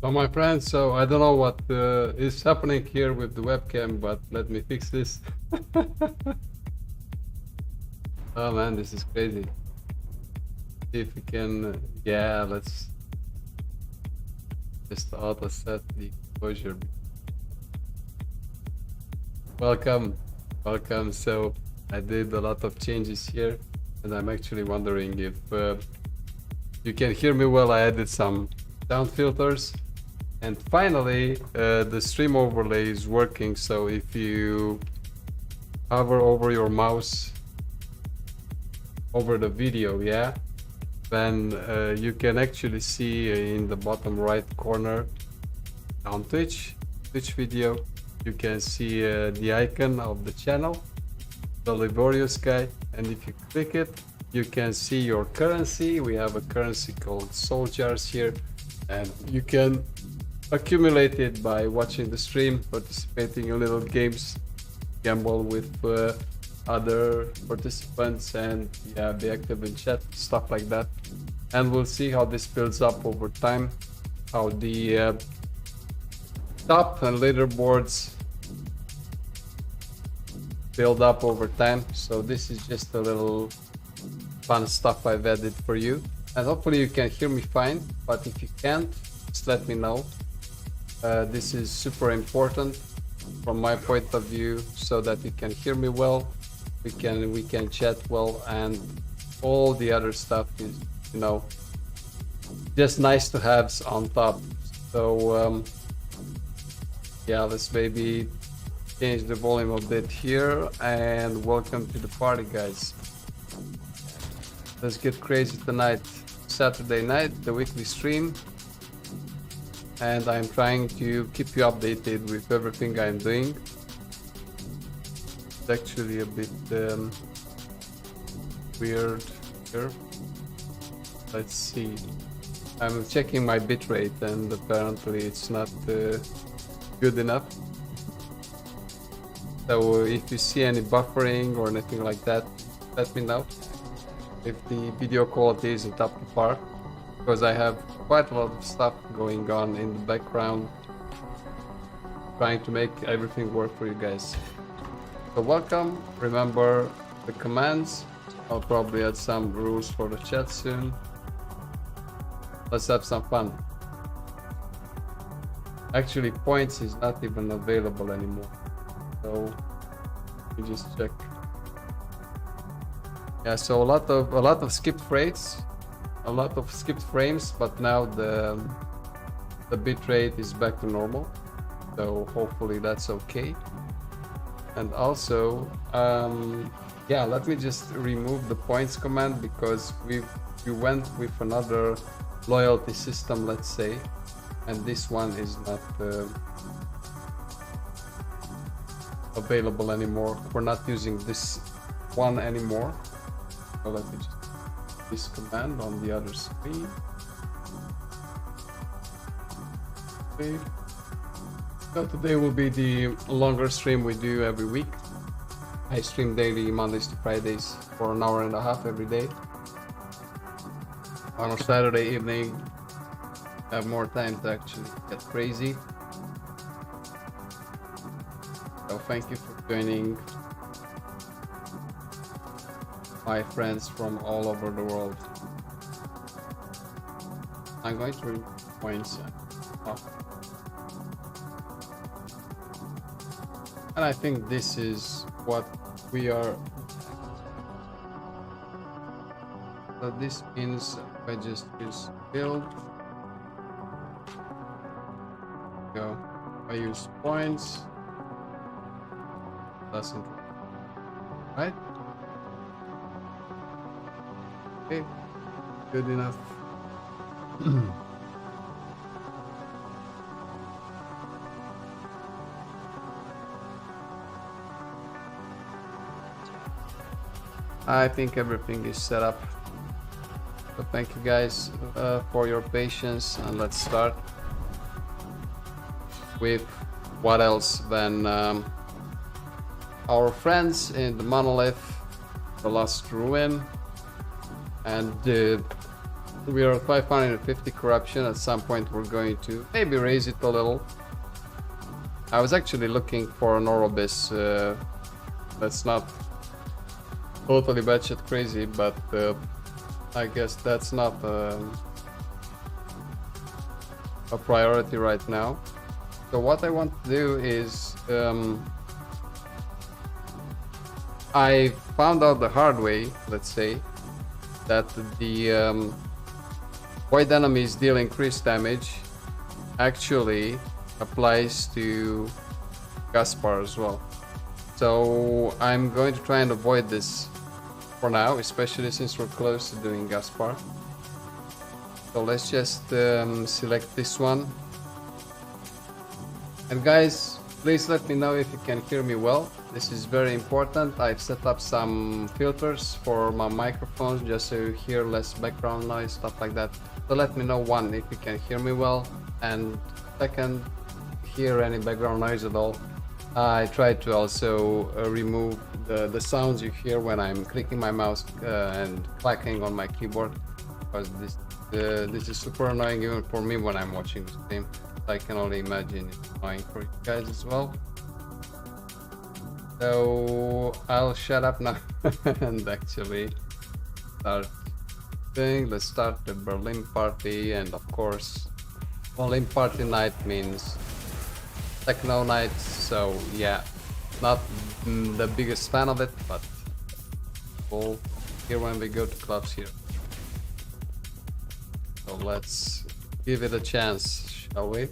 Oh, my friend, so I don't know what is happening here with the webcam, but let me fix this. Oh man, this is crazy. See if we can, yeah, let's just auto set the exposure. Welcome, welcome. So I did a lot of changes here, and I'm actually wondering if you can hear me well. I added some sound filters. And finally, the stream overlay is working. So if you hover over your mouse over the video, yeah, then you can actually see in the bottom right corner on Twitch video, you can see the icon of the channel, the laborious guy, and if you click it, you can see your currency. We have a currency called soul jars here, and you can accumulate it by watching the stream, participating in little games, gamble with other participants, and yeah, be active in chat, stuff like that. And we'll see how this builds up over time, how the top and leaderboards build up over time. So this is just a little fun stuff I've added for you, and hopefully you can hear me fine, but if you can't, just let me know. This is super important from my point of view, so that you can hear me well, we can chat well, and all the other stuff is, you know, just nice to have on top. So yeah, let's maybe change the volume a bit here, and welcome to the party, guys. Let's get crazy tonight, Saturday night, the weekly stream. And I'm trying to keep you updated with everything I'm doing. It's actually a bit weird here. Let's see. I'm checking my bitrate, and apparently it's not good enough. So if you see any buffering or anything like that, let me know. If the video quality isn't up to par, because I have quite a lot of stuff going on in the background, trying to make everything work for you guys. So welcome. Remember the commands. I'll probably add some rules for the chat soon. Let's have some fun. Actually, points is not even available anymore, so you just check. Yeah, so a lot of skipped frames. A lot of skipped frames, but now the bitrate is back to normal, so hopefully that's okay. And also, yeah, let me just remove the points command, because we went with another loyalty system, let's say, and this one is not available anymore. We're not using this one anymore, so let me just this command on the other screen. Okay. So today will be the longer stream we do every week. I stream daily, Mondays to Fridays, for an hour and a half every day. On a Saturday evening, I have more time to actually get crazy. So thank you for joining, my friends from all over the world. I'm going to remove points up. And I think this is what we are. So this means if I just use build, go, I use points, doesn't, right? Okay, good enough. I think everything is set up. So thank you guys for your patience, and let's start with what else than our friends in the monolith, the Lost Ruin, and We are at 550 corruption. At some point we're going to maybe raise it a little. I was actually looking for an Orobis that's not totally batshit crazy, but I guess that's not a priority right now. So what I want to do is I found out the hard way, let's say, that the void enemies deal increased damage actually applies to Gaspar as well. So I'm going to try and avoid this for now, especially since we're close to doing Gaspar. So let's just select this one. And guys, please let me know if you can hear me well. This is very important. I've set up some filters for my microphones just so you hear less background noise, stuff like that. So let me know, one, if you can hear me well, and second, hear any background noise at all. I try to also remove the sounds you hear when I'm clicking my mouse and clacking on my keyboard, because this is super annoying even for me when I'm watching the stream. I can only imagine it's annoying for you guys as well. So I'll shut up now and actually start doing. Let's start the Berlin party, and of course Berlin party night means techno night, so yeah, not the biggest fan of it, but we'll hear when we go to clubs here. So let's give it a chance, shall we?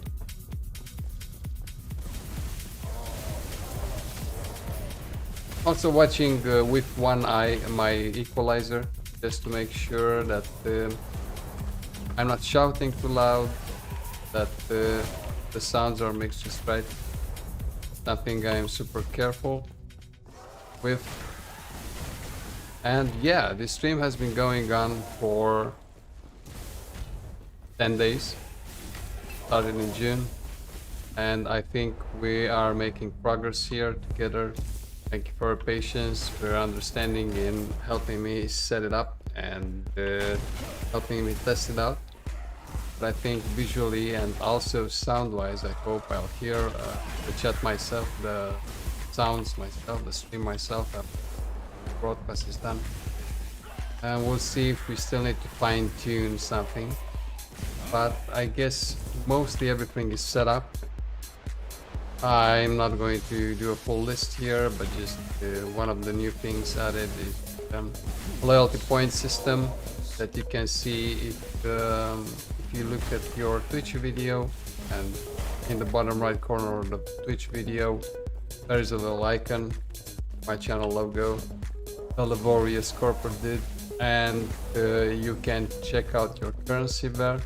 Also watching with one eye my equalizer, just to make sure that I'm not shouting too loud, that the sounds are mixed just right. Something I'm super careful with. And yeah, this stream has been going on for 10 days, started in June, and I think we are making progress here together. Thank you for your patience, for your understanding in helping me set it up and helping me test it out. But I think visually and also sound-wise, I hope I'll hear the chat myself, the sounds myself, the stream myself after the broadcast is done. And we'll see if we still need to fine-tune something. But I guess mostly everything is set up. I'm not going to do a full list here, but just one of the new things added is loyalty point system that you can see if you look at your Twitch video, and in the bottom right corner of the Twitch video there is a little icon, my channel logo, a laborious corporate dude, and you can check out your currency there.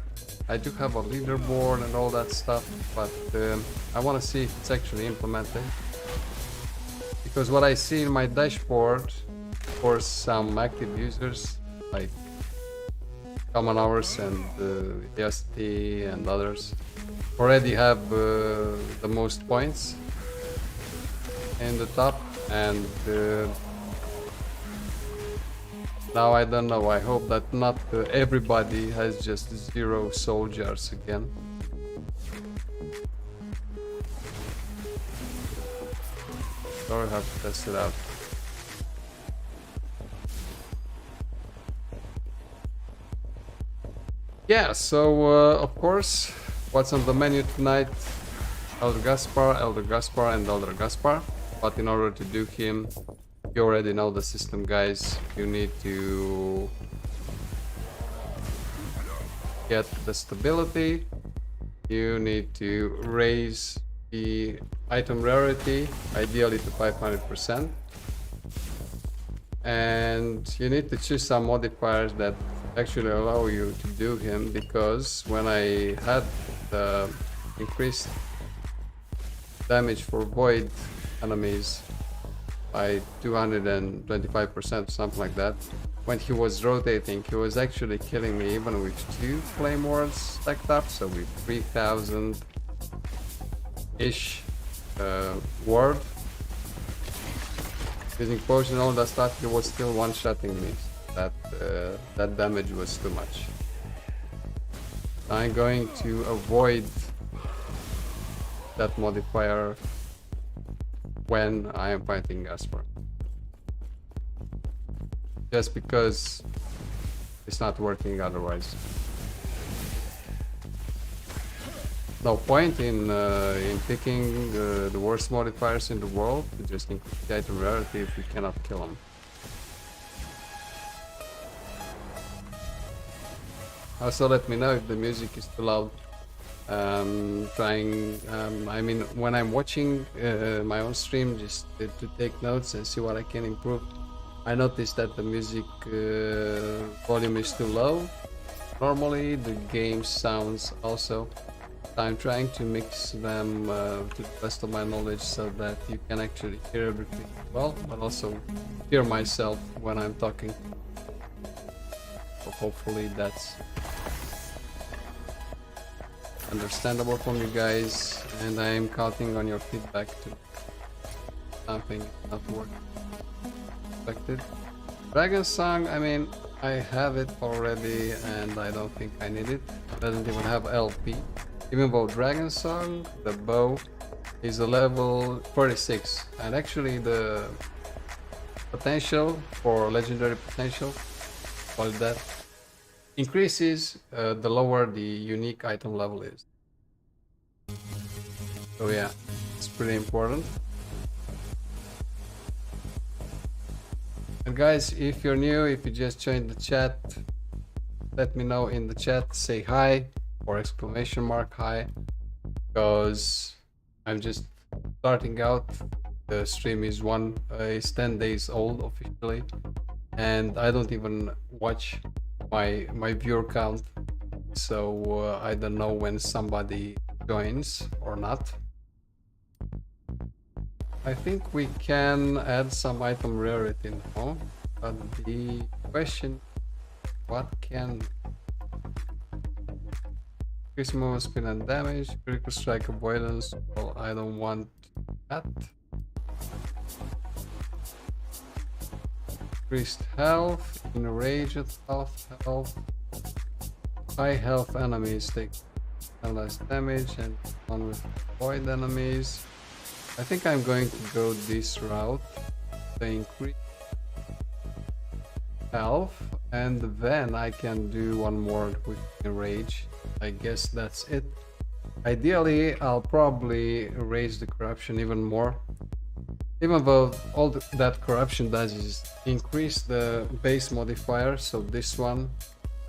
I do have a leaderboard and all that stuff, but I want to see if it's actually implemented, because what I see in my dashboard for some active users like Common Hours and ST and others already have the most points in the top, and now I don't know, I hope that not everybody has just 0 soul jars again. So I have to test it out. Yeah, so of course, what's on the menu tonight? Elder Gaspar, and Elder Gaspar. But in order to do him, you already know the system, guys. You need to get the stability. You need to raise the item rarity, ideally to 500%. And you need to choose some modifiers that actually allow you to do him, because when I had the increased damage for void enemies by 225%, something like that, when he was rotating, he was actually killing me even with 2 flame wards stacked up, so with 3000-ish ward. Using potion and all that stuff, he was still one-shotting me. That damage was too much. I'm going to avoid that modifier when I am fighting Gaspar. Just because it's not working otherwise. No point in picking the worst modifiers in the world to just increase the item rarity if we cannot kill them. Also, let me know if the music is too loud. I mean, when I'm watching my own stream, just to take notes and see what I can improve. I noticed that the music volume is too low. Normally, the game sounds also. I'm trying to mix them to the best of my knowledge so that you can actually hear everything well, but also hear myself when I'm talking. So hopefully that's understandable from you guys, and I am counting on your feedback to something not working expected. Dragon Song, I mean, I have it already and I don't think I need it. It doesn't even have LP. Even though Dragon Song, the bow, is a level 46, and actually the potential for legendary potential, call it that, increases the lower the unique item level is. So yeah, it's pretty important. And guys, if you're new, if you just joined the chat, let me know in the chat, say hi or exclamation mark hi, because I'm just starting out. The stream is 10 days old officially, and I don't even watch my viewer count, so I don't know when somebody joins or not. I think we can add some item rarity now, but the question, what can increase movement speed and damage, critical strike avoidance? Well, I don't want that. Increased health, enraged health, high health enemies take less damage, and one with void enemies. I think I'm going to go this route. They increase health, and then I can do one more with enrage. I guess that's it. Ideally, I'll probably raise the corruption even more. Even though all that corruption does is increase the base modifier, so this one,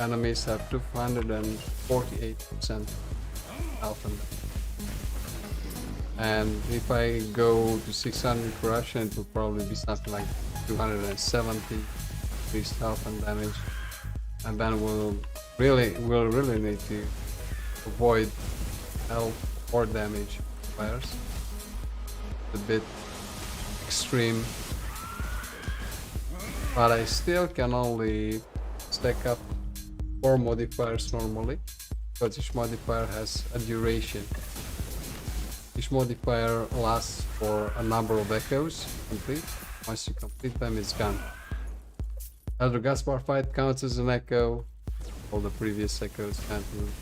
enemies have 248% health and damage. And if I go to 600 corruption, it will probably be something like 270 increased health and damage. And then we'll really need to avoid health or damage fires. A bit extreme, but I still can only stack up 4 modifiers normally, because each modifier has a duration. Each modifier lasts for a number of echoes complete. Once you complete them, it's gone. Elder Gaspar fight counts as an echo. All the previous echoes can't move.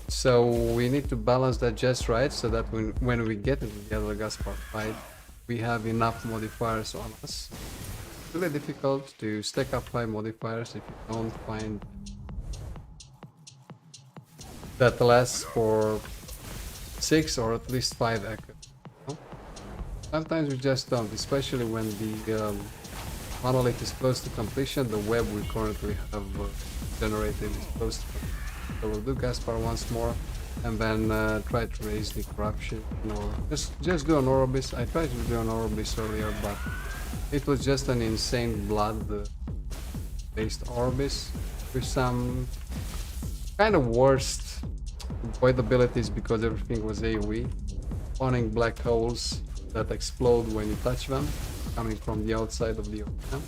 So we need to balance that just right, so that when we get into the Elder Gaspar fight, we have enough modifiers on us. It's really difficult to stack up 5 modifiers if you don't find that lasts for 6 or at least 5 echoes. Sometimes we just don't, especially when the monolith is close to completion. The web we currently have generated is close to completion. So we'll do Gaspar once more, and then try to raise the corruption, or just do an Orobis. I tried to do an Orobis earlier, but it was just an insane blood based Orobis with some kind of worst void abilities, because everything was AoE, spawning black holes that explode when you touch them, coming from the outside of the ocean,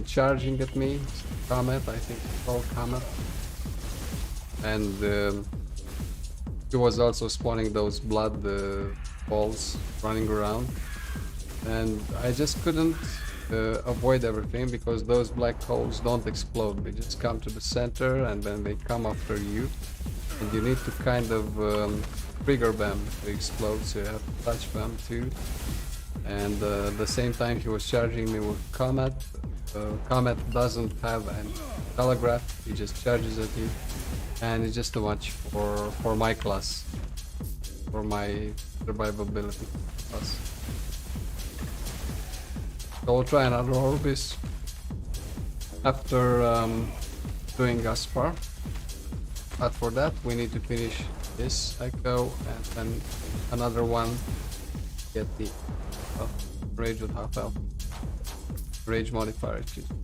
charging at me, Comet, I think it's called Comet, and he was also spawning those blood balls running around, and I just couldn't avoid everything, because those black holes don't explode. They just come to the center and then they come after you, and you need to kind of trigger them to explode, so you have to touch them too. And at the same time he was charging me with Comet. Comet doesn't have any telegraph, he just charges at you, and it's just too much for my class, for my survivability class. So we'll try another Orbis after doing Gaspar. But for that we need to finish this Echo and then another one, get the Rage with half health. Rage modifier, excuse me.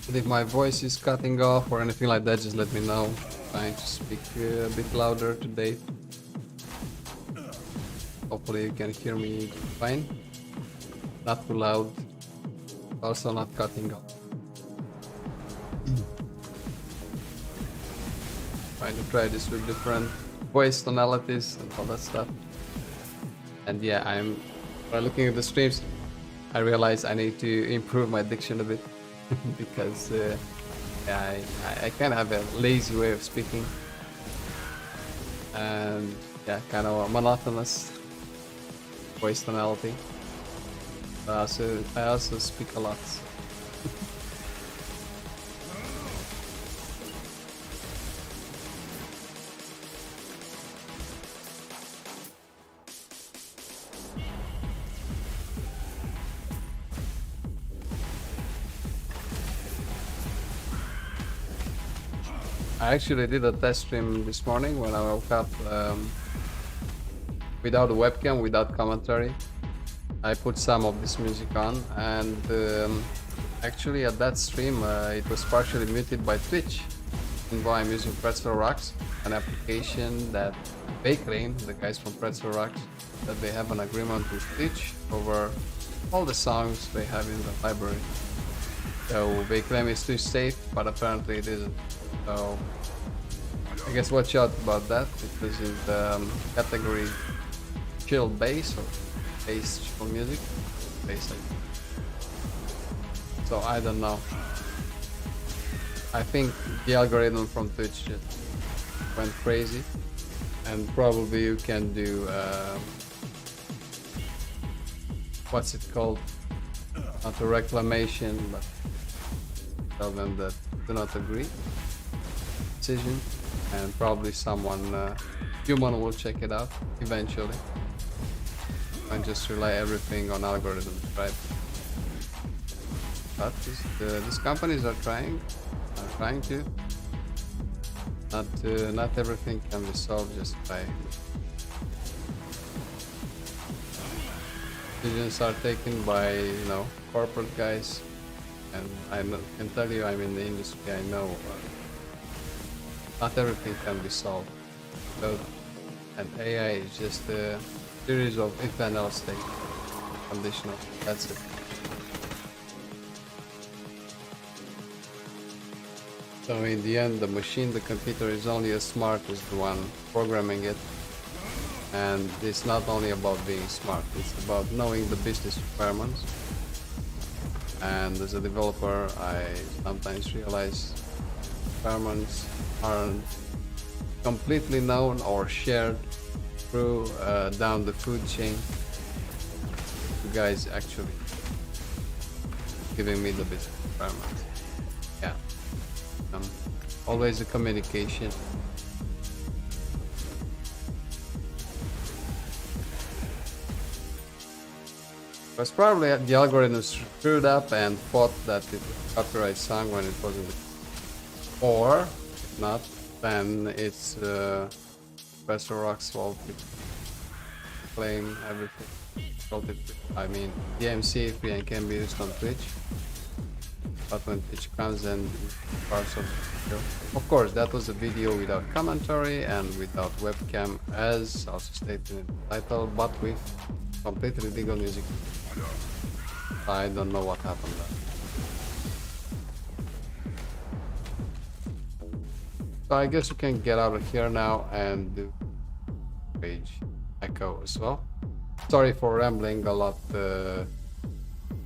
But if my voice is cutting off or anything like that, just let me know. I'm trying to speak a bit louder today. Hopefully you can hear me fine. Not too loud. Also not cutting off. Trying to try this with different voice tonalities and all that stuff. And yeah, by looking at the streams, I realize I need to improve my diction a bit because yeah, I kind of have a lazy way of speaking, and yeah, kind of a monotonous voice tonality. I also speak a lot. I actually did a test stream this morning when I woke up without a webcam, without commentary. I put some of this music on, and actually at that stream it was partially muted by Twitch. And why I'm using Pretzel Rocks, an application that they claim, the guys from Pretzel Rocks, that they have an agreement with Twitch over all the songs they have in the library. So they claim it's too safe, but apparently it isn't. So I guess watch out about that, because in the category chill bass or bass chill music, bass like. So I don't know. I think the algorithm from Twitch just went crazy, and probably you can do what's it called? Not a reclamation, but tell them that do not agree decision, and probably someone human will check it out eventually, and just rely everything on algorithms, right? But these companies are trying to. Not everything can be solved just by decisions are taken by corporate guys, and I can tell you, I'm in the industry. I know not everything can be solved. So, and AI is just a series of if and else statements, conditional. That's it. So in the end, the machine, the computer, is only as smart as the one programming it. And it's not only about being smart, it's about knowing the business requirements. And as a developer, I sometimes realize requirements aren't completely known or shared through down the food chain. You guys actually giving me the business requirements. Yeah. Always a communication. Because probably the algorithm screwed up and thought that it was a copyright song when it wasn't. Or, if not, then it's Professor Rock's fault to claim everything. I mean, DMC free and can be used on Twitch. But when Twitch comes and parts of the video. Of course, that was a video without commentary and without webcam, as also stated in the title, but with completely legal music. I don't know what happened there. So I guess we can get out of here now and do page. echo as well. Sorry for rambling a lot.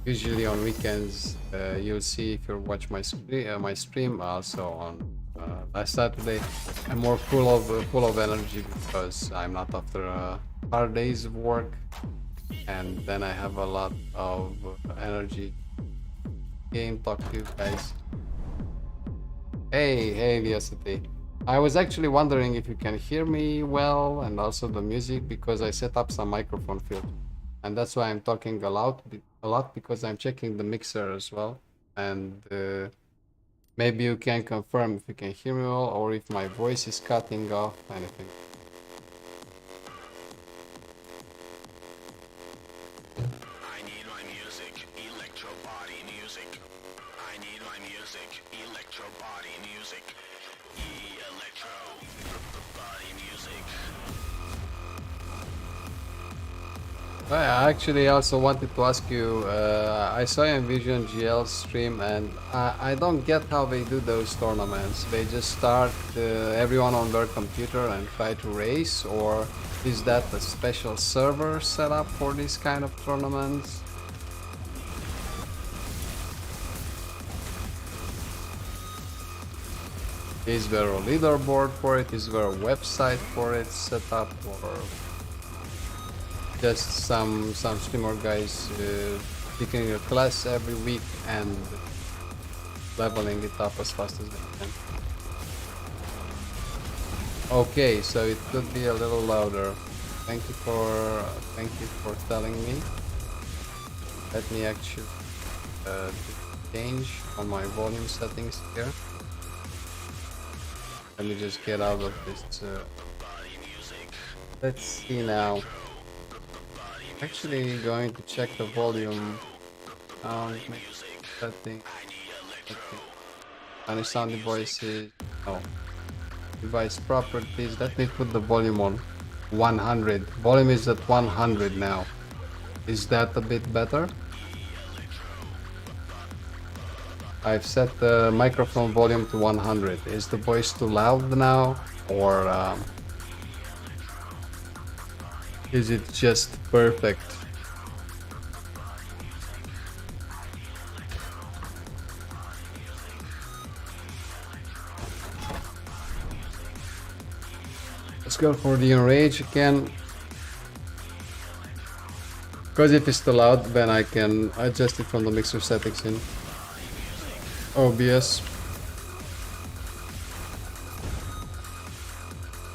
Usually on weekends, you'll see if you watch my stream also on last Saturday. I'm more full of energy because I'm not after hard days of work, and then I have a lot of energy. Game talk to you guys. Hey, Viocity. I was actually wondering if you can hear me well and also the music because I set up some microphone filter. And that's why I'm talking a lot because I'm checking the mixer as well. And maybe you can confirm if you can hear me well or if my voice is cutting off, anything. I need my music, electro body music. I need my music, electro body music. Electro body music. I actually also wanted to ask you, I saw you in Vision GL stream and I don't get how they do those tournaments. They just start everyone on their computer and try to race, or is that a special server set up for these kind of tournaments? Is there a leaderboard for it? Is there a website for it set up, or just some streamer guys picking a class every week and leveling it up as fast as they can? Okay, so it could be a little louder. Thank you for telling me. Let me actually change on my volume settings here. Let me just get out of this. Let's see now. Actually, going to check the volume. Setting. Manage sound devices. No. Device properties. Let me put the volume on 100. Volume is at 100 now. Is that a bit better? I've set the microphone volume to 100. Is the voice too loud now, or is it just perfect? Let's go for the enrage again. Because if it's too loud, then I can adjust it from the mixer settings in OBS.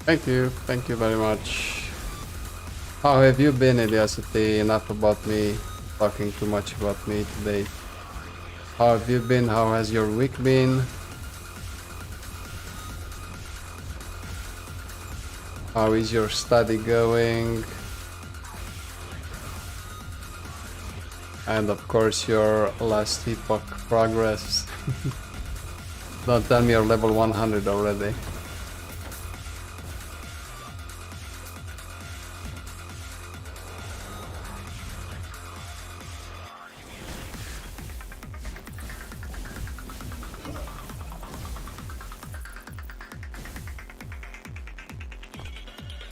Thank you very much. How have you been, Eliasity? Enough about me, talking too much about me today. How have you been? How has your week been? How is your study going? And of course your last epoch progress. Don't tell me you're level 100 already.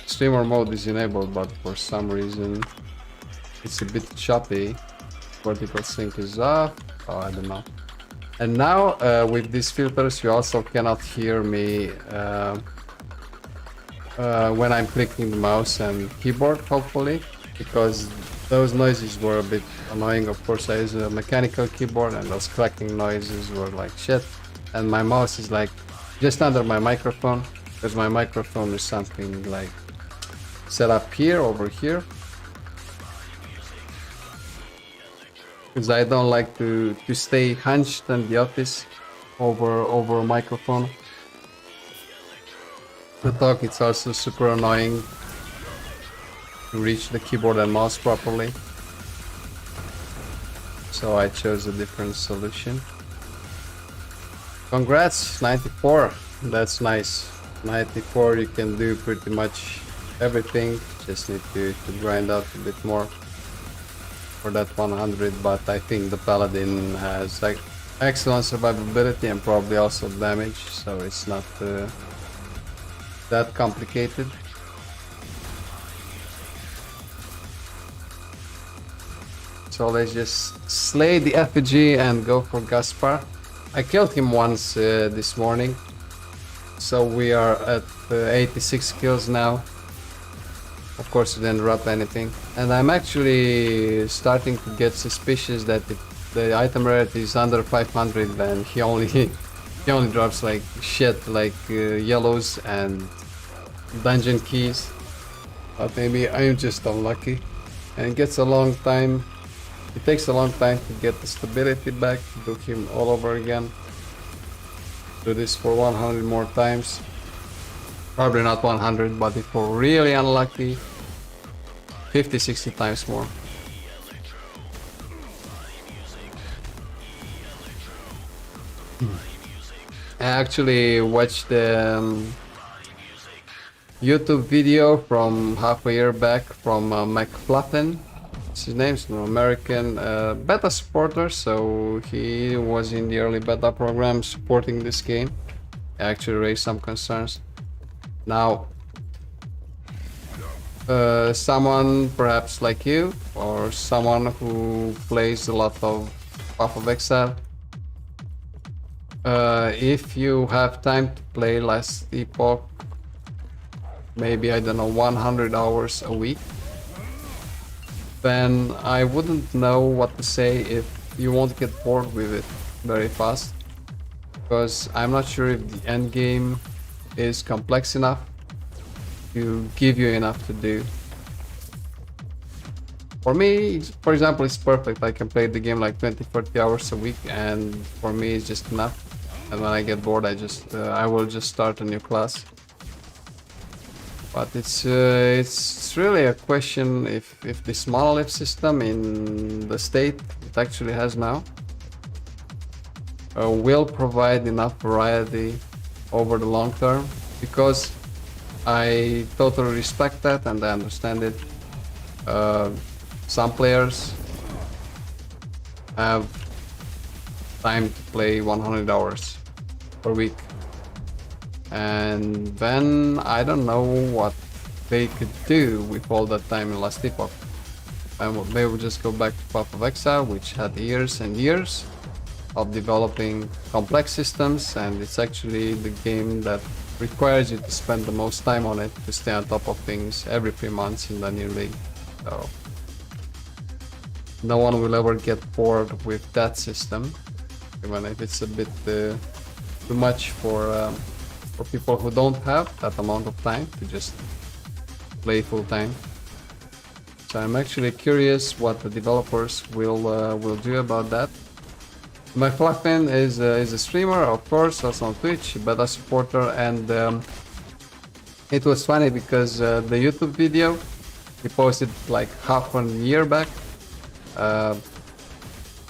Streamer mode is enabled, but for some reason it's a bit choppy. Vertical sync is off. Oh, I don't know. And now with these filters you also cannot hear me when I'm clicking the mouse and keyboard, hopefully, because those noises were a bit annoying. Of course, I use a mechanical keyboard and those clacking noises were like shit, and my mouse is like just under my microphone, because my microphone is something like set up here, over here, because I don't like to stay hunched in the office over a microphone. To talk, it's also super annoying to reach the keyboard and mouse properly, so I chose a different solution. Congrats, 94. That's nice. 94, you can do pretty much everything. Just need to grind out a bit more for that 100, but I think the paladin has like excellent survivability and probably also damage, so it's not that complicated. So let's just slay the effigy and go for Gaspar. I killed him once this morning. So we are at 86 kills now. Of course, it didn't drop anything. And I'm actually starting to get suspicious that if the item rarity is under 500, then he only he only drops like shit, like yellows and dungeon keys. But maybe I'm just unlucky. And it gets a long time. It takes a long time to get the stability back, do him all over again. Do this for 100 more times. Probably not 100, but if we're really unlucky, 50-60 times more. I actually watched the YouTube video from half a year back from McFluffin. His name's an American beta supporter, so he was in the early beta program supporting this game. I actually raised some concerns. Now, someone perhaps like you, or someone who plays a lot of Path of Exile, if you have time to play Last Epoch, maybe, I don't know, 100 hours a week, then I wouldn't know what to say if you won't get bored with it very fast, because I'm not sure if the end game is complex enough to give you enough to do. For me, for example, it's perfect. I can play the game like 20-30 hours a week, and for me it's just enough. And when I get bored, I will just start a new class. But it's really a question if this monolith system in the state it actually has now will provide enough variety over the long term, because I totally respect that and I understand it. Some players have time to play 100 hours per week, and then I don't know what they could do with all that time in Last Epoch. And they would just go back to Path of Exile, which had years and years of developing complex systems, and it's actually the game that requires you to spend the most time on it to stay on top of things every 3 months in the new league. So no one will ever get bored with that system, even if it's a bit too much for people who don't have that amount of time to just play full time. So I'm actually curious what the developers will do about that. McFluffin is a streamer, of course, also on Twitch, beta supporter, and it was funny because the YouTube video he posted like half a year back.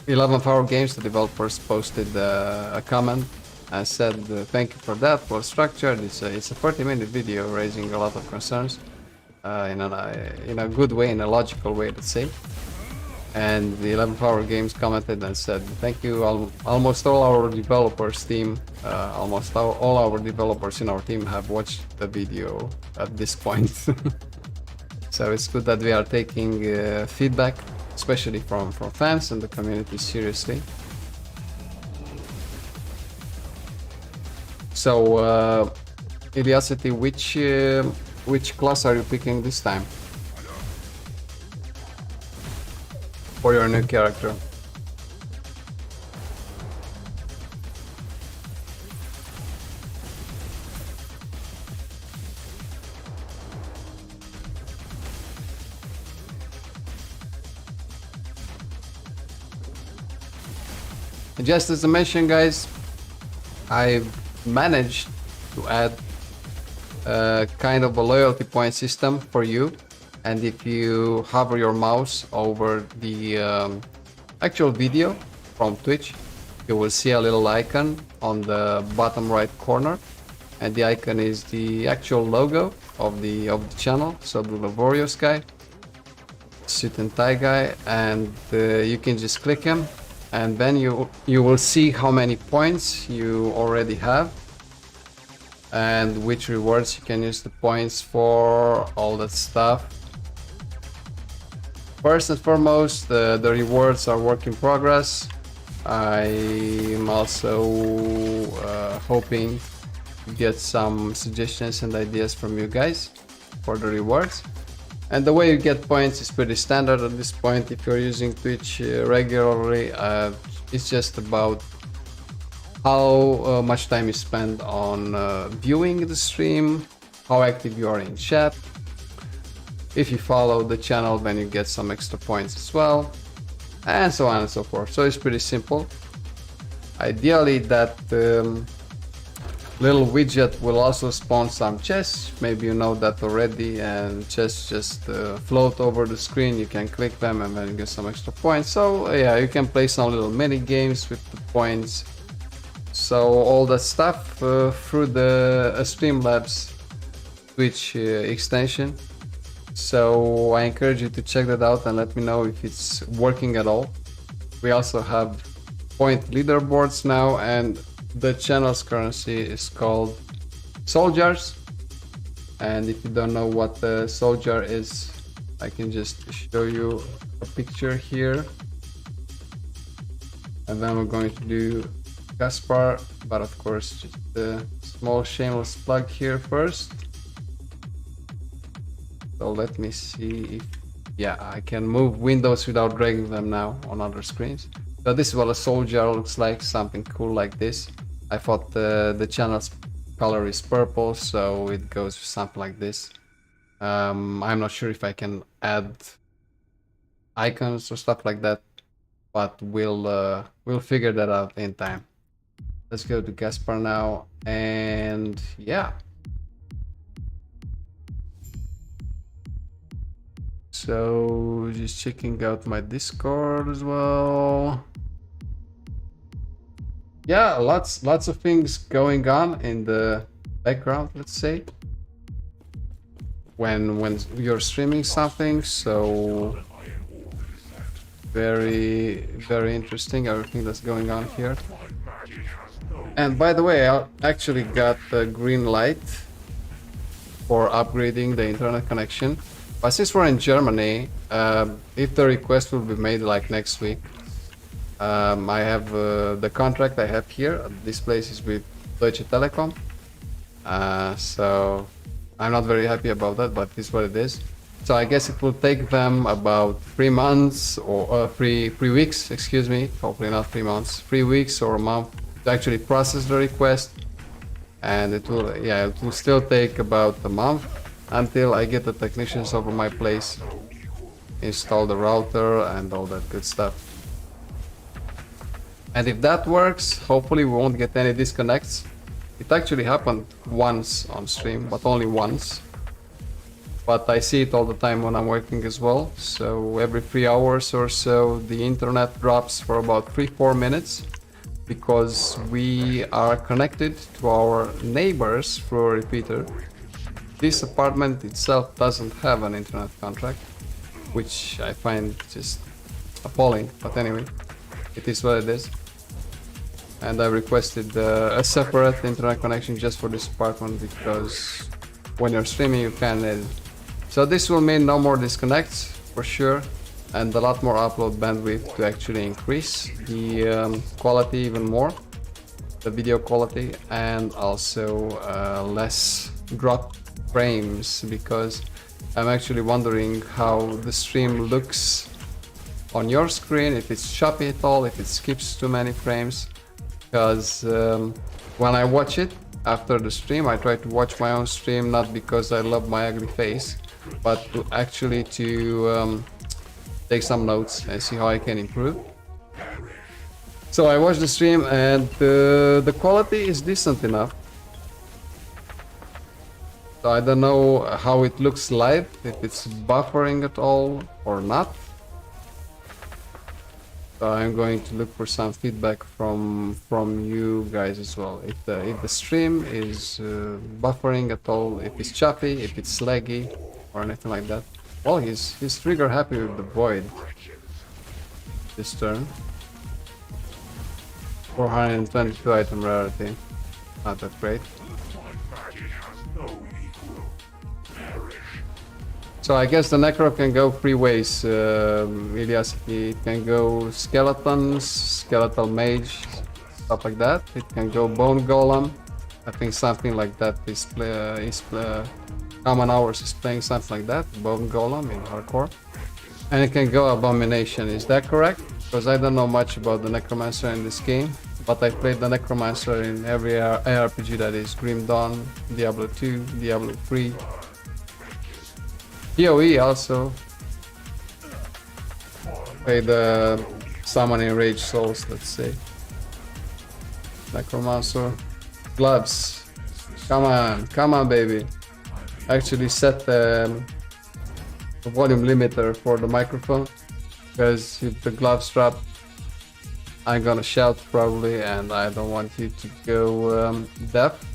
11th Hour Games, the developers, posted a comment and said thank you for that, well structured. It's a 30-minute video raising a lot of concerns in a good way, in a logical way, let's say. And the 11th Hour Games commented and said thank you. Almost all our developers team, almost all our developers in our team have watched the video at this point. So it's good that we are taking feedback, especially from fans and the community, seriously. So, Iliasity, which class are you picking this time for your new character? Just as I mentioned, guys, I've managed to add kind of a loyalty point system for you, and if you hover your mouse over the actual video from Twitch, you will see a little icon on the bottom right corner, and the icon is the actual logo of the channel, so the Laborious guy, suit and tie guy, and you can just click him, and then you will see how many points you already have and which rewards you can use the points for, all that stuff. First and foremost, the rewards are work in progress. I'm also hoping to get some suggestions and ideas from you guys for the rewards. And the way you get points is pretty standard at this point. If you're using Twitch regularly, it's just about how much time you spend on viewing the stream, how active you are in chat. If you follow the channel, then you get some extra points as well, and so on and so forth. So it's pretty simple. Ideally, that little widget will also spawn some chests. Maybe you know that already, and chests just float over the screen. You can click them and then you get some extra points. So yeah, you can play some little mini games with the points. So all that stuff through the Streamlabs Twitch extension. So I encourage you to check that out and let me know if it's working at all. We also have point leaderboards now, and the channel's currency is called Soul Jars. And if you don't know what the Soul Jar is, I can just show you a picture here. And then we're going to do Gaspar, but of course just a small shameless plug here first. So let me see if, yeah, I can move windows without dragging them now on other screens. So this is what a Soul Jar looks like, something cool like this. I thought the channel's color is purple, so it goes something like this. I'm not sure if I can add icons or stuff like that, but we'll figure that out in time. Let's go to Gaspar now, and yeah. So just checking out my Discord as well. Yeah, lots of things going on in the background, let's say, when you're streaming something. So very interesting, everything that's going on here. And by the way, I actually got the green light for upgrading the internet connection. But since we're in Germany, if the request will be made like next week, I have the contract I have here. This place is with Deutsche Telekom, so I'm not very happy about that, but this is what it is. So I guess it will take them about 3 months or 3 weeks, excuse me. Hopefully not 3 months, 3 weeks or a month to actually process the request, and it will still take about a month until I get the technicians over my place, install the router and all that good stuff. And if that works, hopefully we won't get any disconnects. It actually happened once on stream, but only once. But I see it all the time when I'm working as well. So every 3 hours or so, the internet drops for about 3-4 minutes, because we are connected to our neighbors through a repeater. This apartment itself doesn't have an internet contract, which I find just appalling, but anyway, it is what it is. And I requested a separate internet connection just for this apartment, because when you're streaming you can edit. So this will mean no more disconnects for sure, and a lot more upload bandwidth to actually increase the quality even more, the video quality, and also less drop frames, because I'm actually wondering how the stream looks on your screen, if it's choppy at all, if it skips too many frames. Because when I watch it after the stream, I try to watch my own stream, not because I love my ugly face, but to actually take some notes and see how I can improve. So I watch the stream, and the quality is decent enough. So I don't know how it looks live, if it's buffering at all or not. So I'm going to look for some feedback from you guys as well. If the stream is buffering at all, if it's choppy, if it's laggy, or anything like that. Well, he's trigger happy with the void this turn. 422 item rarity, not that great. So I guess the Necro can go three ways, Ilias. It can go skeletons, skeletal mage, stuff like that. It can go bone golem. I think something like that is Common Hours is playing something like that, bone golem in hardcore. And it can go abomination. Is that correct? Because I don't know much about the necromancer in this game, but I played the necromancer in every ARPG that is Grim Dawn, Diablo 2, Diablo 3. PoE also. Play the Summoning Rage Souls, let's say. Necromancer. Gloves. Come on, baby. Actually set the volume limiter for the microphone, because with the glove strap I'm gonna shout probably, and I don't want you to go deaf.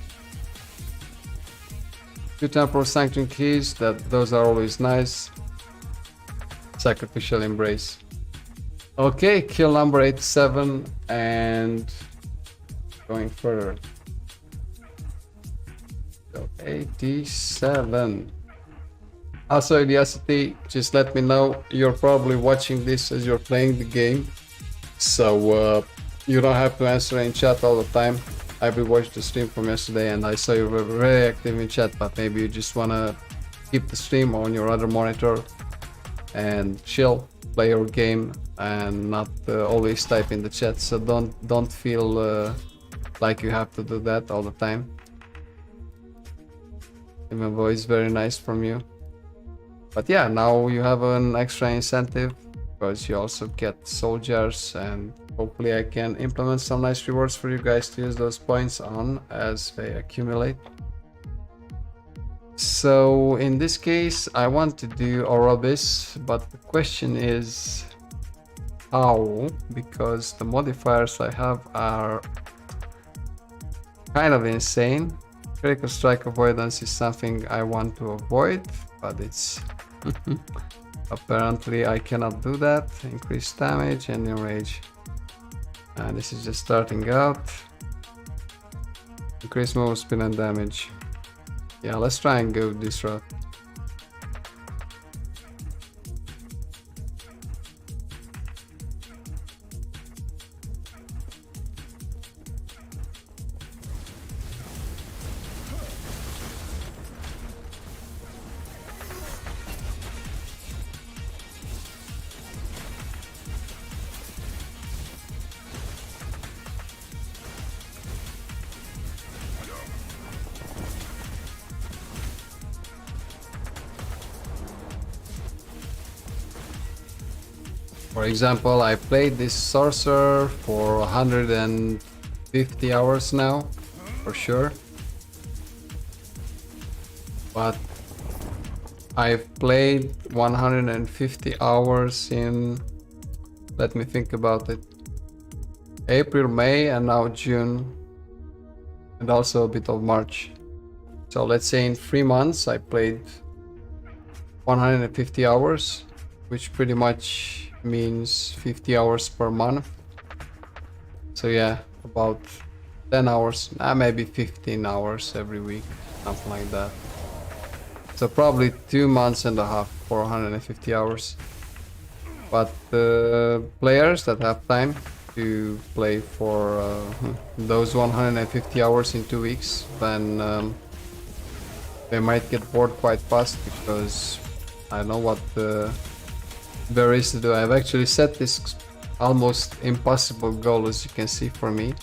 2 temporal sanction keys, those are always nice. Sacrificial embrace. Okay, kill number 87 and going further. So 87. Also, Iliasity, just let me know, you're probably watching this as you're playing the game, so you don't have to answer in chat all the time. I rewatched the stream from yesterday and I saw you were very active in chat, but maybe you just wanna keep the stream on your other monitor and chill, play your game, and not always type in the chat. So don't feel like you have to do that all the time, even though it's very nice from you. But yeah, now you have an extra incentive because you also get soldiers, and hopefully I can implement some nice rewards for you guys to use those points on as they accumulate. So in this case I want to do Orobis, but the question is how, because the modifiers I have are kind of insane. Critical strike avoidance is something I want to avoid, but it's apparently I cannot do that. Increased damage and enrage. And this is just starting out. Increase move speed and damage. Yeah, let's try and go this route. For example, I played this sorcerer for 150 hours now, for sure. But I've played 150 hours in, let me think about it, April, May, and now June, and also a bit of March. So let's say in 3 months I played 150 hours, which pretty much means 50 hours per month. So yeah, about 10 hours, maybe 15 hours every week, something like that. So probably 2 months and a half for 150 hours. But the players that have time to play for those 150 hours in 2 weeks, then they might get bored quite fast, because I know what there is to do. I've actually set this almost impossible goal, as you can see for me,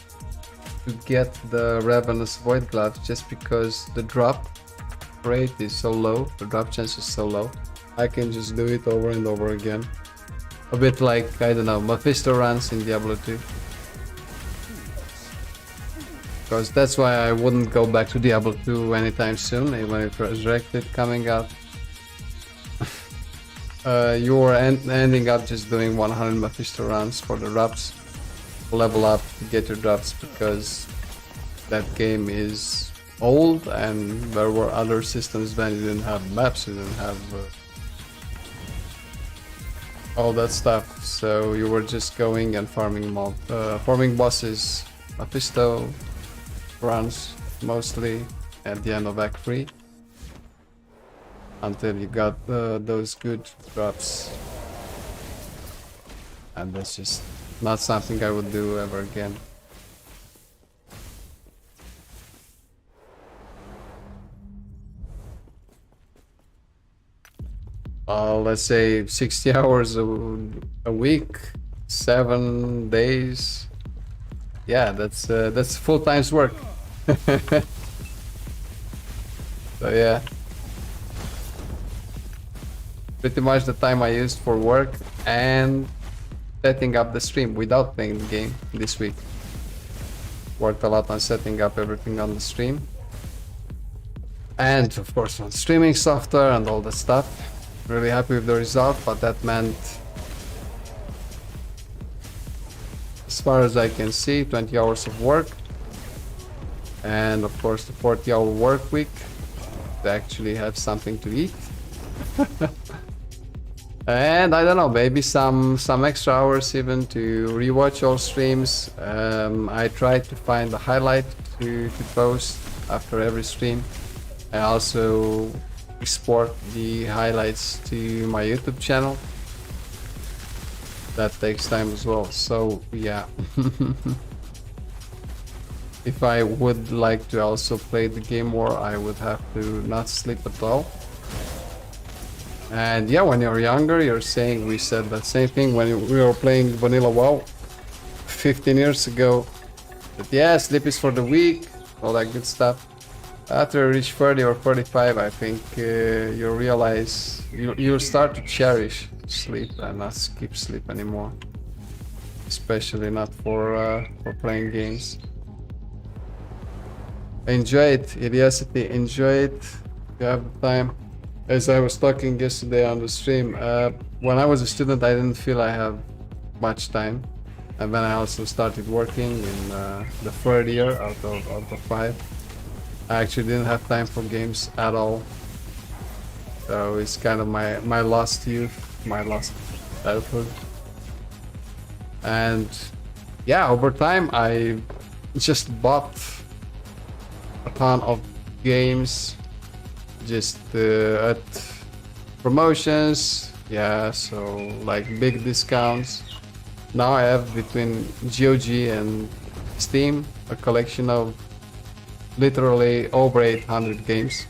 to get the Ravenous Void Gloves, just because the drop rate is so low, the drop chance is so low. I can just do it over and over again. A bit like, I don't know, Mephisto runs in Diablo 2. Because that's why I wouldn't go back to Diablo 2 anytime soon, even if Resurrected coming out. You are ending up just doing 100 Mephisto runs for the drops, level up, get your drops, because that game is old and there were other systems when you didn't have maps, you didn't have all that stuff, so you were just going and farming bosses, Mephisto runs mostly at the end of Act 3. until you got those good drops. And that's just not something I would do ever again. Let's say 60 hours a week, 7 days. Yeah, that's full time's work. So yeah, pretty much the time I used for work and setting up the stream without playing the game this week. Worked a lot on setting up everything on the stream. And of course on streaming software and all that stuff. Really happy with the result, but that meant, as far as I can see, 20 hours of work. And of course the 40-hour work week to actually have something to eat. And I don't know, maybe some extra hours even to rewatch all streams. I try to find a highlight to post after every stream. I also export the highlights to my YouTube channel. That takes time as well, so yeah. If I would like to also play the game more, I would have to not sleep at all. And yeah, when you're younger, you're saying, we said that same thing when we were playing Vanilla WoW 15 years ago. That yeah, sleep is for the weak, all that good stuff. After you reach 30 or 45, I think you'll realize, you'll start to cherish sleep and not skip sleep anymore. Especially not for playing games. Enjoy it, Idiocity, enjoy it if you have the time. As I was talking yesterday on the stream, when I was a student I didn't feel I have much time. And then I also started working in the third year out of 5. I actually didn't have time for games at all. So it's kind of my lost youth, my lost childhood. And yeah, over time I just bought a ton of games just at promotions, yeah, so like big discounts. Now I have between GOG and Steam a collection of literally over 800 games.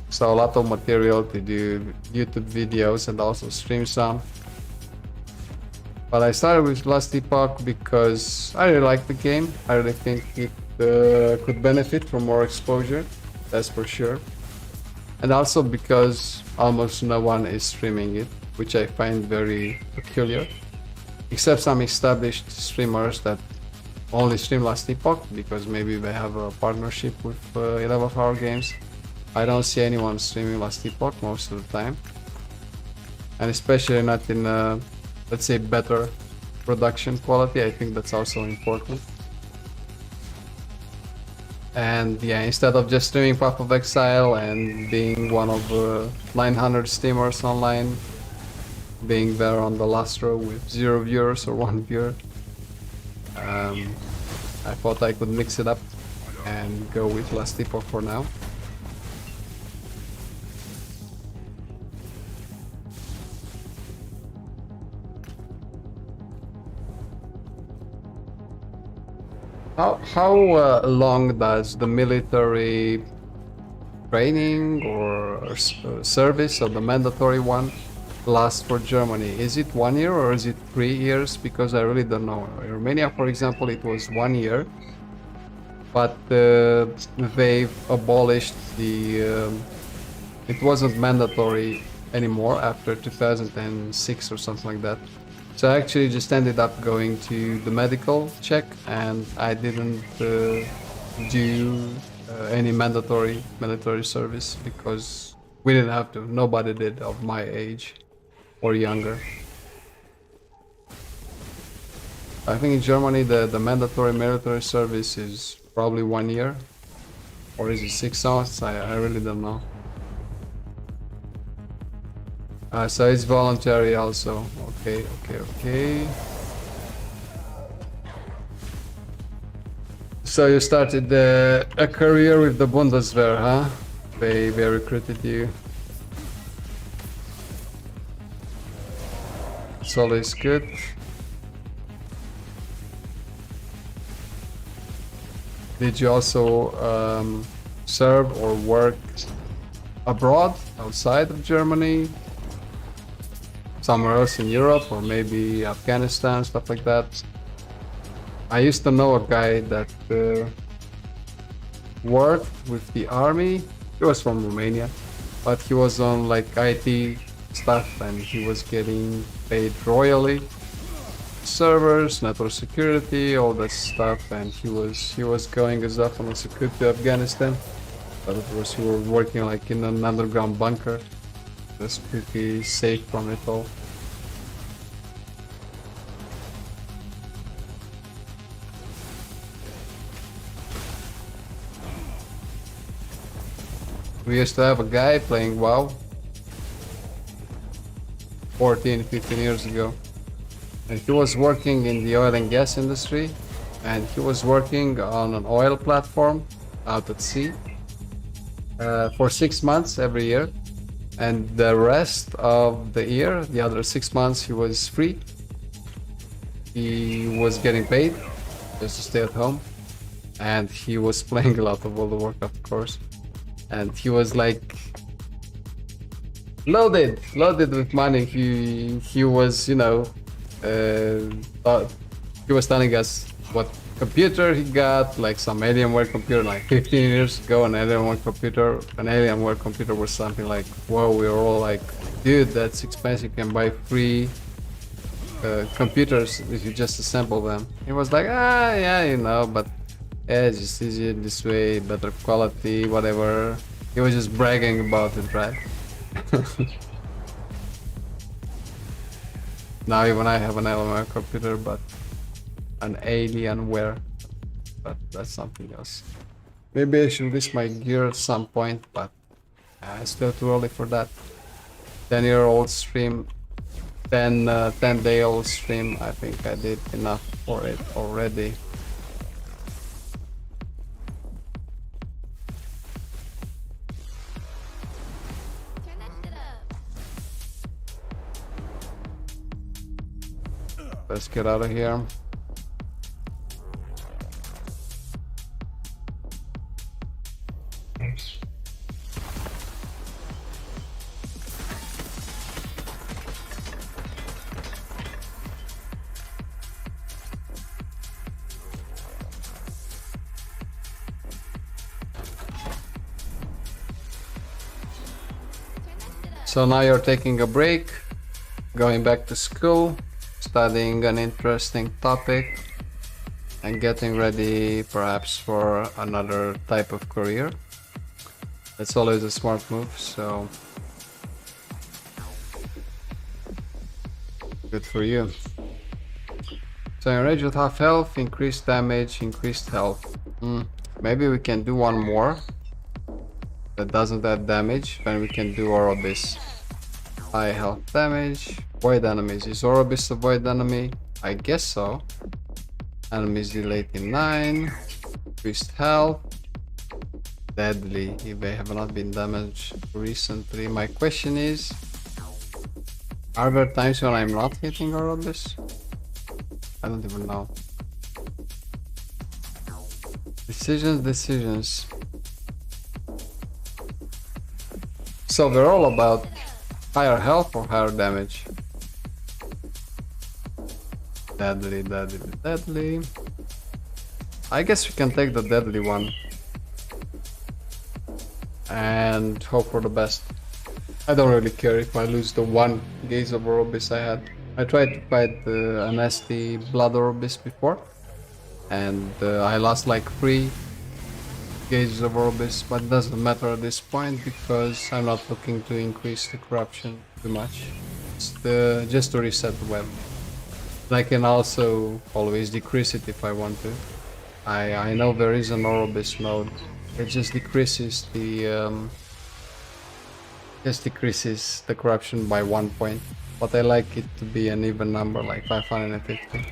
So a lot of material to do YouTube videos and also stream some. But I started with Last Epoch because I really like the game. I really think it could benefit from more exposure, that's for sure. And also because almost no one is streaming it, which I find very peculiar. Except some established streamers that only stream Last Epoch because maybe they have a partnership with 11 Hour Games. I don't see anyone streaming Last Epoch most of the time. And especially not in, let's say, better production quality. I think that's also important. And yeah, instead of just streaming Path of Exile and being one of 900 streamers online, being there on the last row with 0 viewers or 1 viewer, I thought I could mix it up and go with Last Epoch for now. How long does the military training or service, or the mandatory one, last for Germany? Is it 1 year or is it 3 years? Because I really don't know. In Romania, for example, it was 1 year, but they've abolished the. It wasn't mandatory anymore after 2006 or something like that. So I actually just ended up going to the medical check, and I didn't do any mandatory military service because we didn't have to. Nobody did of my age or younger. I think in Germany the mandatory military service is probably 1 year, or is it 6 months? I really don't know. So it's voluntary also. Okay. So you started a career with the Bundeswehr, huh? They recruited you. It's always good. Did you also serve or work abroad, outside of Germany? Somewhere else in Europe, or maybe Afghanistan, stuff like that? I used to know a guy that worked with the army. He was from Romania, but he was on like IT stuff and he was getting paid royally. Servers, network security, all that stuff, and he was going as often as he could to Afghanistan. But of course, we were working like in an underground bunker. That's pretty safe from it all. We used to have a guy playing WoW 14, 15 years ago. And he was working in the oil and gas industry. And he was working on an oil platform out at sea for 6 months every year. And the rest of the year, the other 6 months, he was free. He was getting paid just to stay at home. And he was playing a lot of World of Warcraft, of course. And he was like loaded with money. He was, you know, he was telling us what computer he got, like some Alienware computer, like 15 years ago. An Alienware computer was something like, whoa, we were all like, dude, that's expensive. You can buy free computers if you just assemble them. He was like, yeah, you know, but yeah, it's just easier this way, better quality, whatever. He was just bragging about it, right? Now even I have an Alienware computer, but an Alienware, but that's something else. Maybe I should list my gear at some point, but it's still too early for that. 10-year-old stream, 10-day-old stream, I think I did enough for it already. Let's get out of here. So now you're taking a break, going back to school, studying an interesting topic, and getting ready perhaps for another type of career. That's always a smart move, so good for you. So enrage with half health, increased damage, increased health. Maybe we can do one more that doesn't add damage, then we can do Orobis. High health damage, void enemies. Is Orobis a void enemy? I guess so. Enemies delayed in 9, increased health, deadly if they have not been damaged recently. My question is, are there times when I'm not hitting Orobis? I don't even know. Decisions. So they're all about higher health or higher damage? Deadly. I guess we can take the deadly one and hope for the best. I don't really care if I lose the one gaze of Orobis I had. I tried to fight a nasty blood Orobis before, and I lost like 3 gauges of Orobis, but it doesn't matter at this point because I'm not looking to increase the corruption too much. It's just to reset the web. I can also always decrease it if I want to. I know there is an Orobis mode. It just decreases the corruption by 1 point. But I like it to be an even number, like 550.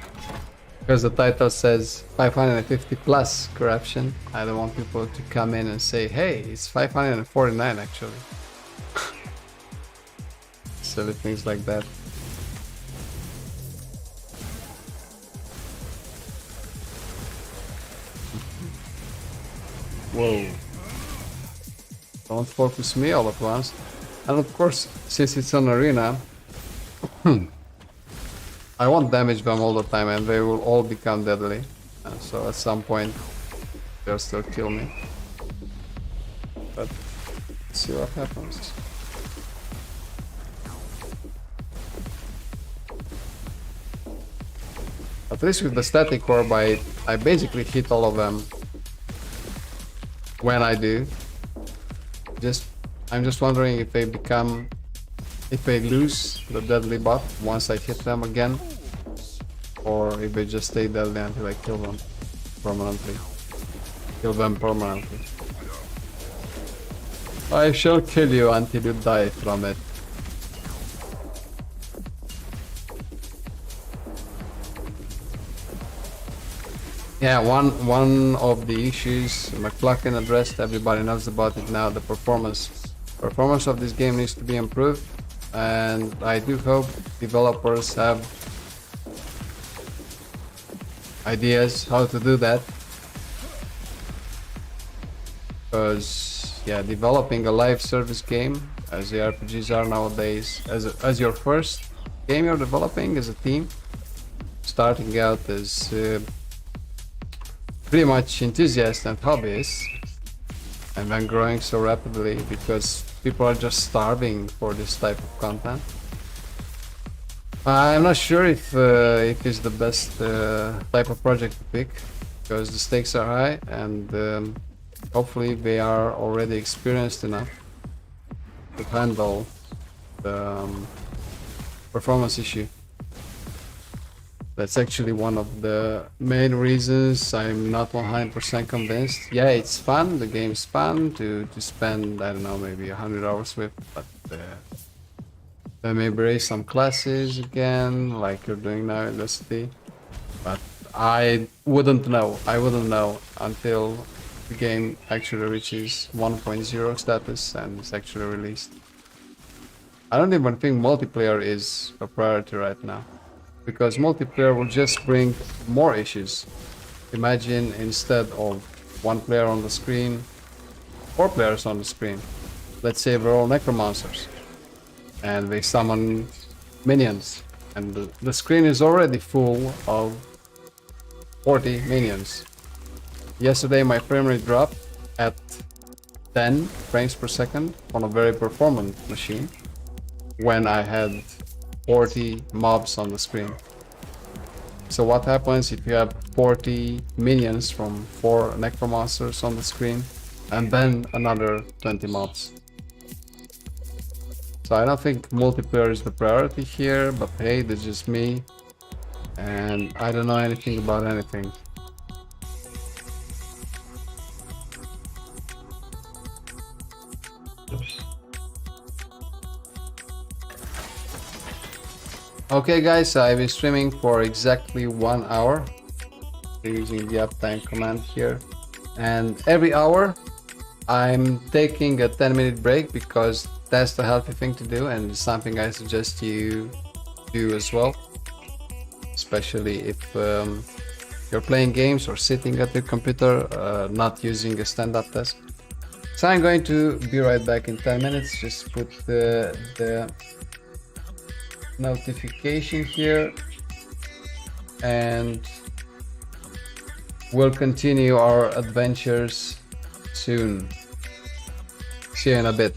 Because the title says 550 plus corruption. I don't want people to come in and say, hey, it's 549 actually. Silly things like that. Whoa. Don't focus me all at once. And of course, since it's an arena, I won't damage them all the time and they will all become deadly. And so at some point, they'll still kill me. But let's see what happens. At least with the static orb, I basically hit all of them when I do. I'm just wondering if they lose the deadly buff once I hit them again, or if they just stay deadly until I kill them permanently. I shall kill you until you die from it. Yeah, one of the issues McLaughlin addressed, everybody knows about it now, the performance. Performance of this game needs to be improved, and I do hope developers have ideas how to do that. Because yeah, developing a live service game, as the RPGs are nowadays, as your first game you're developing as a team, starting out as pretty much enthusiasts and hobbyists, and then growing so rapidly because people are just starving for this type of content. I'm not sure if it's the best type of project to pick, because the stakes are high, and hopefully they are already experienced enough to handle the performance issue. That's actually one of the main reasons I'm not 100% convinced. Yeah, it's fun, the game's fun to spend, I don't know, maybe 100 hours with, but then maybe raise some classes again, like you're doing now in the city. But I wouldn't know until the game actually reaches 1.0 status and is actually released. I don't even think multiplayer is a priority right now, because multiplayer will just bring more issues. Imagine instead of one player on the screen, 4 players on the screen. Let's say they're all necromancers and they summon minions, and the screen is already full of 40 minions. Yesterday my frame rate dropped at 10 frames per second on a very performant machine when I had 40 mobs on the screen. So what happens if you have 40 minions from 4 necromancers on the screen and then another 20 mobs? So I don't think multiplayer is the priority here, but hey, that's just me, and I don't know anything about anything. Okay guys, I've been streaming for exactly 1 hour using the uptime command here, and every hour I'm taking a 10-minute break because that's the healthy thing to do, and it's something I suggest you do as well, especially if you're playing games or sitting at your computer, not using a stand-up desk. So I'm going to be right back in 10 minutes. Just put the notification here, and we'll continue our adventures soon. See you in a bit.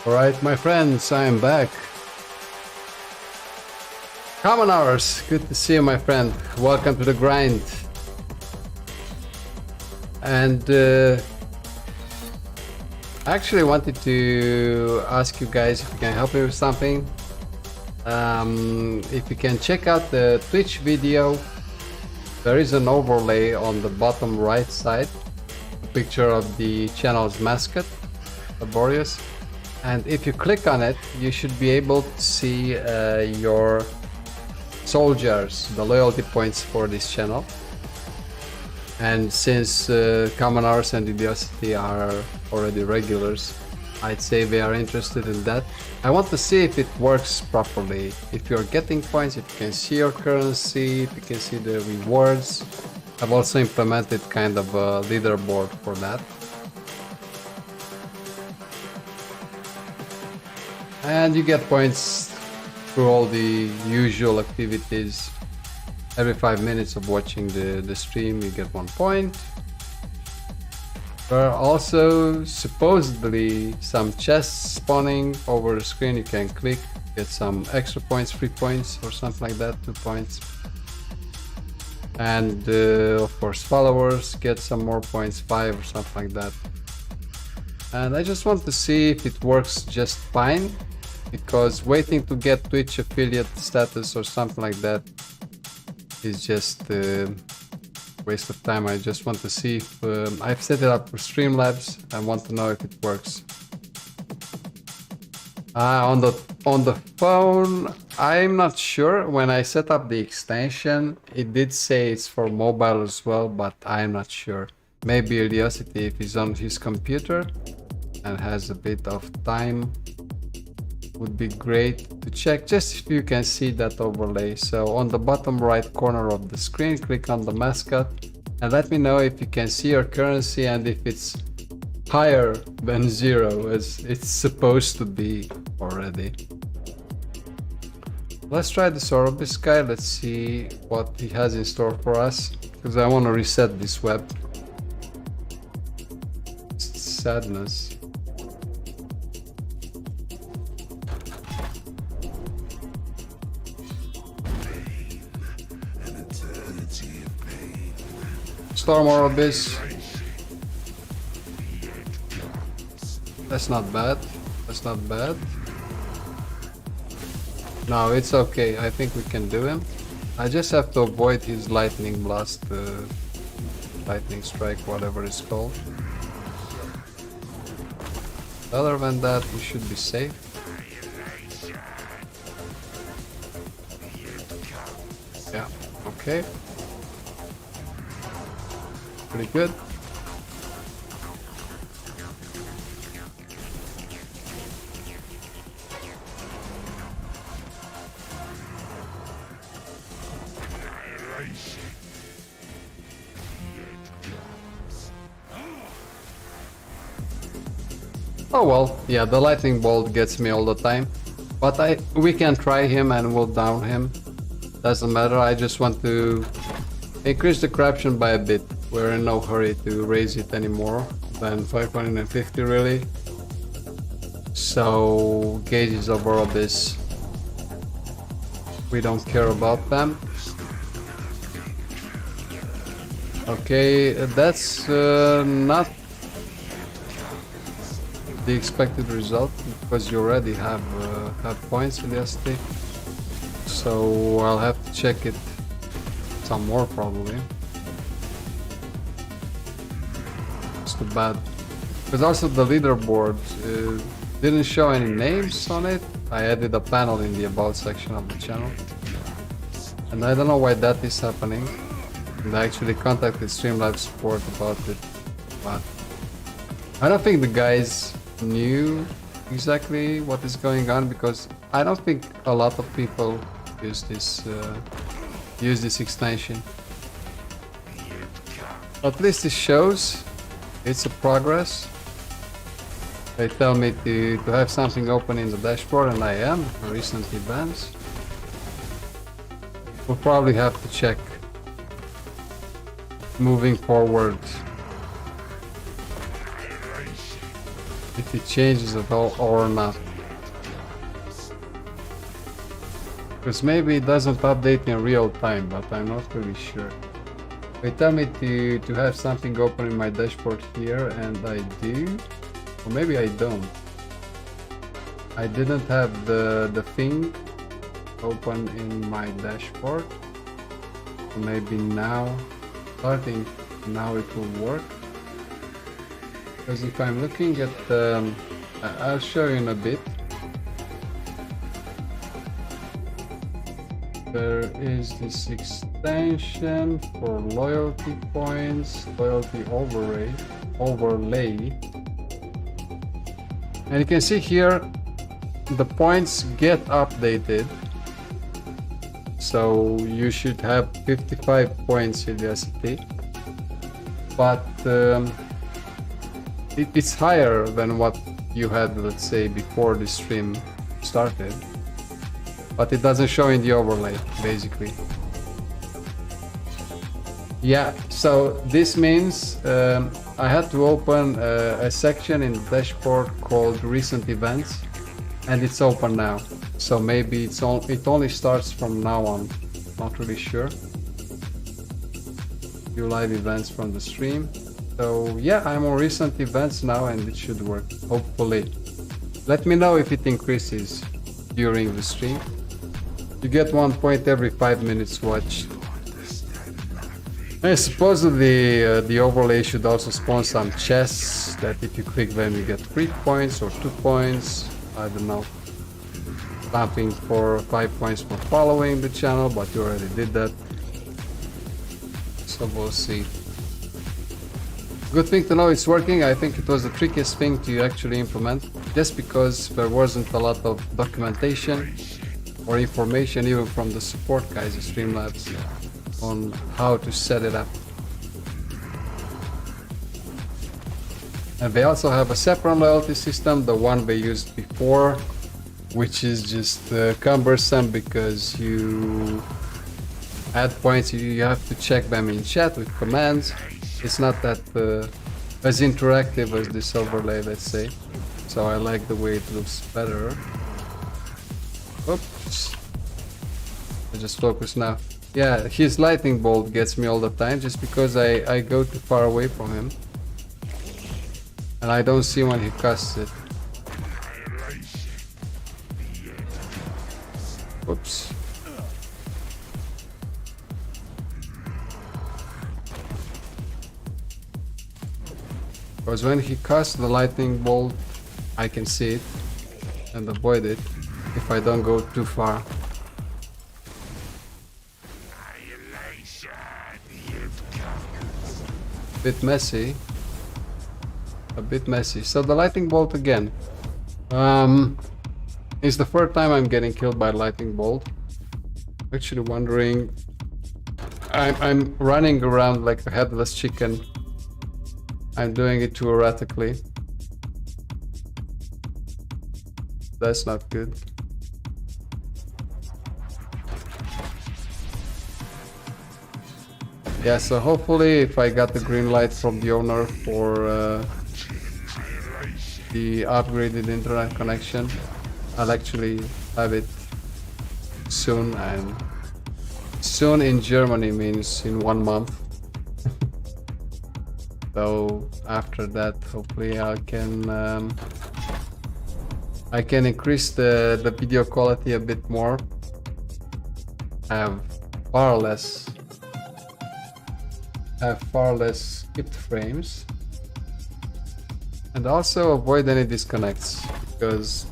Alright, my friends, I am back. Common hours, good to see you, my friend. Welcome to the grind. And I actually wanted to ask you guys if you can help me with something. If you can check out the Twitch video, there is an overlay on the bottom right side, a picture of the channel's mascot, Laborious. And if you click on it, you should be able to see your soldiers, the loyalty points for this channel. And since Common Hours and Idiosity are already regulars, I'd say they are interested in that. I want to see if it works properly. If you're getting points, if you can see your currency, if you can see the rewards. I've also implemented kind of a leaderboard for that. And you get points through all the usual activities. Every 5 minutes of watching the stream, you get 1 point. There are also supposedly some chests spawning over the screen. You can click, get some extra points, 3 points or something like that, 2 points. And of course followers get some more points, 5 or something like that. And I just want to see if it works just fine, because waiting to get Twitch affiliate status or something like that is just a waste of time. I just want to see if I've set it up for Streamlabs. I want to know if it works. On the phone, I'm not sure. When I set up the extension, it did say it's for mobile as well, but I'm not sure. Maybe Idiosity, if he's on his computer and has a bit of time, would be great to check, just if you can see that overlay. So on the bottom right corner of the screen, click on the mascot and let me know if you can see your currency and if it's higher than 0 as it's supposed to be already. Let's try the Sorobis guy. Let's see what he has in store for us, because I want to reset this web. Sadness. Storm Orobis. That's not bad. That's not bad. No, it's okay. I think we can do him. I just have to avoid his lightning blast, lightning strike, whatever it's called. Other than that, we should be safe. Yeah, okay. Pretty good. Oh well, yeah, the lightning bolt gets me all the time, but we can try him and we'll down him. Doesn't matter. I just want to increase the corruption by a bit. We're in no hurry to raise it anymore than 550 really. So gauges of Orobis, we don't care about them. Okay, that's not the expected result, because you already have points in the ST. So I'll have to check it some more probably. It's too bad. Because also the leaderboard didn't show any names on it. I added a panel in the about section of the channel. And I don't know why that is happening. And I actually contacted Streamlabs support about it. But I don't think the guys knew exactly what is going on, because I don't think a lot of people use this extension. At least it shows it's a progress. They tell me to have something open in the dashboard, and I am. Recent events. We'll probably have to check moving forward if it changes at all or not. Because maybe it doesn't update in real time, but I'm not really sure. They tell me to have something open in my dashboard here, and I do. Or maybe I don't. I didn't have the thing open in my dashboard. So maybe now, starting now it will work. Because if I'm looking at I'll show you in a bit. There is this extension for loyalty points, loyalty overlay. And you can see here the points get updated. So you should have 55 points in the SCT. But it's higher than what you had, let's say, before the stream started. But it doesn't show in the overlay, basically. Yeah, so this means I had to open a section in the dashboard called recent events, and it's open now. So maybe it only starts from now on, not really sure. View live events from the stream. So yeah, I'm on recent events now and it should work, hopefully. Let me know if it increases during the stream. You get 1 point every 5 minutes watched. And supposedly the overlay should also spawn some chests that if you click them you get 3 points or 2 points. I don't know. Something for 5 points for following the channel, but you already did that. So we'll see. Good thing to know it's working. I think it was the trickiest thing to actually implement, just because there wasn't a lot of documentation or information even from the support guys at Streamlabs on how to set it up. And they also have a separate loyalty system, the one they used before, which is just cumbersome because you add points, you have to check them in chat with commands. It's not that as interactive as this overlay, let's say. So I like the way it looks better. Oops. I just focus now. Yeah, his lightning bolt gets me all the time just because I go too far away from him. And I don't see when he casts it. Oops. Because when he casts the lightning bolt, I can see it and avoid it if I don't go too far. Bit messy. A bit messy. So the lightning bolt again. It's the third time I'm getting killed by lightning bolt. Actually wondering. I'm running around like a headless chicken. I'm doing it too erratically. That's not good. Yeah, so hopefully if I got the green light from the owner for the upgraded internet connection, I'll actually have it soon, and soon in Germany means in 1 month. So after that, hopefully I can increase the video quality a bit more, have far less skipped frames, and also avoid any disconnects, because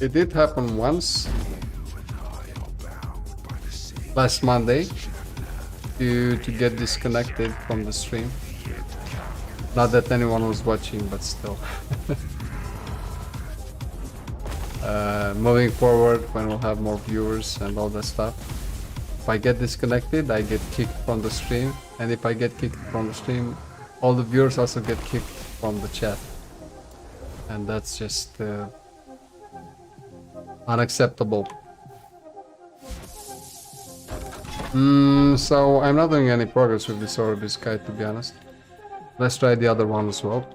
it did happen once last Monday to get disconnected from the stream. Not that anyone was watching, but still. Moving forward, when we'll have more viewers and all that stuff, if I get disconnected, I get kicked from the stream, and if I get kicked from the stream, all the viewers also get kicked from the chat, and that's just unacceptable. So I'm not doing any progress with this Orbis guy, to be honest. Let's try the other one as well.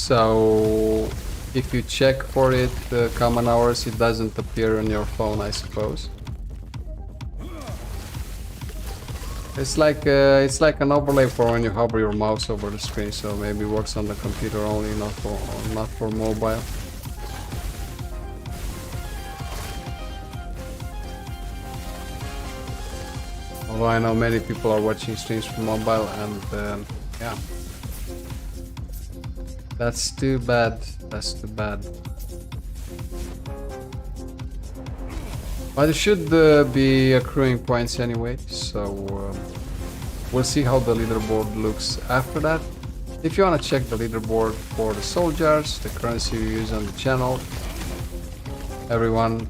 So if you check for it, common hours, it doesn't appear on your phone, I suppose. It's like an overlay for when you hover your mouse over the screen, so maybe it works on the computer only, not for mobile. Although I know many people are watching streams from mobile, and yeah, that's too bad. That's too bad. But it should be accruing points anyway, so we'll see how the leaderboard looks after that. If you want to check the leaderboard for the soldiers, the currency you use on the channel, everyone,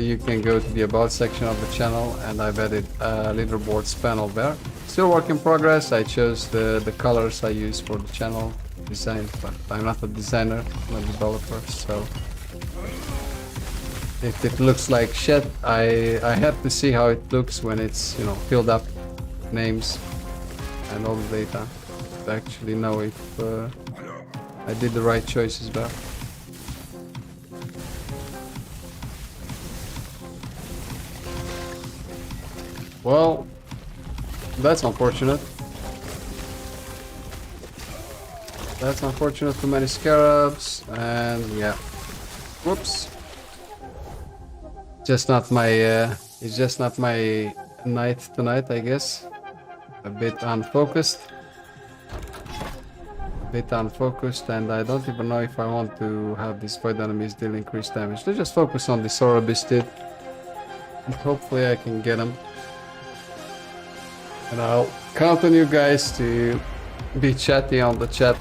you can go to the about section of the channel, and I've added a leaderboards panel there. Still work in progress. I chose the colors I use for the channel design, but I'm not a designer, I'm a developer, so if it looks like shit, I have to see how it looks when it's, you know, filled up names and all the data to actually know if I did the right choices there. Well, that's unfortunate. That's unfortunate, too many scarabs, and yeah. Whoops. Just not my, it's just not my night tonight, I guess. A bit unfocused. And I don't even know if I want to have these void enemies deal increased damage. Let's just focus on this Aura Beasted, and hopefully I can get them. And I'll count on you guys to be chatty on the chat,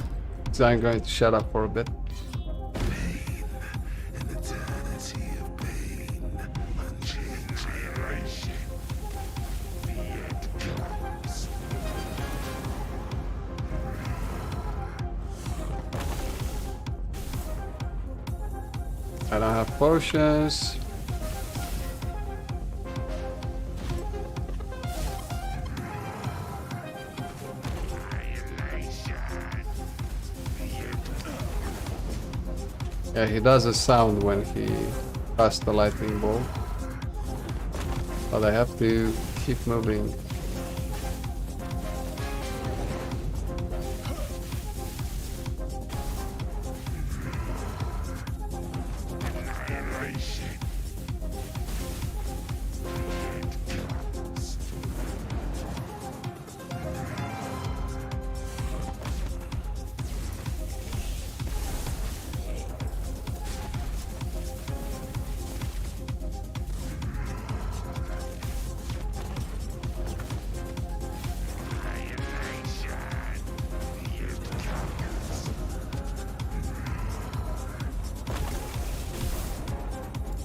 so I'm going to shut up for a bit. I don't have potions. Yeah, he does a sound when he casts the lightning bolt. But I have to keep moving.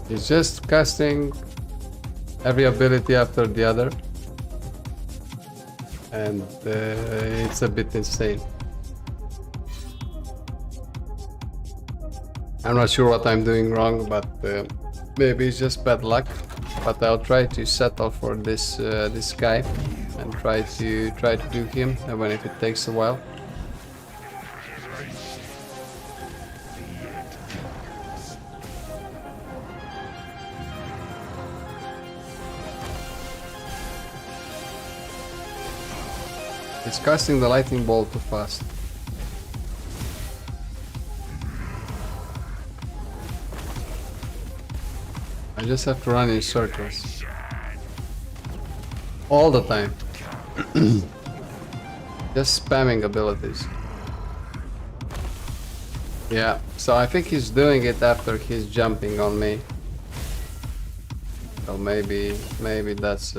He's just casting every ability after the other, and it's a bit insane. I'm not sure what I'm doing wrong, but maybe it's just bad luck. But I'll try to settle for this this guy and try to do him, even if it takes a while. It's casting the lightning bolt too fast. I just have to run in circles. All the time. Just spamming abilities. Yeah, so I think he's doing it after he's jumping on me. So maybe that's...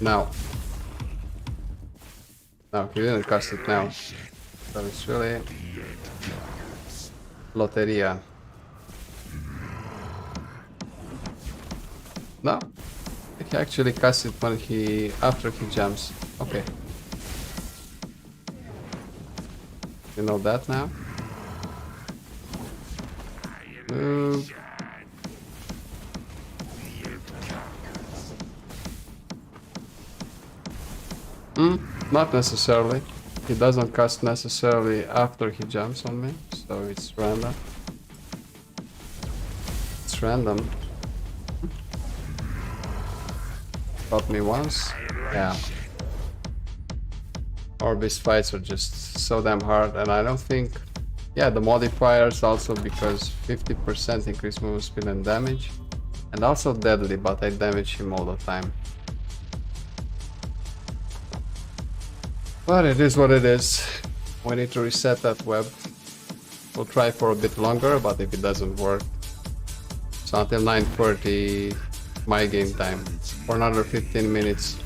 No. No, he didn't cast it now. So it's really... Loteria. No. He actually casts it when after he jumps. Okay. You know that now? Move. Not necessarily. he doesn't cast necessarily after he jumps on me, so it's random. It's random. Got me once. Yeah. Orbis fights are just so damn hard, and I don't think... Yeah, the modifiers also, because 50% increase movement speed and damage. And also deadly, but I damage him all the time. But it is what it is. We need to reset that web. We'll try for a bit longer, but if it doesn't work... So until 9:30 my game time. For another 15 minutes.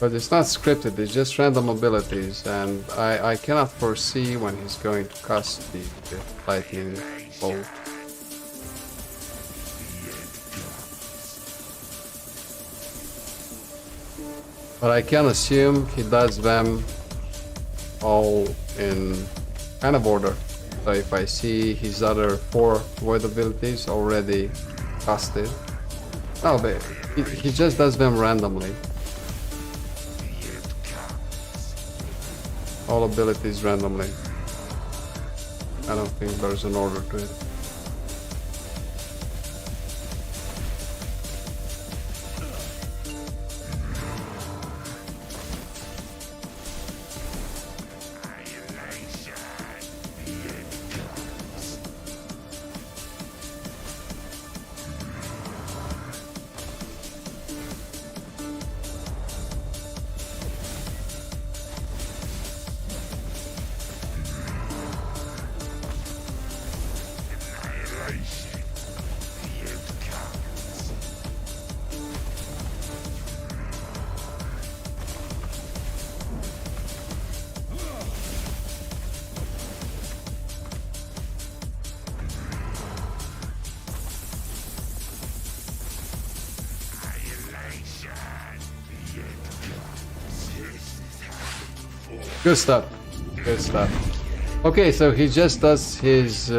But it's not scripted, it's just random abilities, and I cannot foresee when he's going to cast the lightning bolt. But I can assume he does them all in kind of order. So if I see his other 4 void abilities already casted... No, but he just does them randomly. All abilities randomly. I don't think there's an order to it. Good stuff. Good stuff. Okay, so he just does his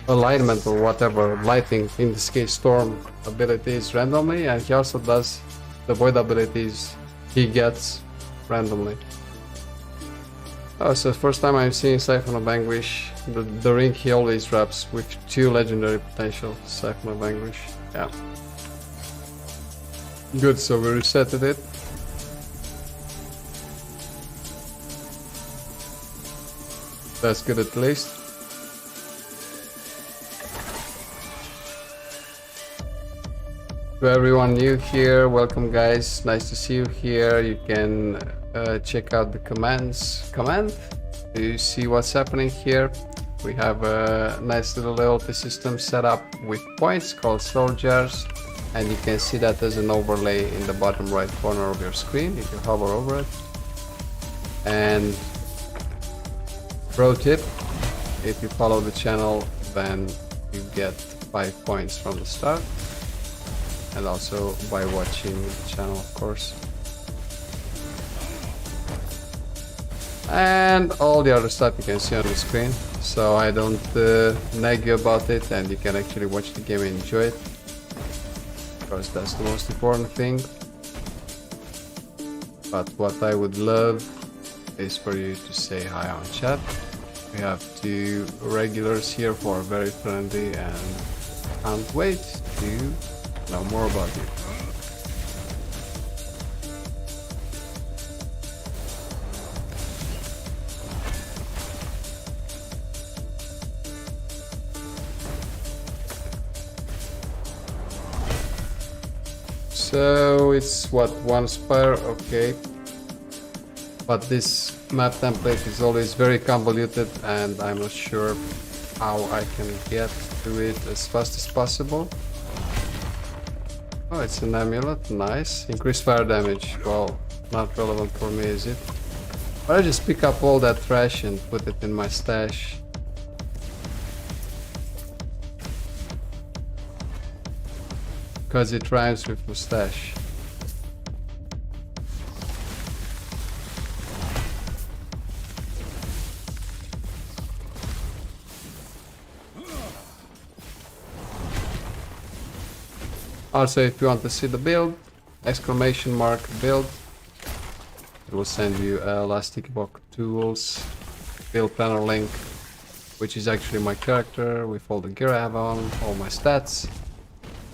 alignment or whatever, lighting, in this case storm abilities randomly, and he also does the void abilities he gets randomly. Oh, so first time I'm seeing Siphon of Anguish. The ring he always wraps with 2 legendary potential. Siphon of Anguish. Yeah. Good, so we resetted it. That's good at least. To everyone new here, welcome guys, nice to see you here. You can check out the commands. To see what's happening here. We have a nice little loyalty system set up with points called soldiers, and you can see that as an overlay in the bottom right corner of your screen if you hover over it. And pro tip, if you follow the channel, then you get 5 points from the start, and also by watching the channel, of course. And all the other stuff you can see on the screen, so I don't nag you about it, and you can actually watch the game and enjoy it, because that's the most important thing. But what I would love is for you to say hi on chat. We have 2 regulars here who are very friendly and can't wait to know more about you. So it's what, 1 spire, okay. But this map template is always very convoluted, and I'm not sure how I can get to it as fast as possible. Oh, it's an amulet. Nice. Increased fire damage. Well, not relevant for me, is it? But I just pick up all that trash and put it in my stash. Because it rhymes with mustache. Also, if you want to see the build, exclamation mark build, it will send you Elastic Box Tools build planner link, which is actually my character with all the gear I have on, all my stats.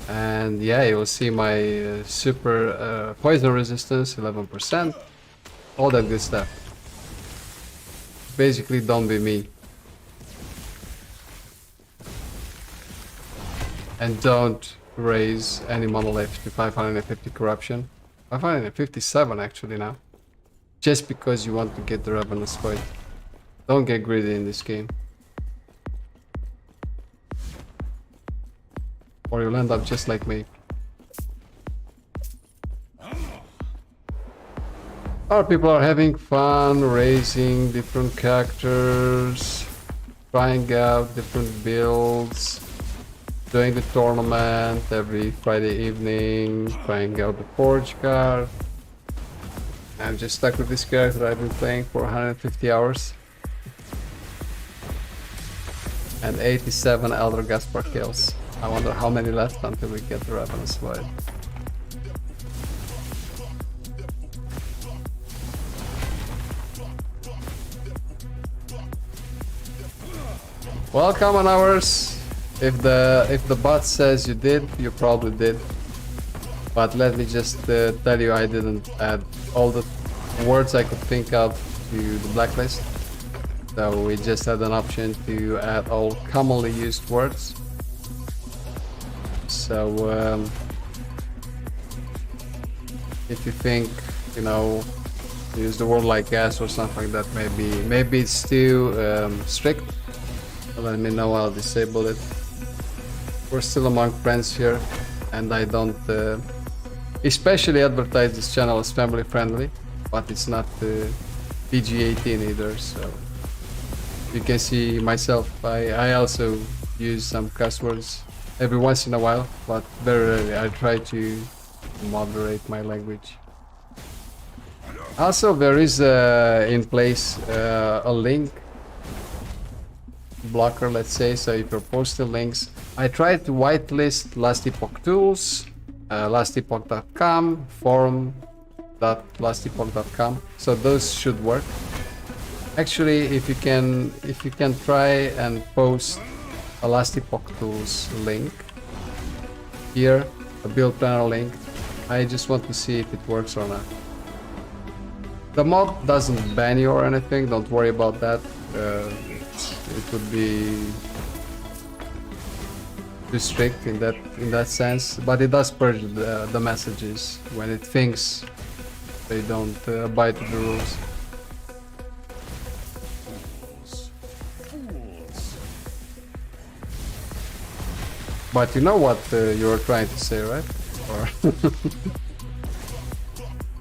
And yeah, you will see my super poison resistance, 11%, all that good stuff. Basically, don't be me. And don't raise any monolith to 550 corruption. 557 actually now. Just because you want to get the Ravenous fight. Don't get greedy in this game. Or you'll end up just like me. Our people are having fun, raising different characters, trying out different builds, doing the tournament every Friday evening, trying out the Forge card. I'm just stuck with this character I've been playing for 150 hours. And 87 Elder Gaspar kills. I wonder how many left until we get the Ravenous fight. Well, common hours. If the bot says you did, you probably did. But let me just tell you, I didn't add all the words I could think of to the blacklist. So we just had an option to add all commonly used words. So if you think, you know, use the word like gas or something like that, maybe it's too strict, let me know, I'll disable it. We're still among friends here, and I don't especially advertise this channel as family friendly, but it's not PG-18 either, so you can see myself, I also use some cuss words every once in a while, but very rarely. I try to moderate my language. Also, there is in place a link blocker, let's say, so if you're posting links, I tried to whitelist Last Epoch Tools, lastepoch.com, forum.lastepoch.com, so those should work. Actually, if you can try and post a Last Epoch Tools link here, a build planner link, I just want to see if it works or not. The mod doesn't ban you or anything, don't worry about that. It would be too strict in that sense, but it does purge the messages when it thinks they don't abide to the rules. But you know what you were trying to say, right? Or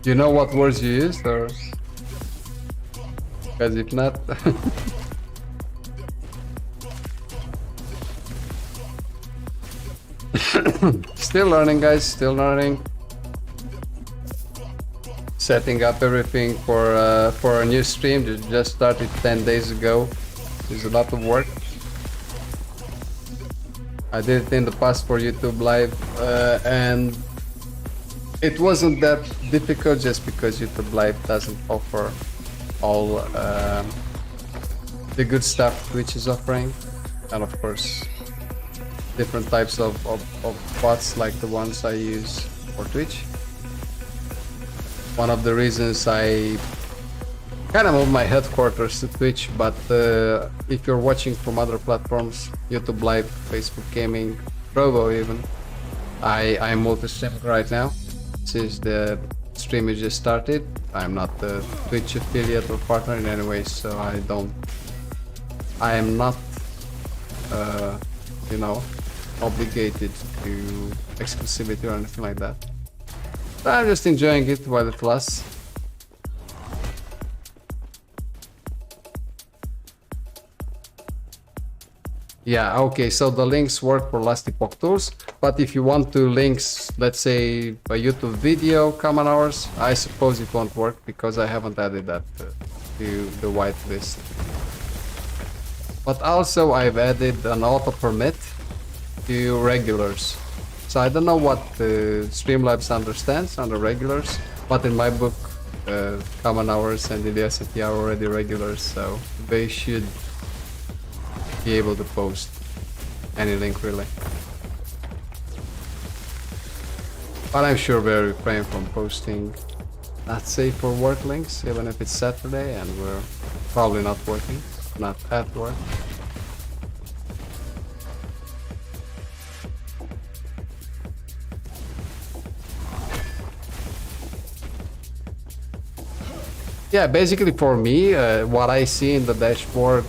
you know what words you used, or because if not. Still learning, guys, still learning. Setting up everything for a new stream that just started 10 days ago. There's a lot of work. I did it in the past for YouTube Live, and it wasn't that difficult just because YouTube Live doesn't offer all the good stuff Twitch is offering, and of course different types of bots like the ones I use for Twitch. One of the reasons I kind of moved my headquarters to Twitch, but if you're watching from other platforms, YouTube Live, Facebook Gaming, Trovo even, I'm multi-streaming right now since the stream is just started. I'm not a Twitch affiliate or partner in any way, so I am not you know, obligated to exclusivity or anything like that. But I'm just enjoying it while it lasts. Yeah, okay, so the links work for last epoch tools, but if you want to links, let's say a YouTube video, common hours, I suppose it won't work because I haven't added that to the whitelist. But also I've added an auto permit to regulars. So I don't know what Streamlabs understands under regulars, but in my book, common hours and Idiocity are already regulars, so they should be able to post any link really. But I'm sure we're refrain from posting not safe for work links, even if it's Saturday and we're probably not working, not at work. Yeah, basically for me, what I see in the dashboard,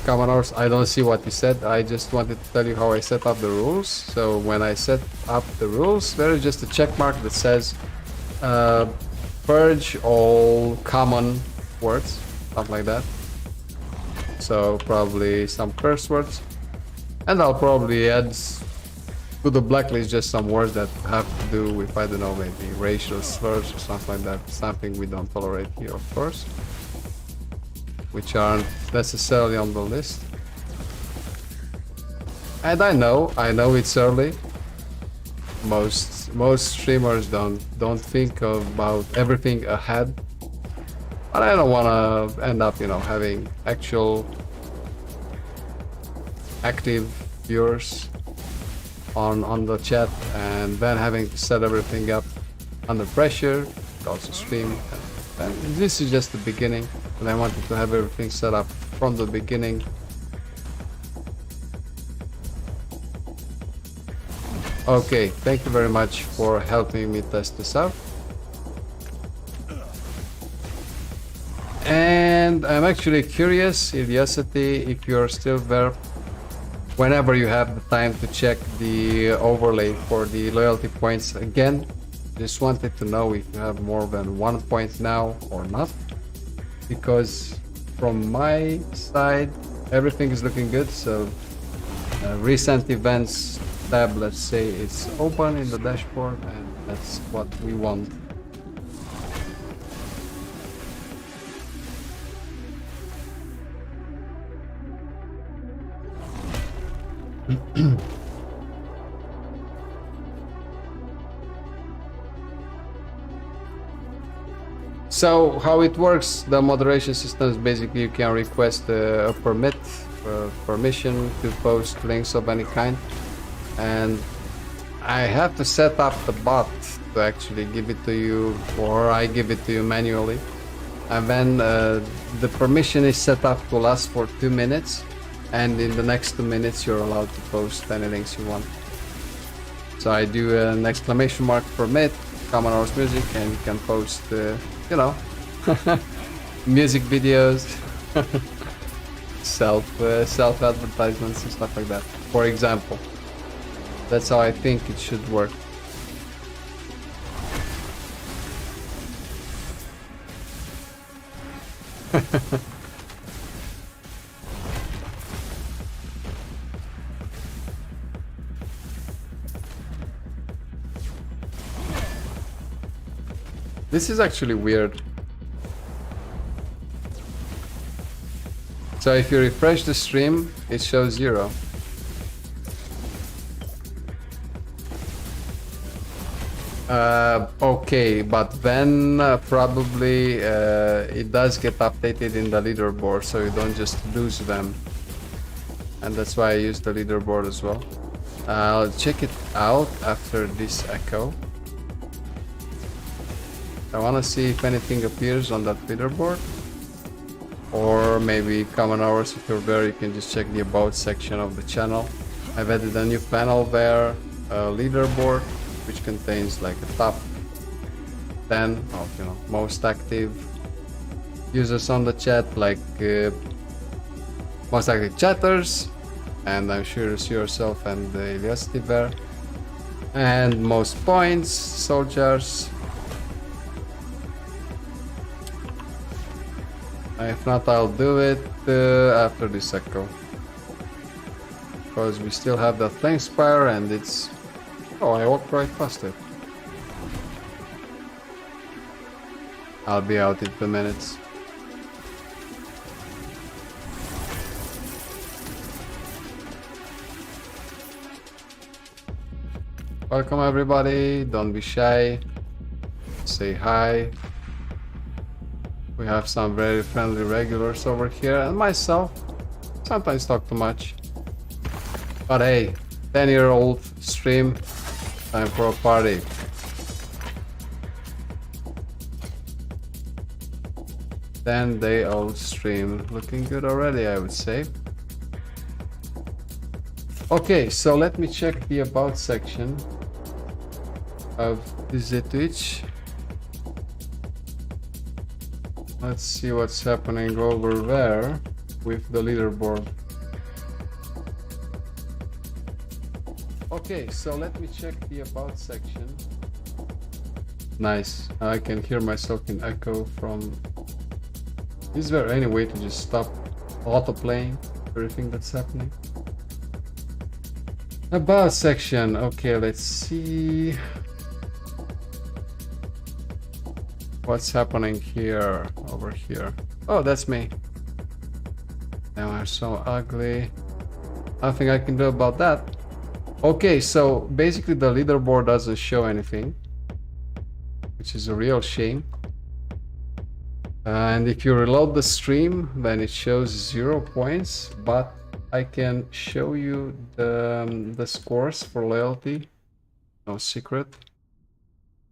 common hours, I don't see what you said. I just wanted to tell you how I set up the rules. So when I set up the rules, there is just a check mark that says purge all common words, stuff like that. So probably some curse words. And I'll probably add to the blacklist just some words that have to do with, I don't know, maybe racial slurs or something like that. Something we don't tolerate here, of course. Which aren't necessarily on the list. And I know it's early. Most streamers don't think about everything ahead. But I don't want to end up, you know, having actual active viewers on the chat and then having to set everything up under pressure, also stream. And this is just the beginning, and I wanted to have everything set up from the beginning. Okay, thank you very much for helping me test this out. And I'm actually curious, Idiocity, if you're still there. Whenever you have the time to check the overlay for the loyalty points again, just wanted to know if you have more than 1 point now or not, because from my side everything is looking good. So recent events tab, let's say it's open in the dashboard, and that's what we want. So how it works, the moderation system is basically you can request a permit, permission to post links of any kind, and I have to set up the bot to actually give it to you, or I give it to you manually, and then the permission is set up to last for 2 minutes, and in the next 2 minutes you're allowed to post any links you want. So I do an exclamation mark permit, common hours music, and you can post you know, music videos, self advertisements and stuff like that, for example. That's how I think it should work. This is actually weird. So if you refresh the stream, it shows 0. Okay, but then probably it does get updated in the leaderboard, so you don't just lose them. And that's why I use the leaderboard as well. I'll check it out after this echo. I want to see if anything appears on that leaderboard, or maybe common hours. If you're there, you can just check the about section of the channel. I've added a new panel there, a leaderboard, which contains like a top 10 of, you know, most active users on the chat, like most active chatters, and I'm sure you see yourself and the Eliasity there. And most points, soldiers. If not, I'll do it after this echo. Because we still have that flame spire and it's... Oh, I walked right past it. I'll be out in 2 minutes. Welcome everybody, don't be shy. Say hi. We have some very friendly regulars over here and myself. Sometimes talk too much. But hey, 10-year-old stream, time for a party. Day-old stream, looking good already, I would say. Okay, so let me check the about section of the Twitch. Let's see what's happening over there with the leaderboard. Okay, so let me check the about section. Nice, I can hear myself in echo from... Is there any way to just stop auto-playing everything that's happening? About section, okay, let's see what's happening here, over here. Oh, that's me. Now I'm so ugly. Nothing I can do about that. Okay, so basically the leaderboard doesn't show anything, which is a real shame. And if you reload the stream, then it shows 0 points, but I can show you the scores for loyalty. No secret.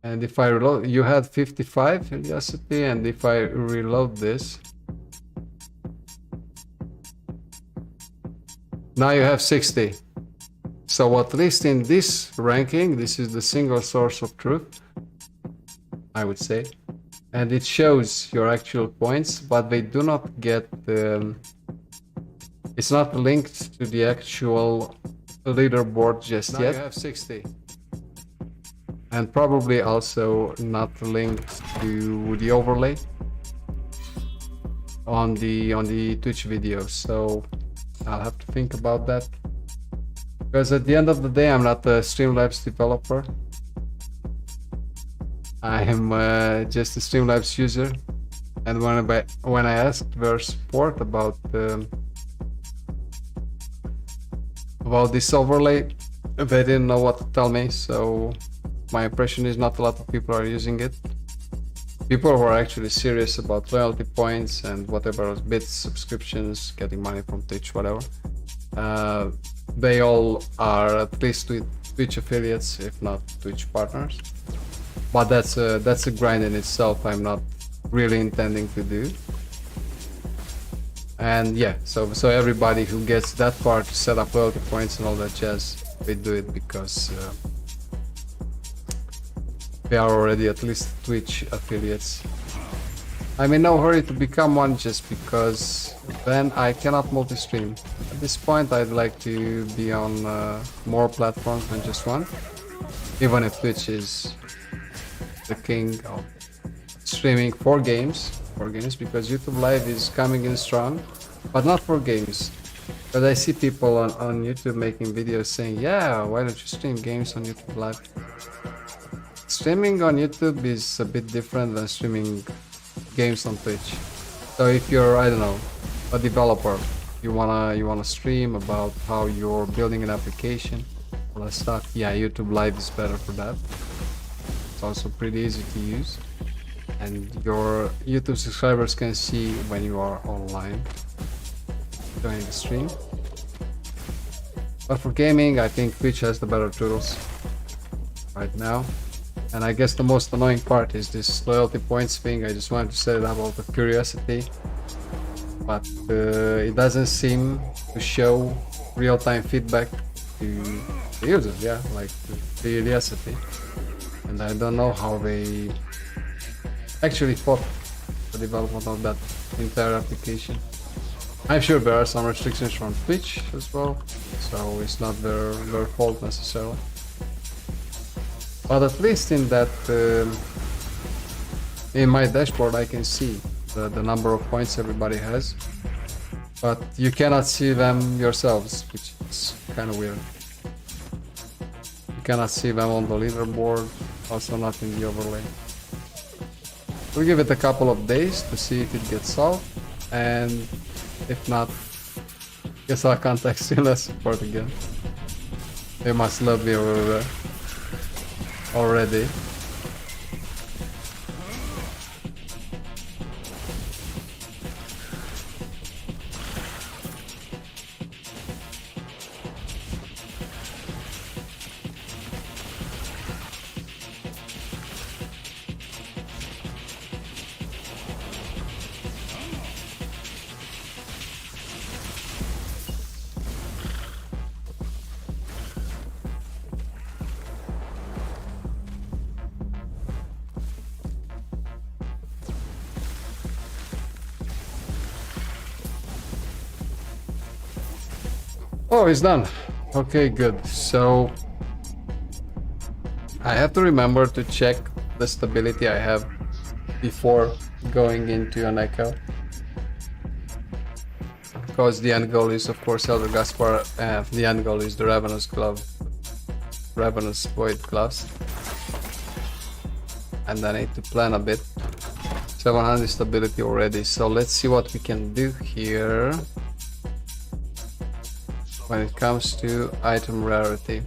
And if I reload, you had 55 Eliasity, and if I reload this, now you have 60. So at least in this ranking, this is the single source of truth, I would say. And it shows your actual points, but they do not get it's not linked to the actual leaderboard just yet. Now you have 60. And probably also not linked to the overlay on the Twitch video. So I'll have to think about that. Because at the end of the day, I'm not a Streamlabs developer. I am just a Streamlabs user, and when I asked their support about this overlay, they didn't know what to tell me. So my impression is not a lot of people are using it. People who are actually serious about loyalty points and whatever bits, subscriptions, getting money from Twitch, whatever. They all are at least Twitch affiliates, if not Twitch partners. But that's a grind in itself. I'm not really intending to do. And yeah, so everybody who gets that far to set up loyalty points and all that jazz, they do it because they are already at least Twitch affiliates. I'm in no hurry to become one, just because then I cannot multi-stream. At this point, I'd like to be on more platforms than just one, even if Twitch is the king of streaming for games, because YouTube Live is coming in strong, but not for games. But I see people on YouTube making videos saying, yeah, why don't you stream games on YouTube Live? Streaming on YouTube is a bit different than streaming games on Twitch. So if you're, I don't know, a developer, you wanna stream about how you're building an application, all that stuff, yeah, YouTube Live is better for that. It's also pretty easy to use, and your YouTube subscribers can see when you are online during the stream. But for gaming, I think Twitch has the better tools right now. And I guess the most annoying part is this loyalty points thing. I just wanted to set it up out of curiosity, but it doesn't seem to show real-time feedback to the users, yeah, like the curiosity. And I don't know how they actually thought the development of that entire application. I'm sure there are some restrictions from Twitch as well, so it's not their fault necessarily. But at least in that, in my dashboard, I can see the number of points everybody has, but you cannot see them yourselves, which is kind of weird. You cannot see them on the leaderboard, also not in the overlay. We'll give it a couple of days to see if it gets solved, and if not, guess I'll contact Sinless support again. They must love me over there already. Oh, it's done. Okay, good. So I have to remember to check the stability I have before going into an echo, because the end goal is of course Elder Gaspar, and the end goal is the Ravenous glove, Ravenous Void gloves, and I need to plan a bit. 700 stability already, so let's see what we can do here when it comes to item rarity.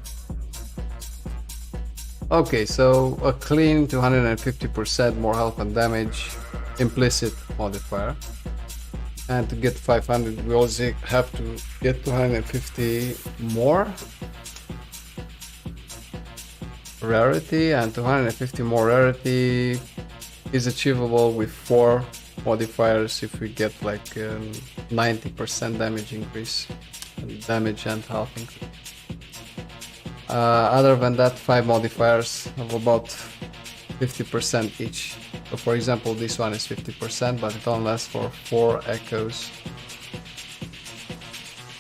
Okay, so a clean 250% more health and damage, implicit modifier. And to get 500 we also have to get 250 more rarity, and 250 more rarity is achievable with 4 modifiers if we get like 90% damage increase, damage and health increase. Other than that, 5 modifiers of about 50% each. So for example, this one is 50%, but it only lasts for 4 echoes.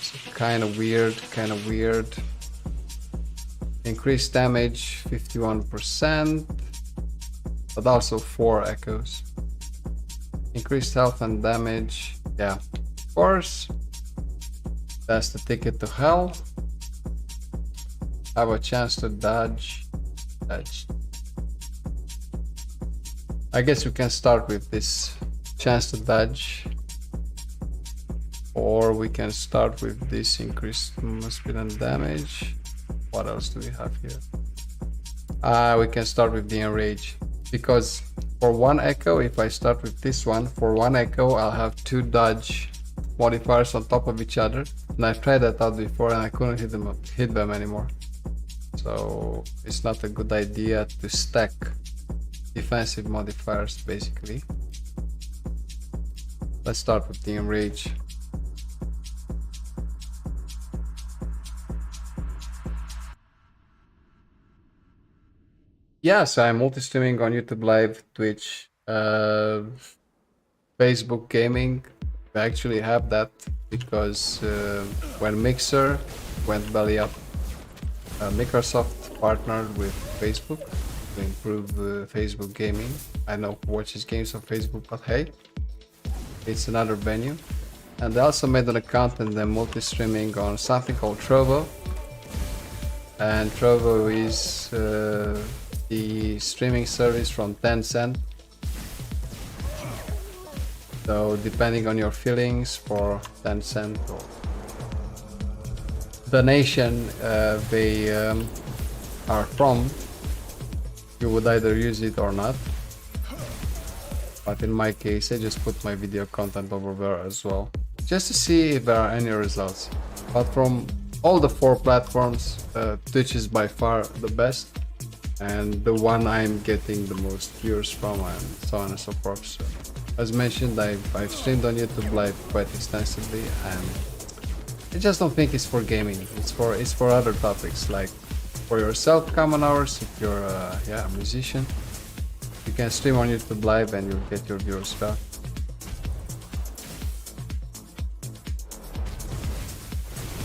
So kind of weird. Increased damage 51%, but also 4 echoes. Increased health and damage, yeah, of course. That's the ticket to hell. Have a chance to dodge. I guess we can start with this chance to dodge, or we can start with this increased speed and damage. What else do we have here? We can start with the enrage, because for 1 echo, if I start with this one, for 1 echo I'll have 2 dodge modifiers on top of each other, and I've tried that out before and I couldn't hit them anymore. So it's not a good idea to stack defensive modifiers basically. Let's start with the enrage. Yeah, so I'm multi-streaming on YouTube Live, Twitch, Facebook Gaming. We actually have that because when Mixer went belly up, Microsoft partnered with Facebook to improve Facebook gaming. I know who watches games on Facebook, but hey, it's another venue. And they also made an account and they're multi-streaming on something called Trovo. And Trovo is the streaming service from Tencent. So depending on your feelings for Tencent or the nation they are from, you would either use it or not. But in my case, I just put my video content over there as well, just to see if there are any results. But from all the 4 platforms, Twitch is by far the best, and the one I'm getting the most viewers from, and so on and so forth. So, as mentioned, I've streamed on YouTube Live quite extensively, and I just don't think it's for gaming. It's for other topics, like for yourself, common hours. If you're a musician, you can stream on YouTube Live and you'll get your viewers back.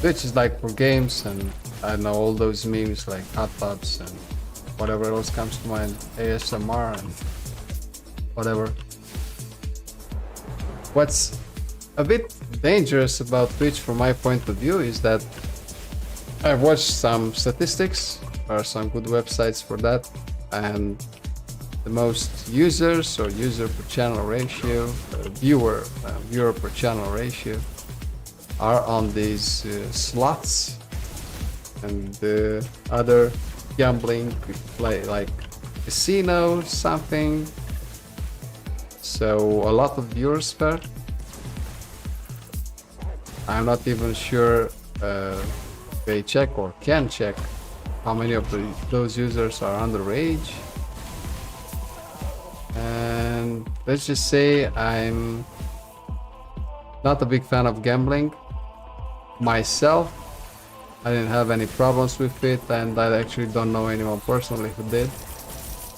Twitch is like for games, and I know all those memes like hot tubs and whatever else comes to mind, ASMR and whatever. What's a bit dangerous about Twitch from my point of view is that I've watched some statistics, or some good websites for that, and the most users or user per channel ratio, viewer per channel ratio are on these slots and other gambling like casino something. So a lot of viewers per. I'm not even sure they check or can check how many of those users are underage. And let's just say I'm not a big fan of gambling myself. I didn't have any problems with it, and I actually don't know anyone personally who did.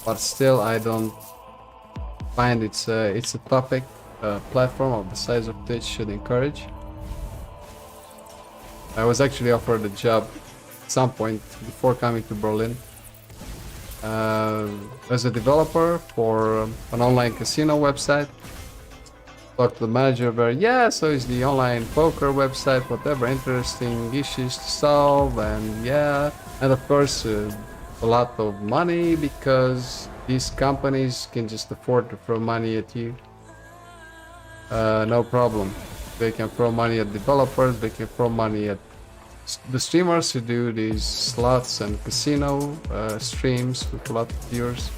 But still, I don't find it's a topic, platform of the size of Twitch should encourage. I was actually offered a job at some point before coming to Berlin as a developer for an online casino website. Talked to the manager where, yeah, so it's the online poker website, whatever, interesting issues to solve, and yeah, and of course a lot of money because these companies can just afford to throw money at you. No problem. They can throw money at developers, they can throw money at the streamers who do these slots and casino streams with a lot of viewers,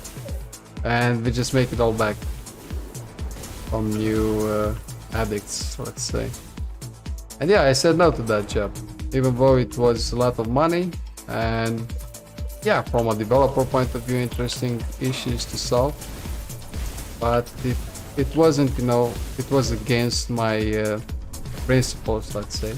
and we just make it all back from new addicts, let's say. And yeah, I said no to that job, even though it was a lot of money, and yeah, from a developer point of view, interesting issues to solve. But it wasn't, you know, it was against my principles, let's say.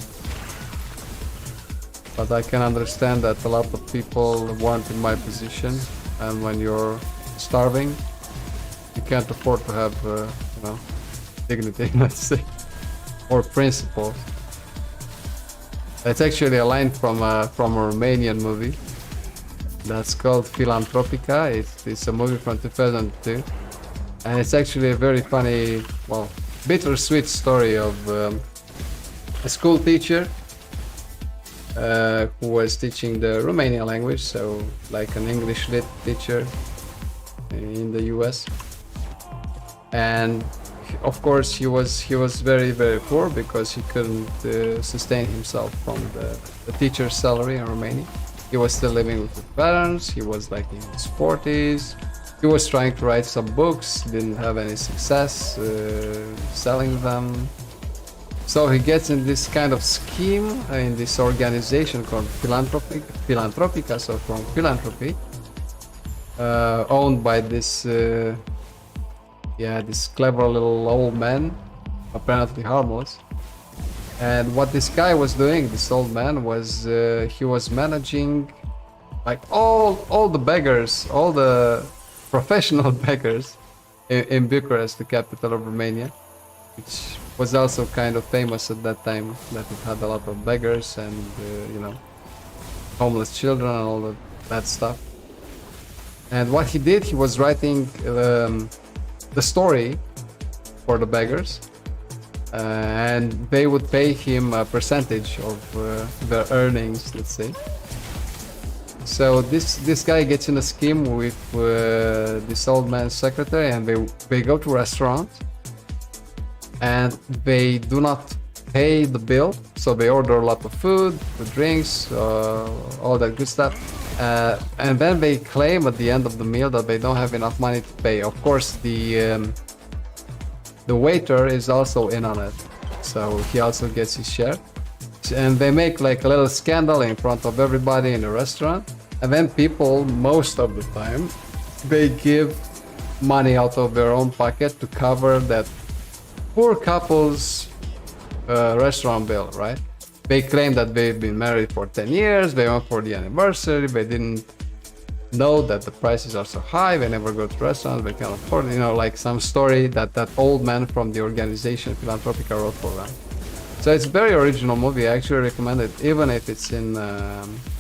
But I can understand that a lot of people weren't in my position, and when you're starving, you can't afford to have, you know, dignity, let's say, or principles. It's actually a line from a Romanian movie that's called Philantropica. It's a movie from 2002, and it's actually a very funny, well, bittersweet story of a school teacher who was teaching the Romanian language, so like an English lit teacher in the US. And of course he was very, very poor because he couldn't sustain himself from the teacher's salary in Romania. He was still living with his parents. He was like in his 40s. He was trying to write some books, didn't have any success selling them. So he gets in this kind of scheme in this organization called Philantropica, so from philanthropy, owned by this this clever little old man, apparently harmless. And what this guy was doing, this old man, was he was managing like all the beggars, all the professional beggars in Bucharest, the capital of Romania, which was also kind of famous at that time, that it had a lot of beggars and you know, homeless children and all that stuff. And what he did, he was writing the story for the beggars, and they would pay him a percentage of their earnings, let's say. So this guy gets in a scheme with this old man's secretary, and they go to a restaurant, and they do not pay the bill, so they order a lot of food, the drinks, all that good stuff, and then they claim at the end of the meal that they don't have enough money to pay. Of course, the waiter is also in on it, so he also gets his share. And they make like a little scandal in front of everybody in the restaurant, and then people, most of the time, they give money out of their own pocket to cover that poor couple's restaurant bill, right? They claim that they've been married for 10 years, they went for the anniversary, they didn't know that the prices are so high, they never go to restaurants, they can't afford it, you know, like some story that old man from the organization Philantropica wrote for them. So it's a very original movie. I actually recommend it, even if it's in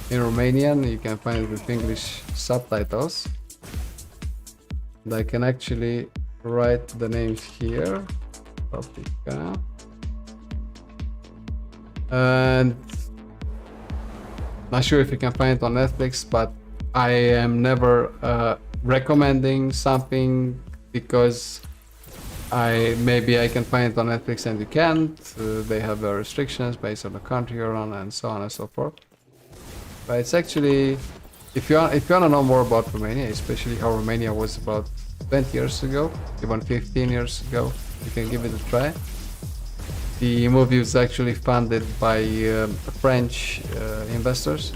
Romanian. You can find it with English subtitles. And I can actually write the names here. Paprika. And not sure if you can find it on Netflix, but I am never recommending something because maybe I can find it on Netflix and you can't. They have their restrictions based on the country you're on and so on and so forth. But it's actually, if you want to know more about Romania, especially how Romania was about 20 years ago, even 15 years ago, you can give it a try. The movie was actually funded by French investors,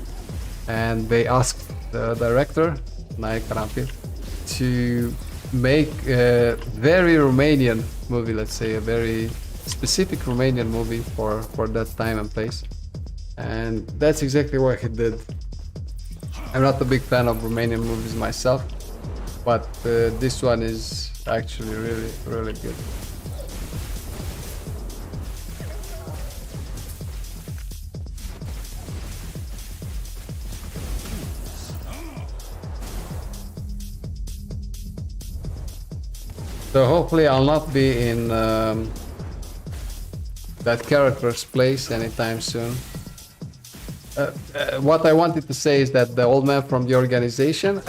and they asked the director, Naik Karampil, to make a very Romanian movie, let's say a very specific Romanian movie for that time and place. And that's exactly what he did. I'm not a big fan of Romanian movies myself, but this one is actually really, really good. So hopefully I'll not be in that character's place anytime soon. What I wanted to say is that the old man from the organization,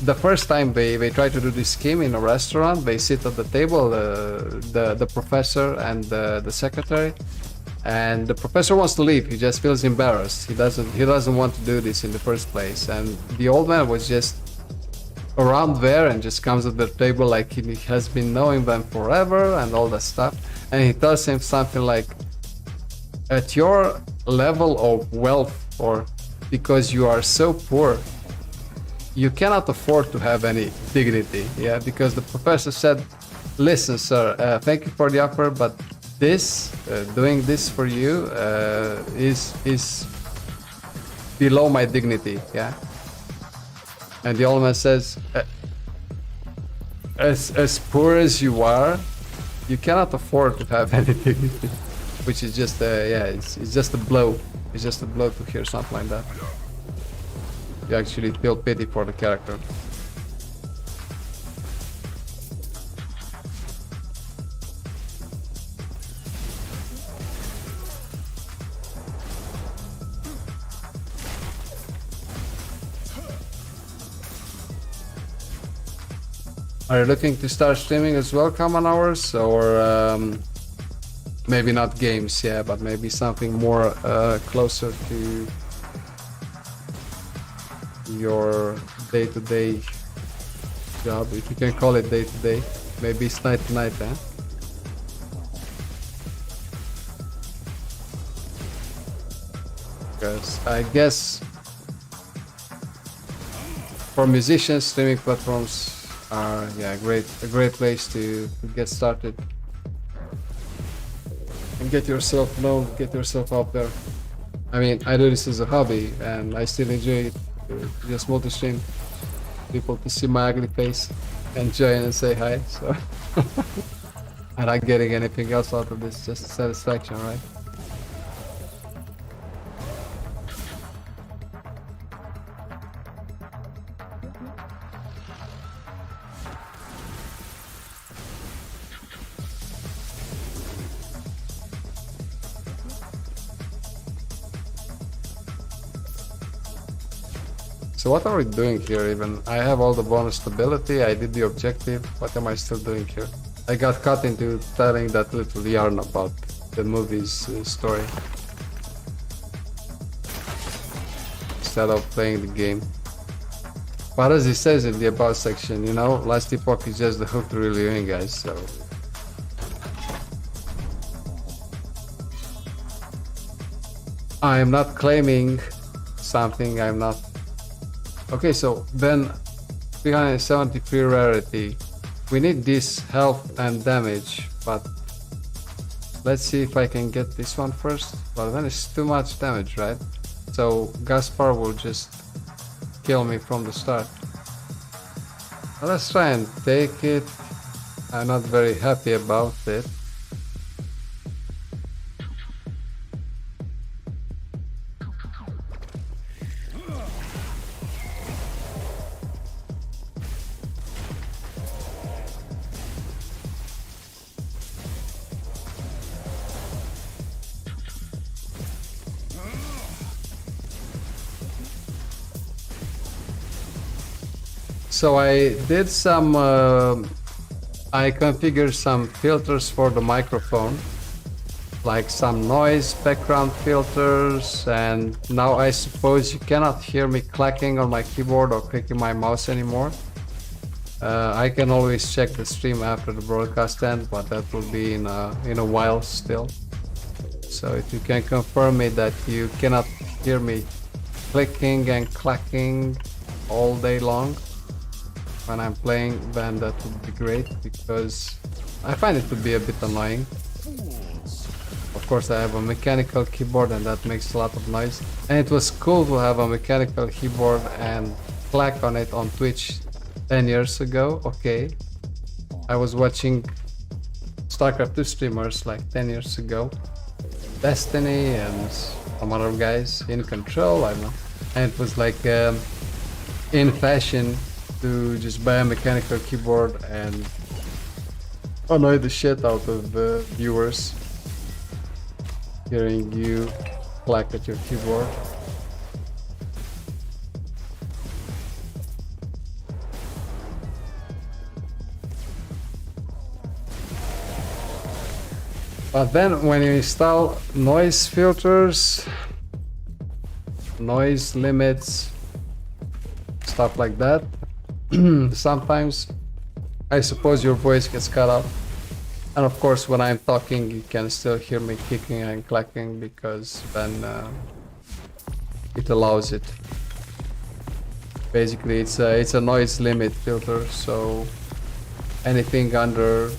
the first time they try to do this scheme in a restaurant, they sit at the table, the professor and the secretary, and the professor wants to leave. He just feels embarrassed. He doesn't want to do this in the first place, and the old man was just around there and just comes at the table like he has been knowing them forever and all that stuff, and he tells him something like, at your level of wealth, or because you are so poor, you cannot afford to have any dignity. Yeah, because the professor said, listen sir, thank you for the offer, but this doing this for you is below my dignity. Yeah. And the old man says, as poor as you are, you cannot afford to have any dignity. Which is just, it's just a blow. It's just a blow to hear something like that. You actually feel pity for the character. Are you looking to start streaming as well, common hours, or maybe not games, yeah, but maybe something more closer to your day-to-day job, if you can call it day-to-day. Maybe it's night to night, eh? Because I guess for musicians, streaming platforms are a great place to get started and get yourself known, get yourself out there. I mean, I do this as a hobby and I still enjoy it. Just multi-stream, people to see my ugly face and join and say hi. So I'm not getting anything else out of this, just satisfaction, right? So what are we doing here even? I have all the bonus stability, I did the objective, what am I still doing here? I got caught into telling that little yarn about the movie's story instead of playing the game. But as it says in the about section, you know, Last Epoch is just the hook to really win, guys, so... I am not claiming something, I'm not... Okay, so then 373 rarity. We need this health and damage, but let's see if I can get this one first. But then it's too much damage, right? So Gaspar will just kill me from the start. Well, let's try and take it. I'm not very happy about it. So I did some, I configured some filters for the microphone, like some noise background filters, and now I suppose you cannot hear me clacking on my keyboard or clicking my mouse anymore. I can always check the stream after the broadcast ends, but that will be in a while still. So if you can confirm me that you cannot hear me clicking and clacking all day long when I'm playing, then that would be great, because I find it to be a bit annoying. Of course, I have a mechanical keyboard and that makes a lot of noise, and it was cool to have a mechanical keyboard and clack on it on Twitch 10 years ago. Okay, I was watching StarCraft 2 streamers like 10 years ago, Destiny and some other guys, In Control, I don't know, and it was like in fashion to just buy a mechanical keyboard and annoy the shit out of the viewers hearing you clack at your keyboard. But then when you install noise filters, noise limits, stuff like that, sometimes I suppose your voice gets cut out. And of course when I'm talking you can still hear me kicking and clacking, because then it allows it. Basically it's a noise limit filter, so anything under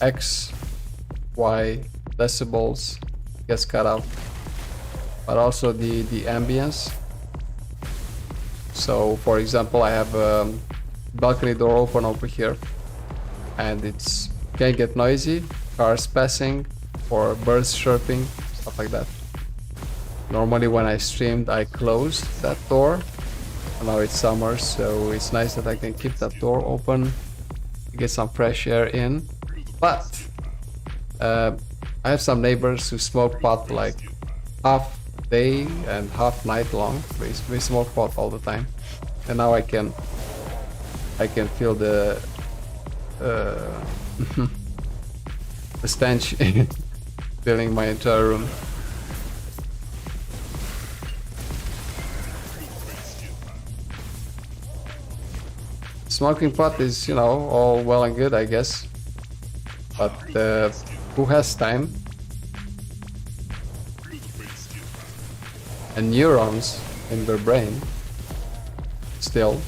X, Y decibels gets cut out, but also the ambience. So for example, I have a balcony door open over here and it's can get noisy, cars passing or birds chirping, stuff like that. Normally when I streamed I closed that door, and now it's summer, so it's nice that I can keep that door open, get some fresh air in. But I have some neighbors who smoke pot like half day and half night long. They smoke pot all the time, and now I can feel the the stench filling my entire room. Smoking pot is, you know, all well and good, I guess, but who has time and neurons in their brain still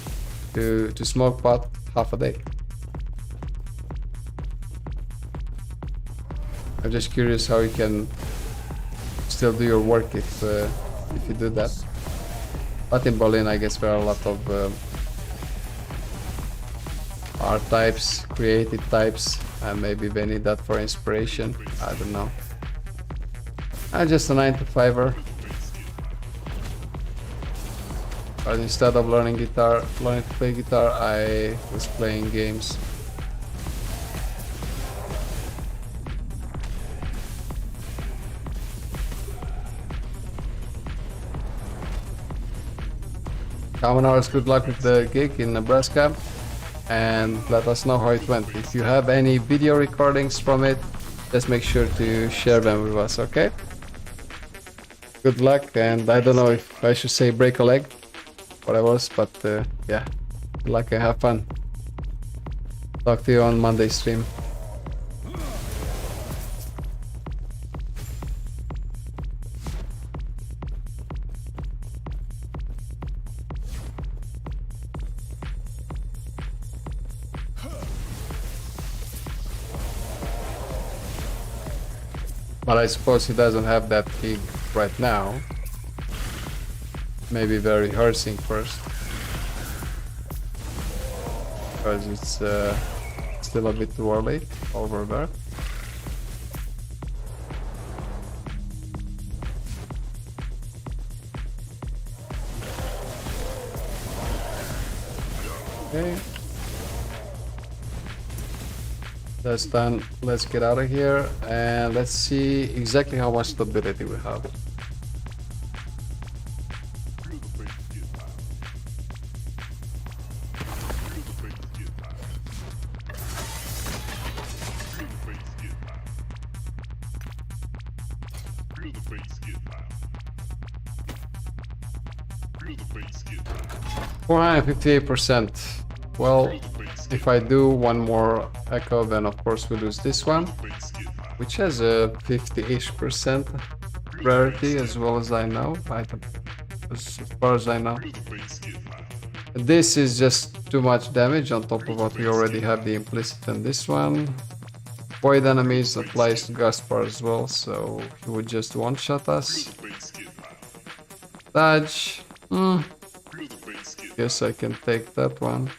to smoke pot half a day? I'm just curious how you can still do your work if you do that. But in Berlin, I guess there are a lot of art types, creative types, and maybe they need that for inspiration. I don't know. I'm just a 9-to-5er. But instead of learning to play guitar, I was playing games. Common hours, good luck with the gig in Nebraska, and let us know how it went. If you have any video recordings from it, just make sure to share them with us, okay? Good luck, and I don't know if I should say break a leg, what I was, but yeah, good luck and have fun. Talk to you on Monday stream. But I suppose he doesn't have that gig right now. Maybe they're rehearsing first, because it's still a bit too early over there. Okay. That's done. Let's get out of here and let's see exactly how much stability we have. 458%. Well, if I do one more echo, then of course we lose this one, which has a 50-ish% rarity as well as I know, as far as I know. This is just too much damage on top of what we already have the implicit in this one. Void enemies applies to Gaspar as well, so he would just one-shot us. Dodge. Guess I can take that one.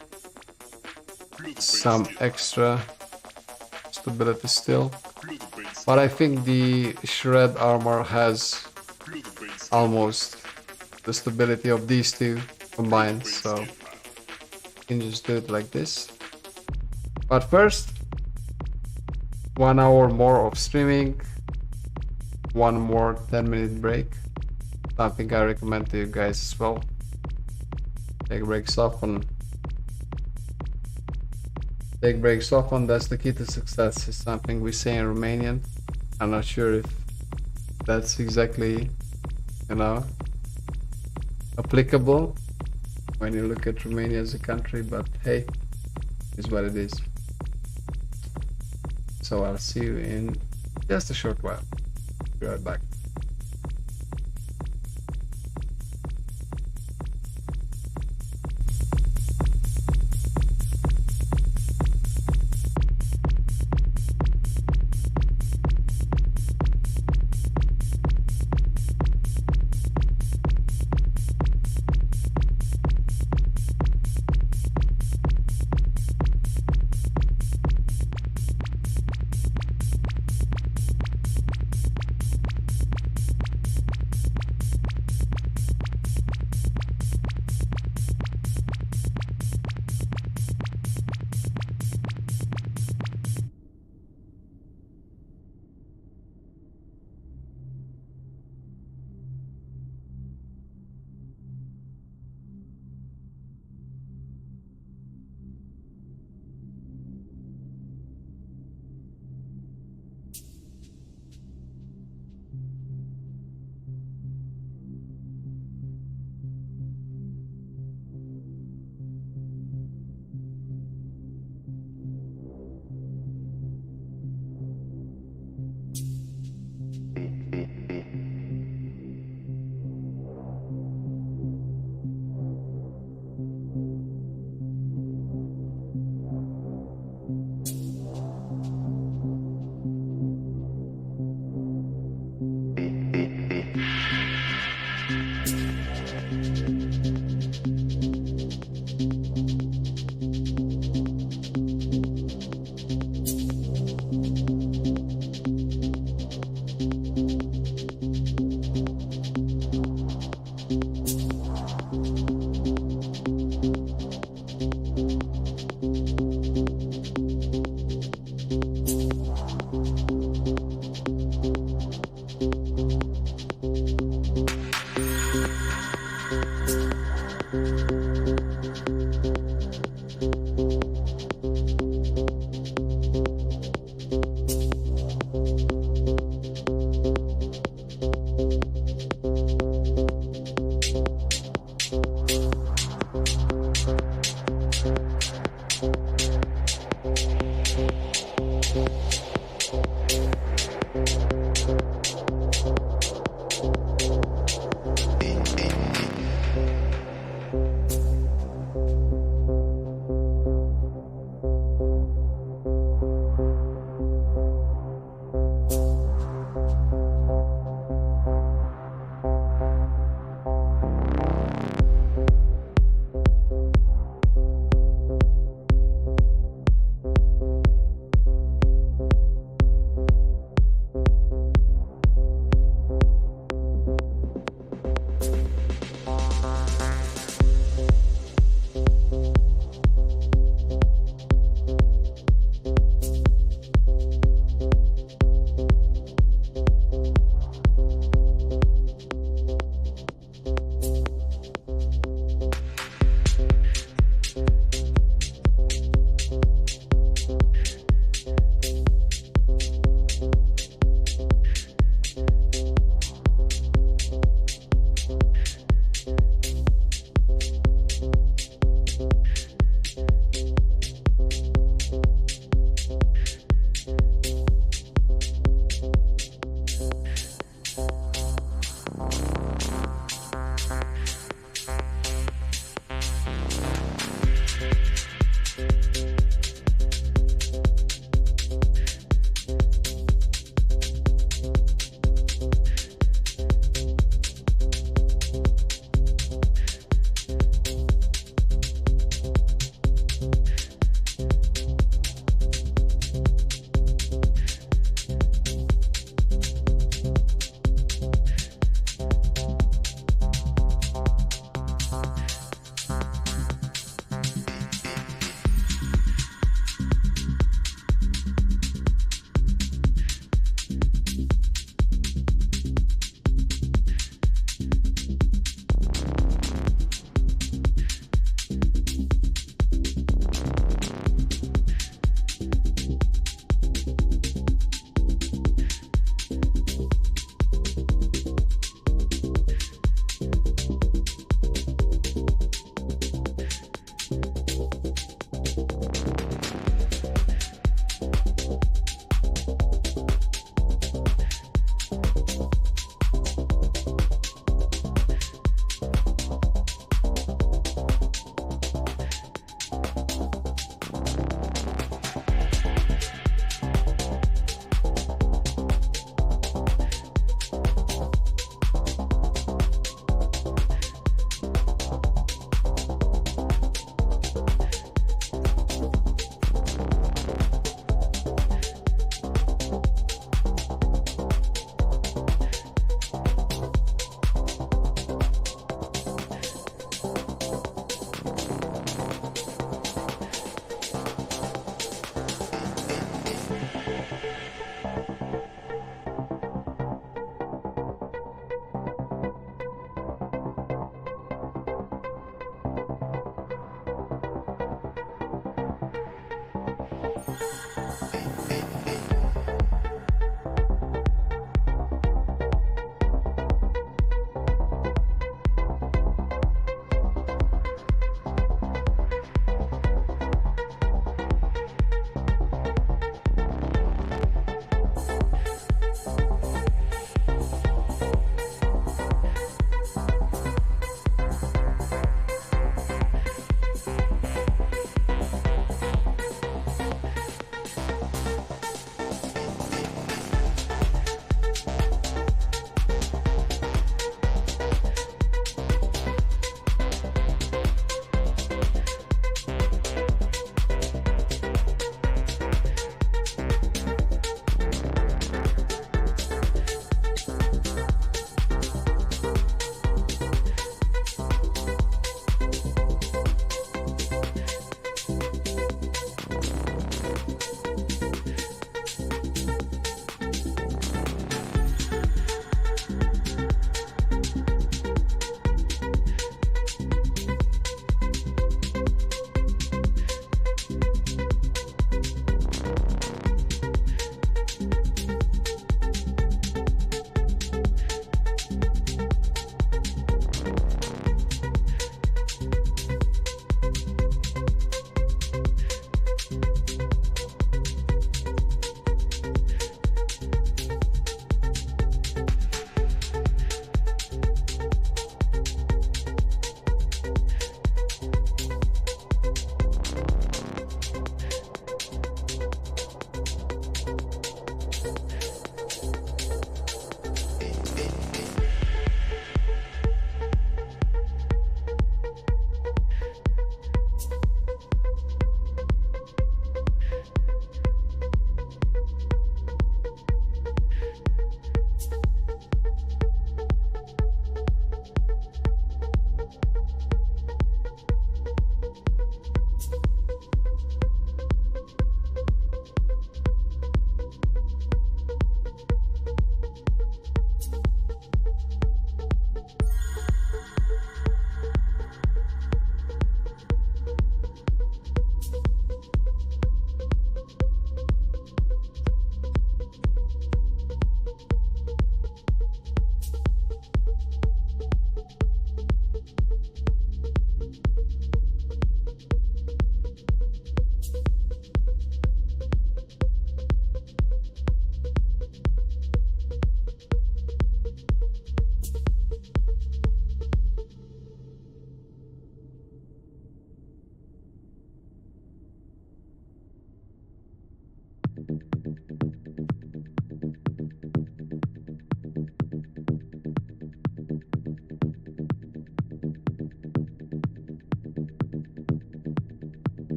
Some extra stability still. But I think the Shred armor has almost the stability of these two combined, so you can just do it like this. But first, 1 hour more of streaming, one more 10-minute break. Something I recommend to you guys as well. Take breaks often. Take breaks often, that's the key to success, is something we say in Romanian. I'm not sure if that's exactly, applicable when you look at Romania as a country, but hey, is what it is. So I'll see you in just a short while. Be right back.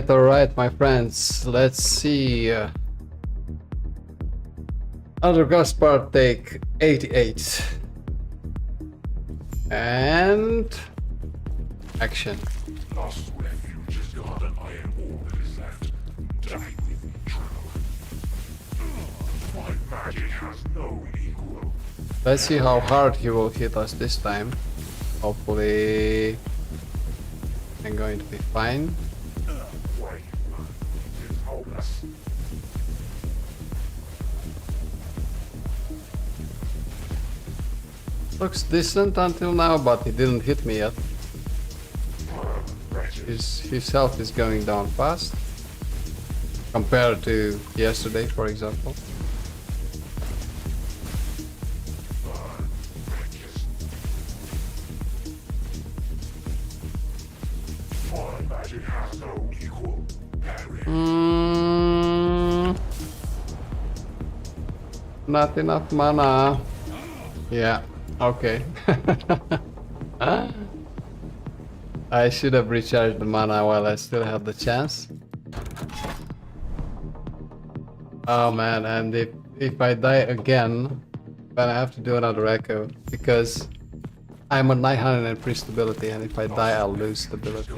All right, my friends. Let's see. Other Gaspar take 88. And action. Last refuge is gone and I am all that is left. Die with me, child. My magic has no equal. Let's see how hard he will hit us this time. Hopefully I'm going to be fine. Wait, it is hopeless. Looks decent until now, but he didn't hit me yet. Wretched. His health is going down fast compared to yesterday, for example. My magic magic has no equal. Perish. Not enough mana. Yeah, okay. I should have recharged the mana while I still have the chance. Oh man, and if I die again, then I have to do another echo because I'm on 903 stability, and if I die I'll lose stability.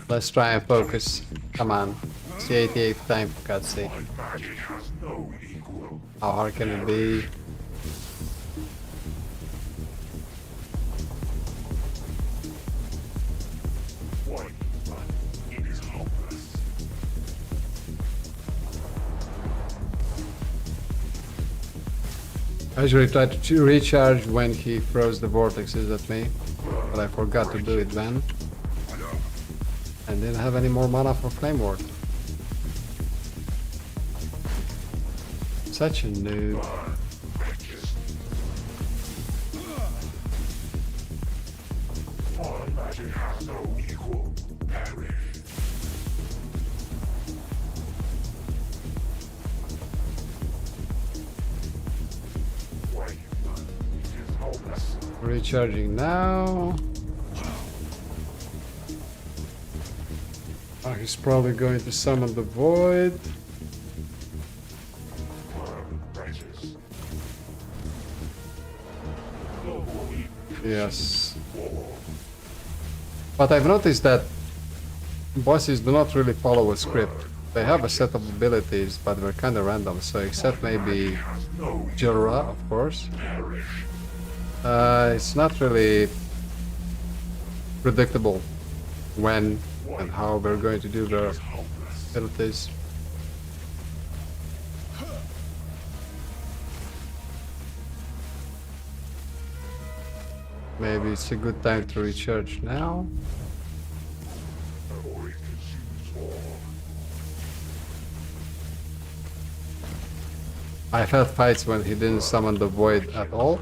Let's try and focus. Come on. It's the 88th time, for God's sake. My magic has no equal. How hard can it be? Why, but it is hopeless. I usually try to recharge when he throws the vortexes at me, but I forgot to do it then. And didn't have any more mana for Flame Ward. Such a noob. My magic has no equal. Perish. Why, but it is hopeless. Recharging now. Oh, he's probably going to summon the Void. Wretches. Yes. But I've noticed that bosses do not really follow a script. They have a set of abilities, but they're kind of random, so except maybe Jorah, of course. It's not really predictable when and how we're going to do their abilities. Maybe it's a good time to recharge now. I've had fights when he didn't summon the Void at all.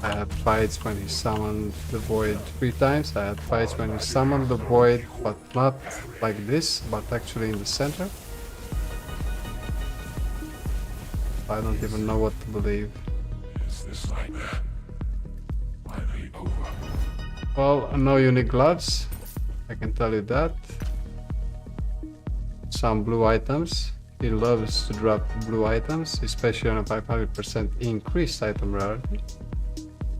I had fights when he summoned the Void 3 times. I had fights when he summoned the Void, but not like this, but actually in the center. I don't even know what to believe. Is this nightmare finally over? Well, no unique gloves, I can tell you that. Some blue items. He loves to drop blue items, especially on a 500% increased item rarity.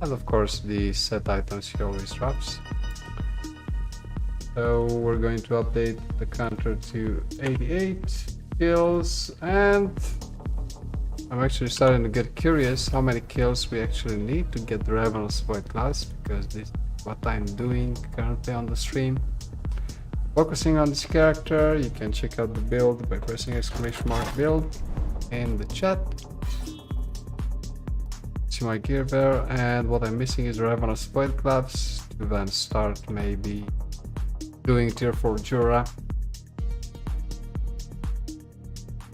And of course the set items he always drops. So we're going to update the counter to 88 kills, and I'm actually starting to get curious how many kills we actually need to get the Ravenous Void class, because this is what I'm doing currently on the stream. Focusing on this character, you can check out the build by pressing !build in the chat. See my gear there, and what I'm missing is Ravenous Void gloves to then start maybe doing tier 4 Jorah.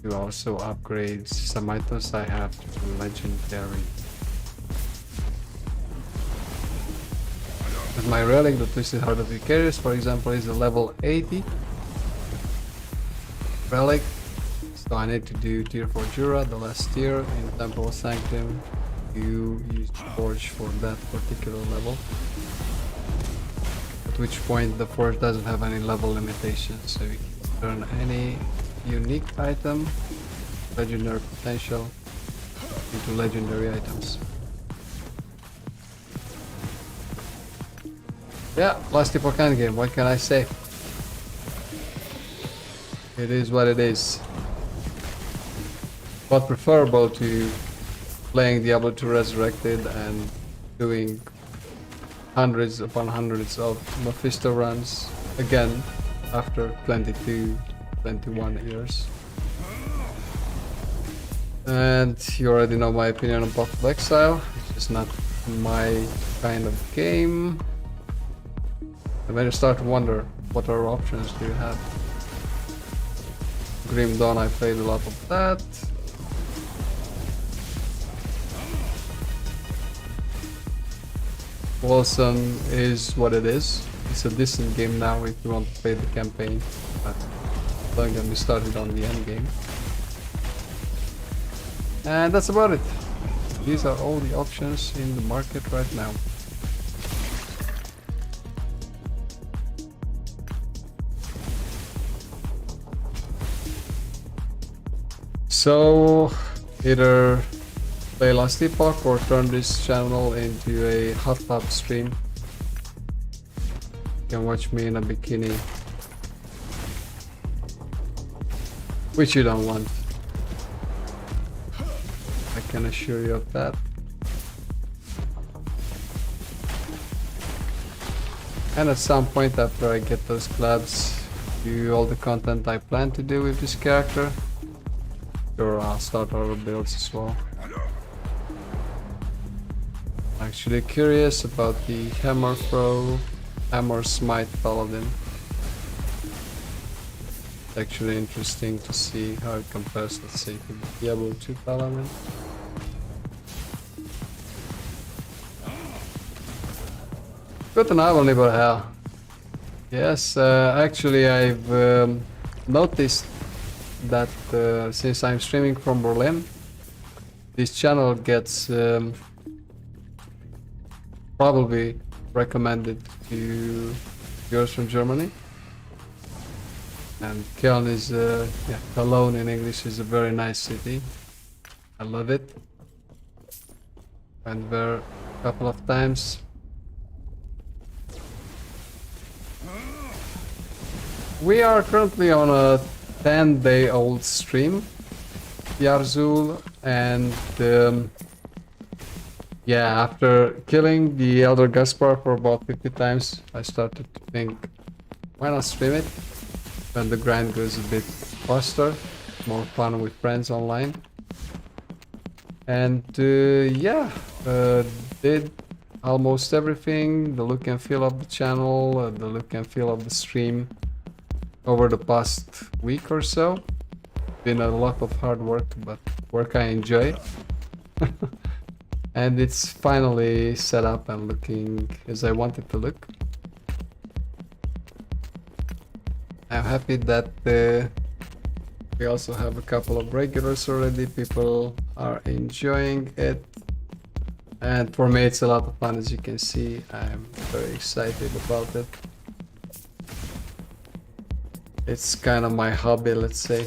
To also upgrade some items I have to legendary. With my relic, the Twisted Heart of Vicarious, for example, is a level 80 relic. So I need to do tier 4 Jorah, the last tier in Temple Sanctum. You use Forge for that particular level. At which point the Forge doesn't have any level limitations, so you can turn any unique item, legendary potential, into legendary items. Yeah, last Hippocan game, what can I say? It is what it is. But preferable to playing Diablo 2 Resurrected and doing hundreds upon hundreds of Mephisto runs again after 22, 21 years. And you already know my opinion on Path of Exile. It's just not my kind of game. And then you start to wonder, what other options do you have? Grim Dawn, I played a lot of that. Wilson is what it is. It's a decent game now if you want to play the campaign, but don't get me started on the end game. And that's about it. These are all the options in the market right now. So either play Last Epoch or turn this channel into a hot tub stream. You can watch me in a bikini, which you don't want. I can assure you of that. And at some point after I get those clubs, do all the content I plan to do with this character, sure I'll start other builds as well. Actually curious about the Hammer Throw, Hammer Smite Paladin. It's actually interesting to see how it compares, let's say, to the Diablo 2 Paladin. Guten Abend, lieber Herr. Yes, actually I've noticed that since I'm streaming from Berlin, this channel gets probably recommended to viewers from Germany. And Köln is, Cologne in English is a very nice city. I love it. Went there a couple of times. We are currently on a 10-day-old stream, Yarzul, and yeah, after killing the Elder Gaspar for about 50 times, I started to think, why not stream it? When the grind goes a bit faster, more fun with friends online. And yeah, did almost everything, the look and feel of the channel, the look and feel of the stream over the past week or so. Been a lot of hard work, but work I enjoy. And it's finally set up and looking as I want it to look. I'm happy that we also have a couple of regulars already. People are enjoying it. And for me it's a lot of fun, as you can see. I'm very excited about it. It's kind of my hobby, let's say.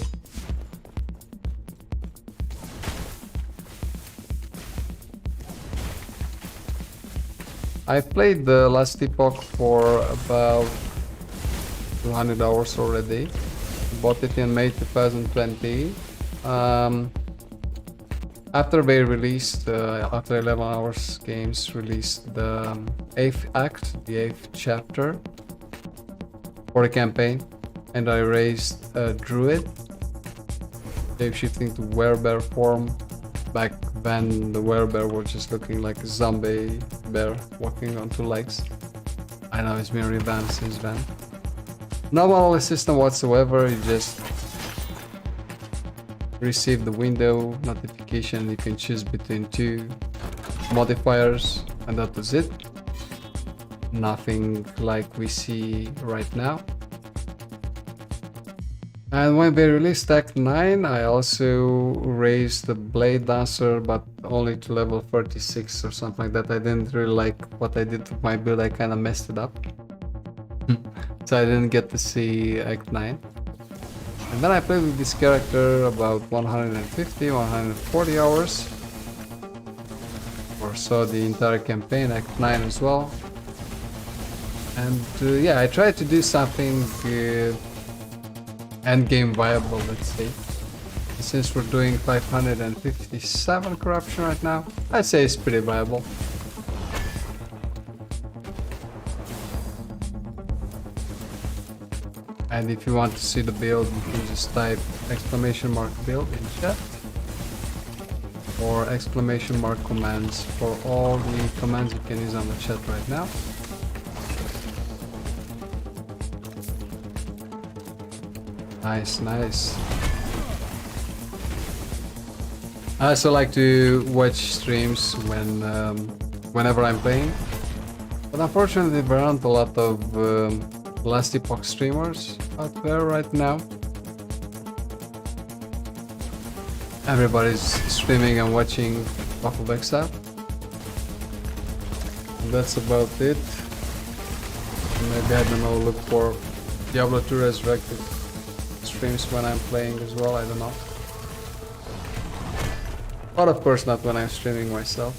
I've played the Last Epoch for about 200 hours already. Bought it in May 2020. After they released, after 11 hours games released the 8th act, the 8th chapter for the campaign. And I raised a druid, shape-shifting to werebear form. Back then the werebear was just looking like a zombie bear walking on two legs. I know it's been revamped since then. No model system whatsoever, you just receive the window notification. You can choose between two modifiers and that was it. Nothing like we see right now. And when they released Act 9, I also raised the Blade Dancer, but only to level 36 or something like that. I didn't really like what I did to my build, I kind of messed it up. So I didn't get to see Act 9. And then I played with this character about 150, 140 hours. Or so the entire campaign, Act 9 as well. And yeah, I tried to do something endgame viable, let's say. Since we're doing 557 corruption right now, I'd say it's pretty viable. And if you want to see the build, you can just type !build in chat. Or !commands for all the commands you can use on the chat right now. Nice, nice. I also like to watch streams when, whenever I'm playing. But unfortunately, there aren't a lot of last epoch streamers out there right now. Everybody's streaming and watching Buffalo Exile. That's about it. Maybe, I don't know, look for Diablo 2 Resurrected streams when I'm playing as well, I don't know. But of course not when I'm streaming myself.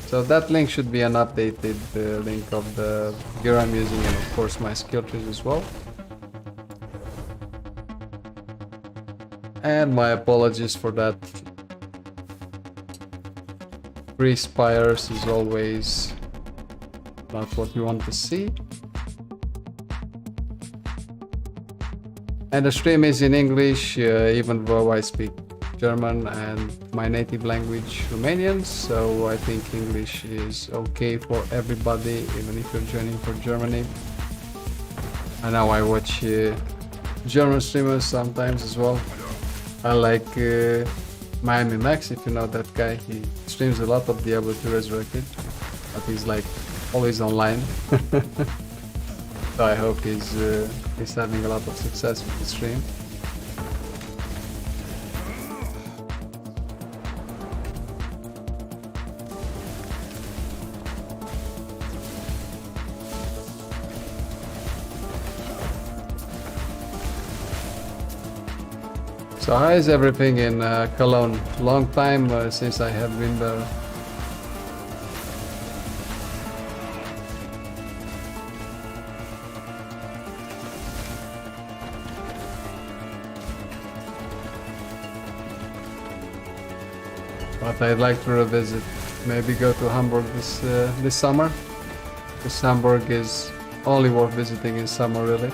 So that link should be an updated link of the gear I'm using and of course my skill trees as well. And my apologies for that. Free spires is always not what we want to see. And the stream is in English, even though I speak German and my native language Romanian, so I think English is okay for everybody, even if you're joining for Germany. I know I watch German streamers sometimes as well. I like Miami Max, if you know that guy. He streams a lot of Diablo 2 Resurrected, but he's like always online. So I hope he's having a lot of success with the stream. So how is everything in Cologne? Long time since I have been there. But I'd like to revisit. Maybe go to Hamburg this summer. Because Hamburg is only worth visiting in summer, really.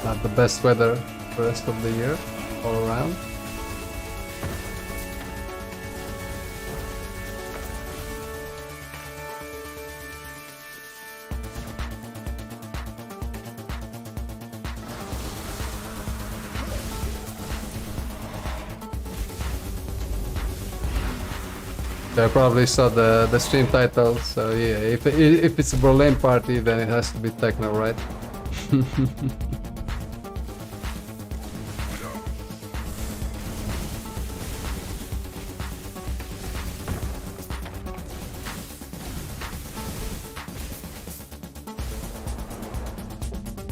Not the best weather the rest of the year all around. I probably saw the stream title, so yeah, if it's a Berlin party, then it has to be techno, right?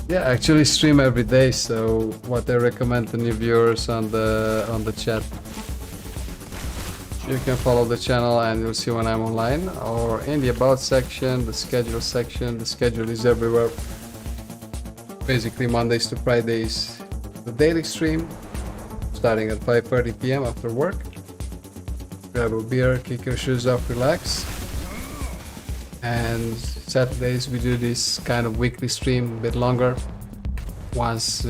Yeah, I actually stream every day, so what I recommend to new viewers on the chat, you can follow the channel and you'll see when I'm online, or in the about section, the schedule section. The schedule is everywhere. Basically Mondays to Fridays, the daily stream, starting at 5:30 p.m. after work. Grab a beer, kick your shoes off, relax. And Saturdays we do this kind of weekly stream, a bit longer. Once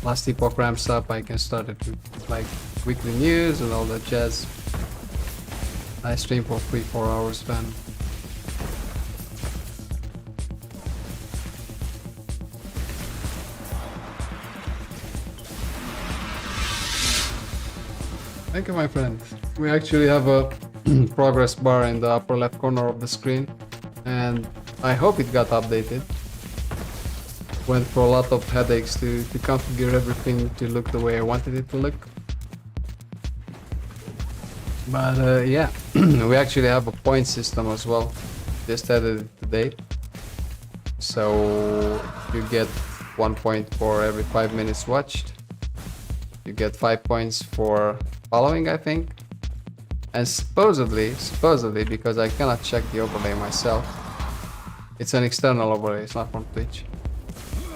last epoch ramps up, I can start it with like weekly news and all that jazz. I stream for 3-4 hours then. Thank you, my friend. We actually have a progress bar in the upper left corner of the screen, and I hope it got updated. Went for a lot of headaches to configure everything to look the way I wanted it to look. But yeah, we actually have a point system as well. Just added it today. So you get 1 point for every 5 minutes watched. You get 5 points for following, I think. And supposedly, because I cannot check the overlay myself, it's an external overlay, it's not from Twitch.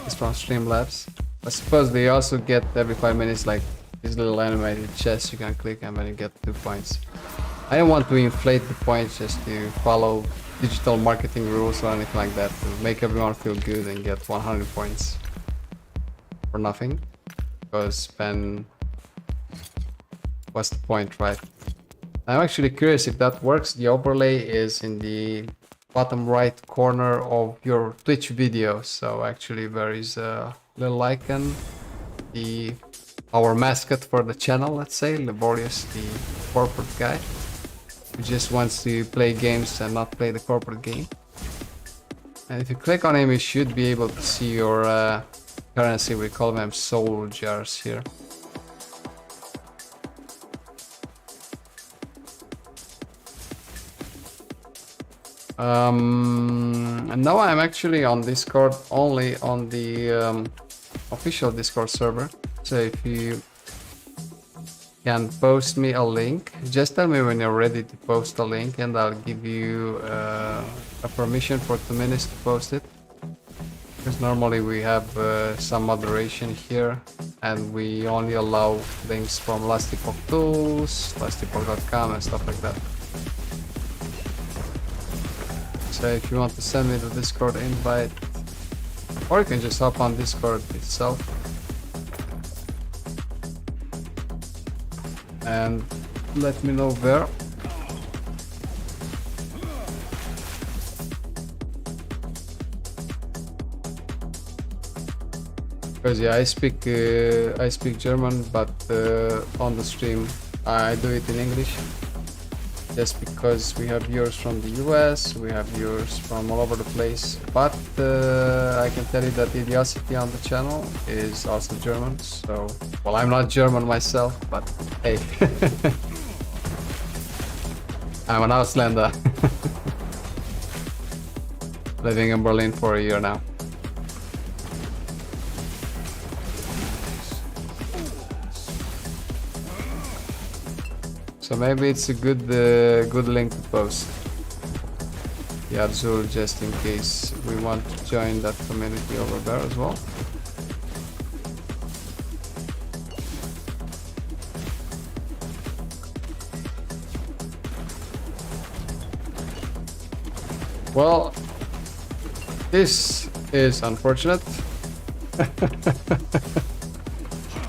It's from Streamlabs. But supposedly you also get every 5 minutes like this little animated chest you can click and then you get 2 points. I don't want to inflate the points just to follow digital marketing rules or anything like that, to make everyone feel good and get 100 points for nothing. Because then what's the point, right? I'm actually curious if that works. The overlay is in the bottom right corner of your Twitch video. So actually there is a little icon. The our mascot for the channel, let's say, Laborious, the corporate guy, who just wants to play games and not play the corporate game. And if you click on him, you should be able to see your currency. We call them soul jars here. And now I'm actually on Discord, only on the official Discord server. So if you can post me a link, just tell me when you're ready to post a link and I'll give you a permission for 2 minutes to post it. Because normally we have some moderation here and we only allow links from Last Epoch Tools, lastepoch.com and stuff like that. So if you want to send me the Discord invite, or you can just hop on Discord itself and let me know where. Because yeah, I speak German, but on the stream I do it in English. Just because we have viewers from the US, we have viewers from all over the place. But I can tell you that Idiosity on the channel is also German. So, well, I'm not German myself, but hey, I'm an Auslander, living in Berlin for a year now. So maybe it's a good link to post. Yeah, Azul, just in case we want to join that community over there as well. Well, this is unfortunate.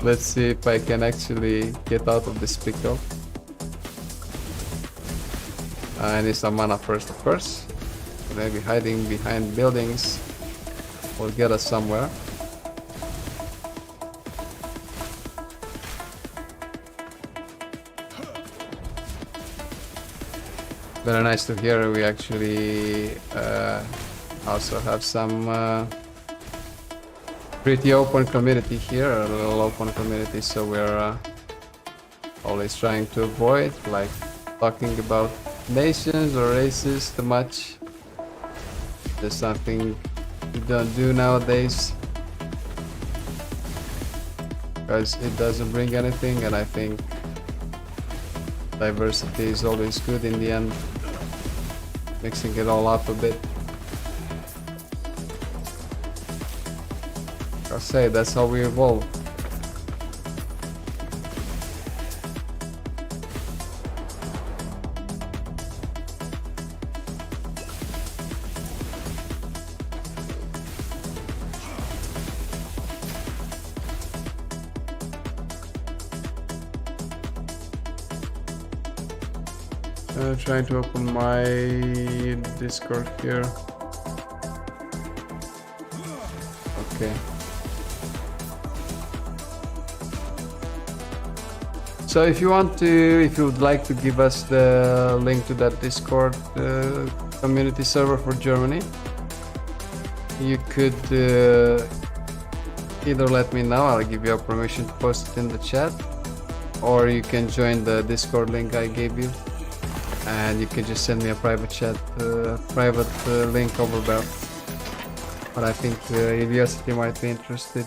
Let's see if I can actually get out of this pickle. I need some mana first, of course. Maybe hiding behind buildings will get us somewhere. Very nice to hear. We actually also have some pretty open community here, a little open community, so we're always trying to avoid like talking about nations or races too much. There's something we don't do nowadays because it doesn't bring anything, and I think diversity is always good in the end, mixing it all up a bit. I'll say that's how we evolve. Trying to open my Discord here. Okay. So if you would like to give us the link to that Discord community server for Germany, you could either let me know, I'll give you a permission to post it in the chat, or you can join the Discord link I gave you. And you can just send me a private chat, link over there. But I think Idiosity might be interested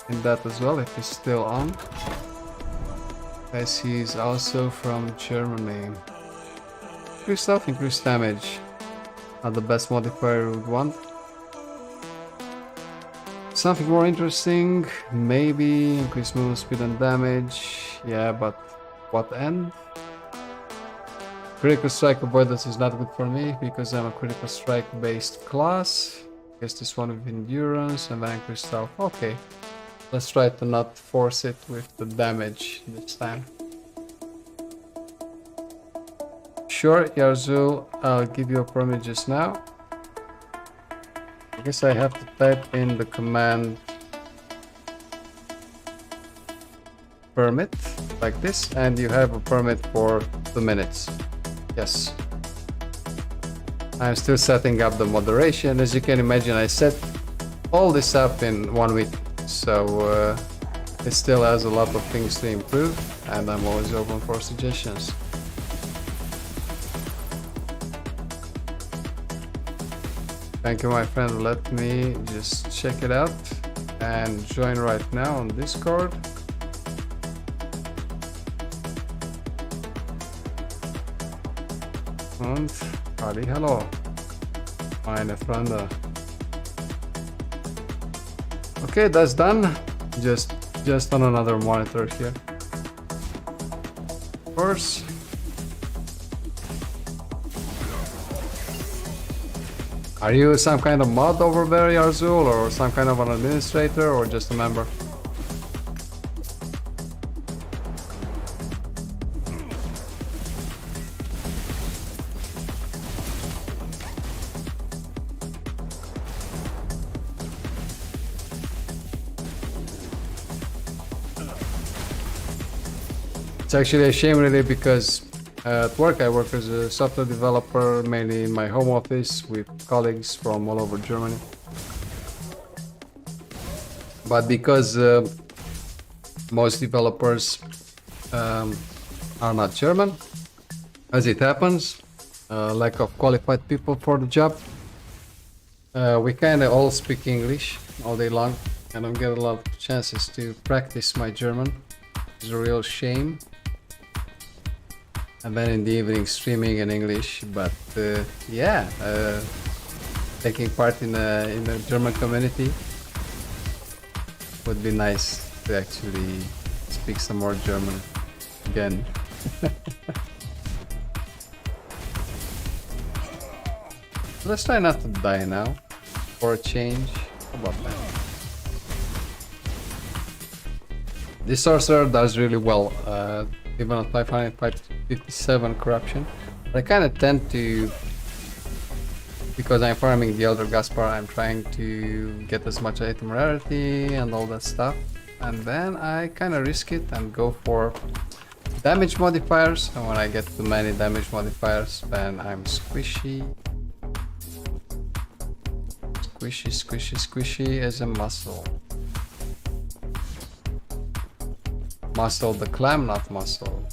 in that as well if he's still on. As he's also from Germany. Increased stuff, increased damage. Not the best modifier we would want. Something more interesting, maybe increased movement speed and damage. Yeah, but what end? Critical strike avoidance is not good for me because I'm a critical strike based class. Guess this one with endurance and then increased health. Okay, let's try to not force it with the damage this time. Sure, Yarzul, I'll give you a permit just now. I guess I have to type in the command permit like this, and you have a permit for 2 minutes. Yes. I'm still setting up the moderation. As you can imagine, I set all this up in 1 week, so it still has a lot of things to improve, and I'm always open for suggestions. Thank you, my friend. Let me just check it out and join right now on Discord. Und hallo, meine Freunde. Okay, that's done. Just on another monitor here. Of course. Are you some kind of mod over there, Yarzul, or some kind of an administrator, or just a member? It's actually a shame, really, because at work I work as a software developer, mainly in my home office with colleagues from all over Germany. But because most developers are not German, as it happens, lack of qualified people for the job, we kind of all speak English all day long. I don't get a lot of chances to practice my German. It's a real shame. And then in the evening streaming in English, but yeah, taking part in a German community would be nice to actually speak some more German again. Let's try not to die now, for a change. How about that? This sorcerer does really well, even at 557 corruption. But I kind of tend to, because I'm farming the Elder Gaspar, I'm trying to get as much item rarity and all that stuff. And then I kind of risk it and go for damage modifiers. And when I get too many damage modifiers, then I'm squishy. Squishy, squishy, squishy as a muscle. Muscle the clam, not muscle.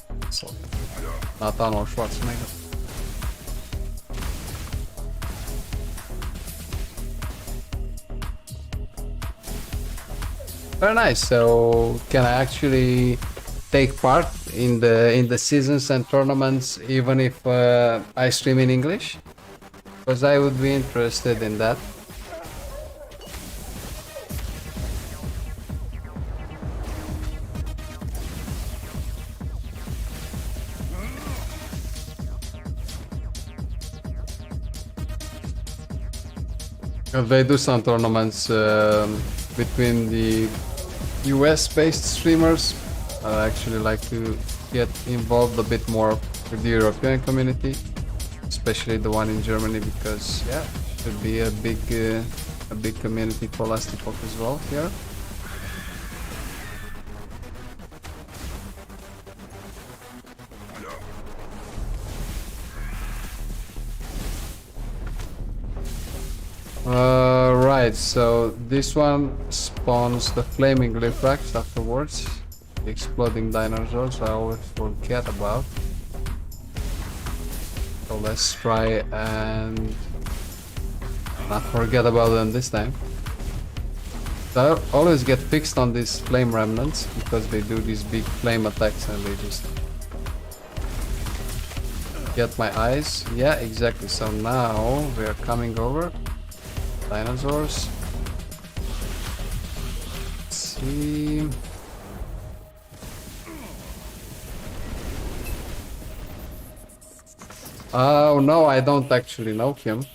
Not Arnold Schwarzenegger. Very nice. So can I actually take part in the seasons and tournaments even if I stream in English? Because I would be interested in that. They do some tournaments between the US-based streamers. I actually like to get involved a bit more with the European community, especially the one in Germany, because yeah, should be a big community for Last Epoch as well here. Right, so this one spawns the flaming Glyphrax afterwards, the exploding dinosaurs I always forget about. So let's try and not forget about them this time. So I always get fixed on these flame remnants because they do these big flame attacks and they just get my eyes. Yeah, exactly. So now we are coming over. Dinosaurs. Let's see. Oh no, I don't actually know him.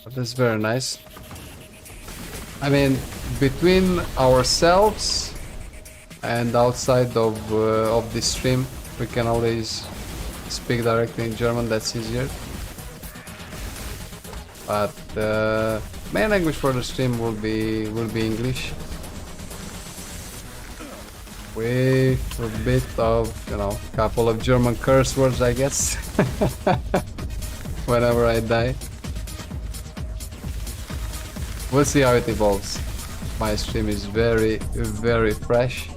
But that's very nice. I mean, between ourselves and outside of this stream, we can always speak directly in German. That's easier. But the main language for the stream will be English. with a bit of, you know, couple of German curse words, I guess, whenever I die. We'll see how it evolves. My stream is very, very fresh.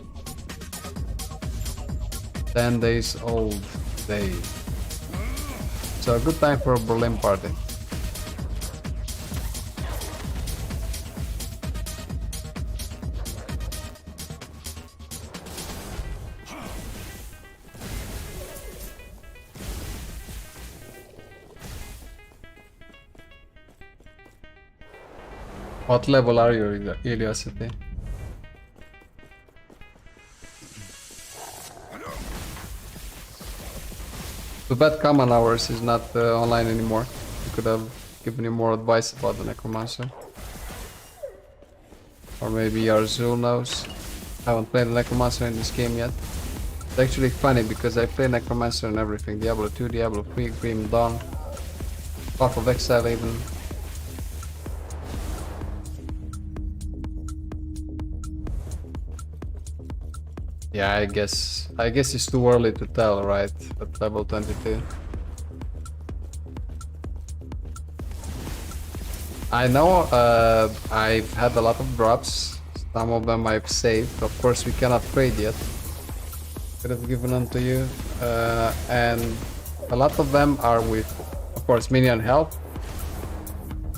10 days old day. So a good time for a Berlin party. What level are you, Iliosity? Too bad Common Hours is not online anymore. You could have given you more advice about the Necromancer. Or maybe Arzul knows. I haven't played Necromancer in this game yet. It's actually funny because I play Necromancer and everything. Diablo 2, Diablo 3, Grim Dawn, Path of Exile even. Yeah, I guess it's too early to tell, right? At level 22. I know I've had a lot of drops. Some of them I've saved. Of course, we cannot trade yet. Could have given them to you. And a lot of them are with, of course, minion health.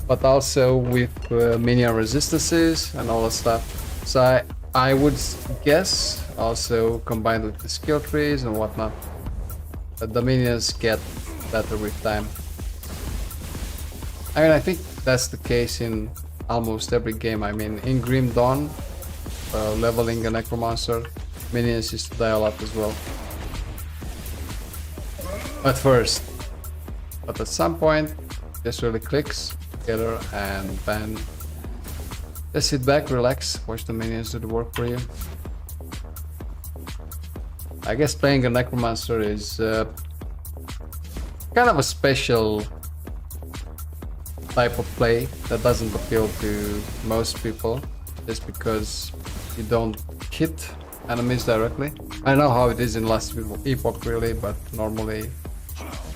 But also with minion resistances and all that stuff. So I would guess, also combined with the skill trees and whatnot, that the minions get better with time. I mean, I think that's the case in almost every game. I mean, in Grim Dawn, leveling a Necromancer, minions used to die a lot as well. At first. But at some point, this really clicks together and then just sit back, relax, watch the minions do the work for you. I guess playing a Necromancer is kind of a special type of play that doesn't appeal to most people, just because you don't hit enemies directly. I don't know how it is in Last Epoch really, but normally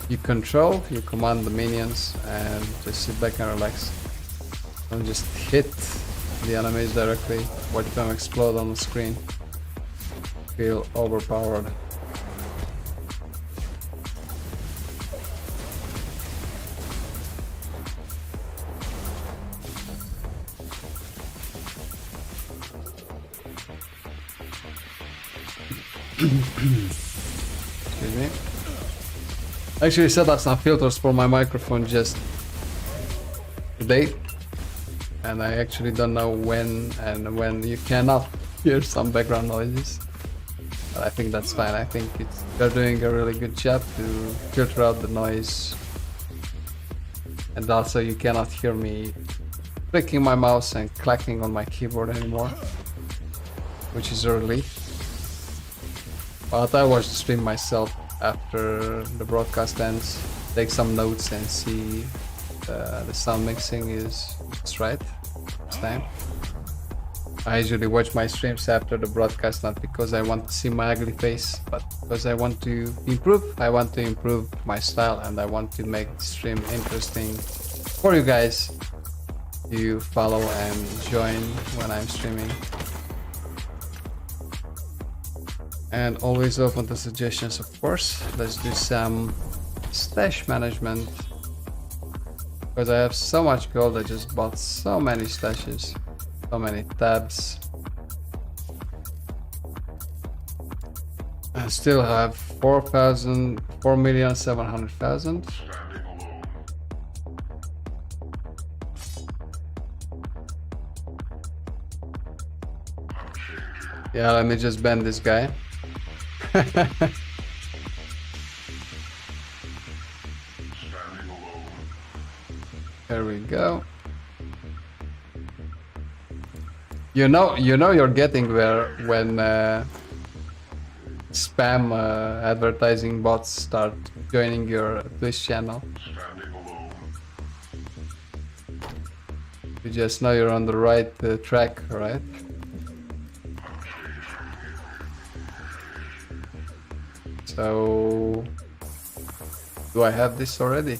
you control, you command the minions and just sit back and relax. Don't just hit the enemies directly, watch them explode on the screen. Feel overpowered. Excuse me. I actually set up some filters for my microphone just today, and I actually don't know when you cannot hear some background noises. But I think that's fine. I think they're doing a really good job to filter out the noise, and also you cannot hear me clicking my mouse and clacking on my keyboard anymore, which is a relief. But I watch the stream myself after the broadcast ends, take some notes and see the sound mixing is right this time. I usually watch my streams after the broadcast, not because I want to see my ugly face, but because I want to improve. I want to improve my style and I want to make the stream interesting for you guys to follow and join when I'm streaming. And always open to suggestions, of course. Let's do some stash management, because I have so much gold. I just bought so many stashes, so many tabs. I still have 4,700,000. Yeah, let me just ban this guy. There we go. You know you're getting there when spam advertising bots start joining your Twitch channel. You just know you're on the right track, right? So do I have this already?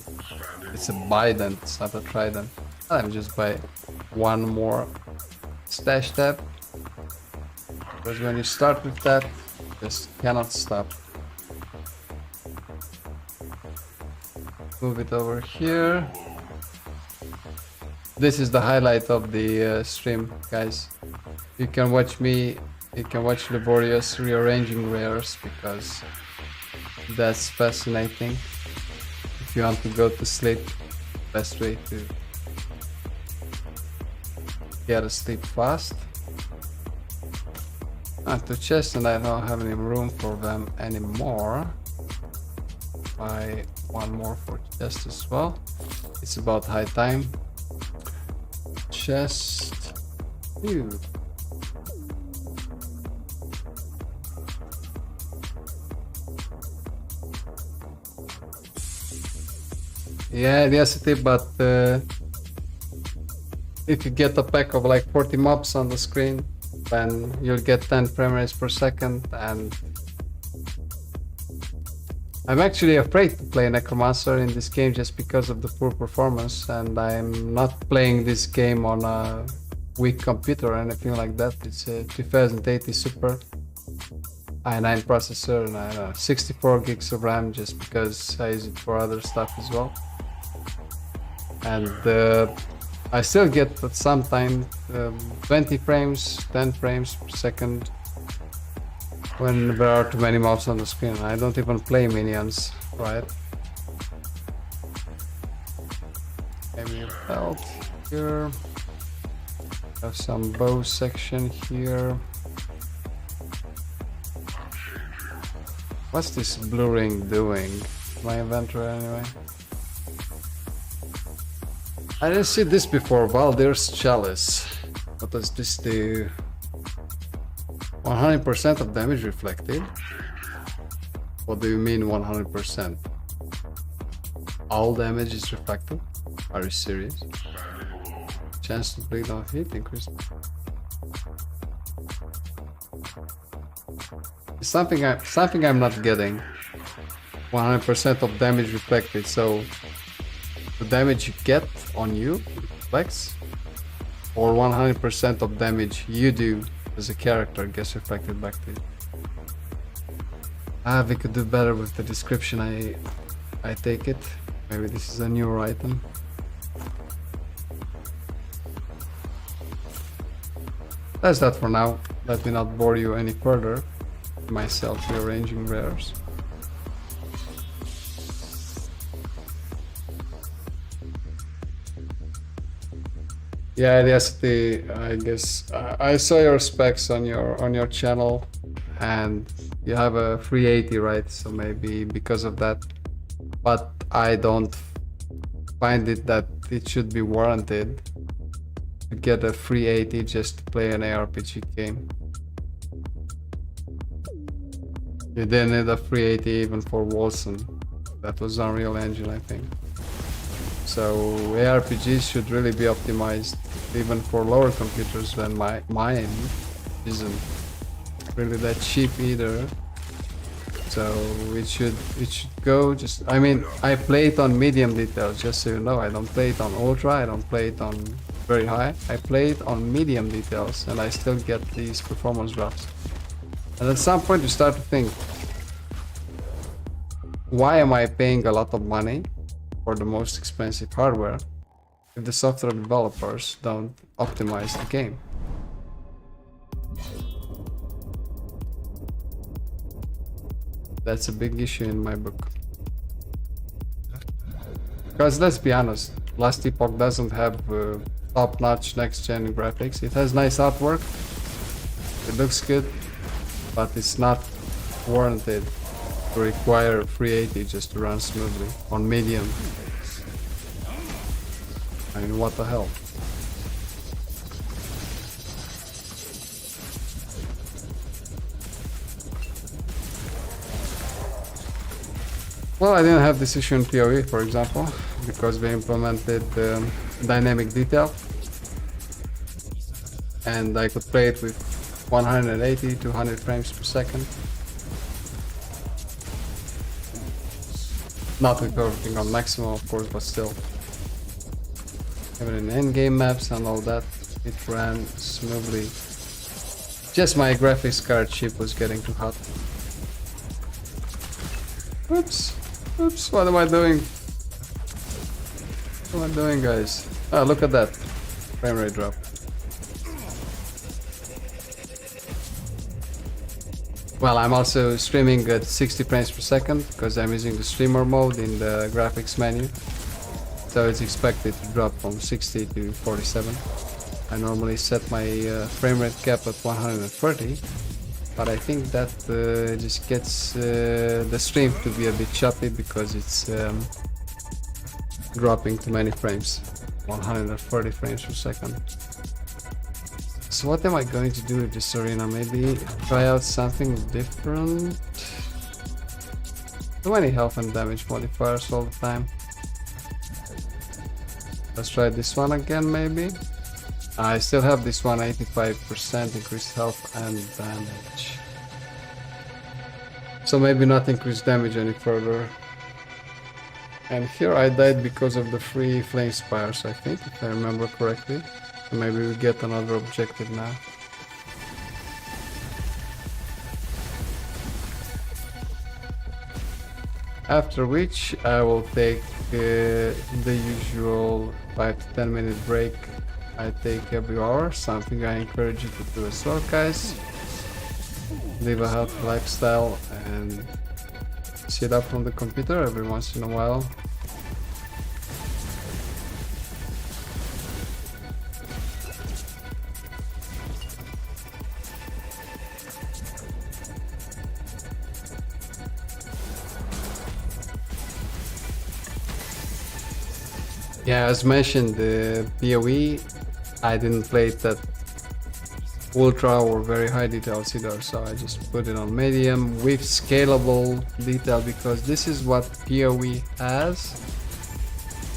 It's a bident, it's not a trident. Let me just buy one more stash tab, because when you start with that, you just cannot stop. Move it over here. This is the highlight of the stream, guys. You can watch me, you can watch Laborious rearranging rares, because that's fascinating. If you want to go to sleep, best way to get to sleep fast. To chest, and I don't have any room for them anymore. Buy one more for chest as well. It's about high time. Chest. Ew. Yeah, yes, but if you get a pack of like 40 mobs on the screen, then you'll get 10 frame rates per second, and I'm actually afraid to play Necromancer in this game just because of the poor performance, and I'm not playing this game on a weak computer or anything like that. It's a 2080 Super i9 processor, and I don't know, 64 gigs of RAM, just because I use it for other stuff as well. And I still get at some time 20 frames, 10 frames per second when there are too many mobs on the screen. I don't even play minions, right? Maybe a belt here. Have some bow section here. What's this blue ring doing? My inventory anyway. I didn't see this before. Baldir's Chalice. What does this do? 100% of damage reflected? What do you mean 100%? All damage is reflected? Are you serious? Chance to bleed on hit increase. It's something I'm not getting. 100% of damage reflected, so the damage you get on you reflects, or 100% of damage you do as a character gets reflected back to you. We could do better with the description. I take it. Maybe this is a newer item. That's that for now. Let me not bore you any further. Myself rearranging rares. Yeah, Diacity, I guess I saw your specs on your channel, and you have a 380, right? So maybe because of that, but I don't find it that it should be warranted to get a 380 just to play an ARPG game. You didn't need a 380 even for Wilson. That was Unreal Engine, I think. So ARPGs should really be optimized even for lower computers than mine isn't really that cheap either. So it should go just, I mean, I play it on medium details, just so you know. I don't play it on ultra, I don't play it on very high. I play it on medium details, and I still get these performance drops. And at some point you start to think, why am I paying a lot of money for the most expensive hardware if the software developers don't optimize the game? That's a big issue in my book. Because let's be honest, Last Epoch doesn't have top-notch next-gen graphics. It has nice artwork, it looks good, but it's not warranted to require 380 just to run smoothly on medium. I mean, what the hell? Well, I didn't have this issue in PoE, for example, because we implemented dynamic detail, and I could play it with 180 to 200 frames per second. Not with everything on maximum, of course, but still. Even in in-game maps and all that, it ran smoothly. Just my graphics card chip was getting too hot. Oops. Oops, what am I doing? What am I doing, guys? Oh, look at that. Frame rate drop. Well, I'm also streaming at 60 frames per second because I'm using the streamer mode in the graphics menu. So it's expected to drop from 60 to 47. I normally set my frame rate cap at 130, but I think that just gets the stream to be a bit choppy because it's dropping too many frames. 130 frames per second. So what am I going to do with this arena? Maybe try out something different? Too many health and damage modifiers all the time. Let's try this one again, maybe. I still have this one, 85% increased health and damage. So maybe not increase damage any further. And here I died because of the free flame spires, I think, if I remember correctly. So maybe we get another objective now. After which I will take the usual 5 to 10 minute break I take every hour, something I encourage you to do as well, guys. Live a healthy lifestyle and sit up from the computer every once in a while. Yeah, as mentioned, the PoE, I didn't play it at ultra or very high details either, so I just put it on medium with scalable detail because this is what PoE has.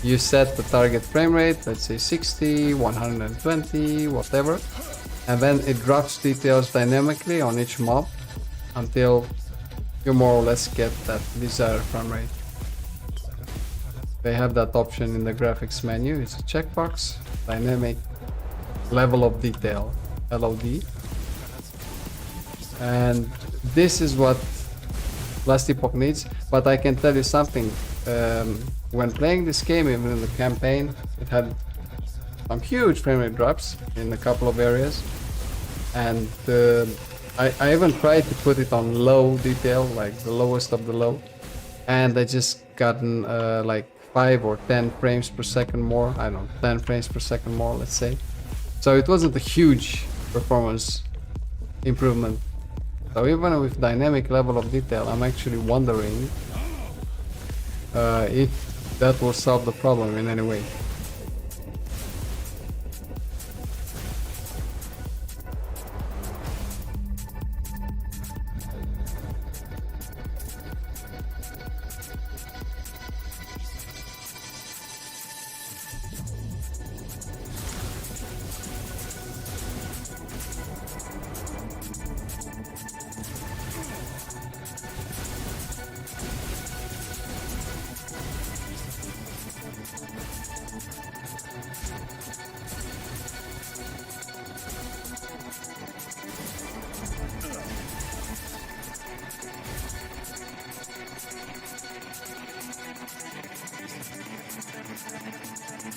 You set the target frame rate, let's say 60, 120, whatever, and then it drops details dynamically on each mob until you more or less get that desired frame rate. They have that option in the graphics menu. It's a checkbox, dynamic level of detail, LOD. And this is what Last Epoch needs. But I can tell you something, when playing this game, even in the campaign, it had some huge frame rate drops in a couple of areas. And I even tried to put it on low detail, like the lowest of the low. And I just gotten like 5 or 10 frames per second more. I don't know, 10 frames per second more, let's say. So it wasn't a huge performance improvement. So even with dynamic level of detail, I'm actually wondering if that will solve the problem in any way.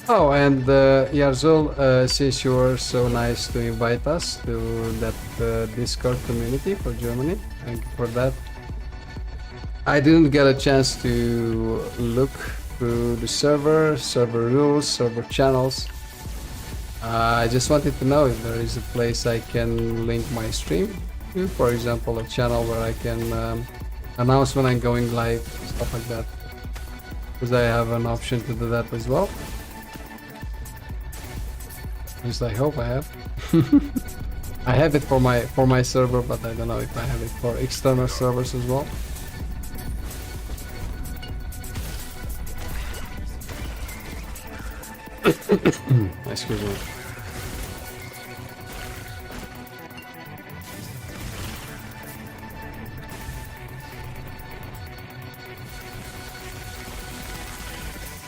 Oh, and Yarzul, since you were so nice to invite us to that Discord community for Germany, thank you for that. I didn't get a chance to look through the server rules, server channels. I just wanted to know if there is a place I can link my stream to, for example, a channel where I can announce when I'm going live, stuff like that. Because I have an option to do that as well. At least I hope I have. I have it for my server, but I don't know if I have it for external servers as well. Excuse me.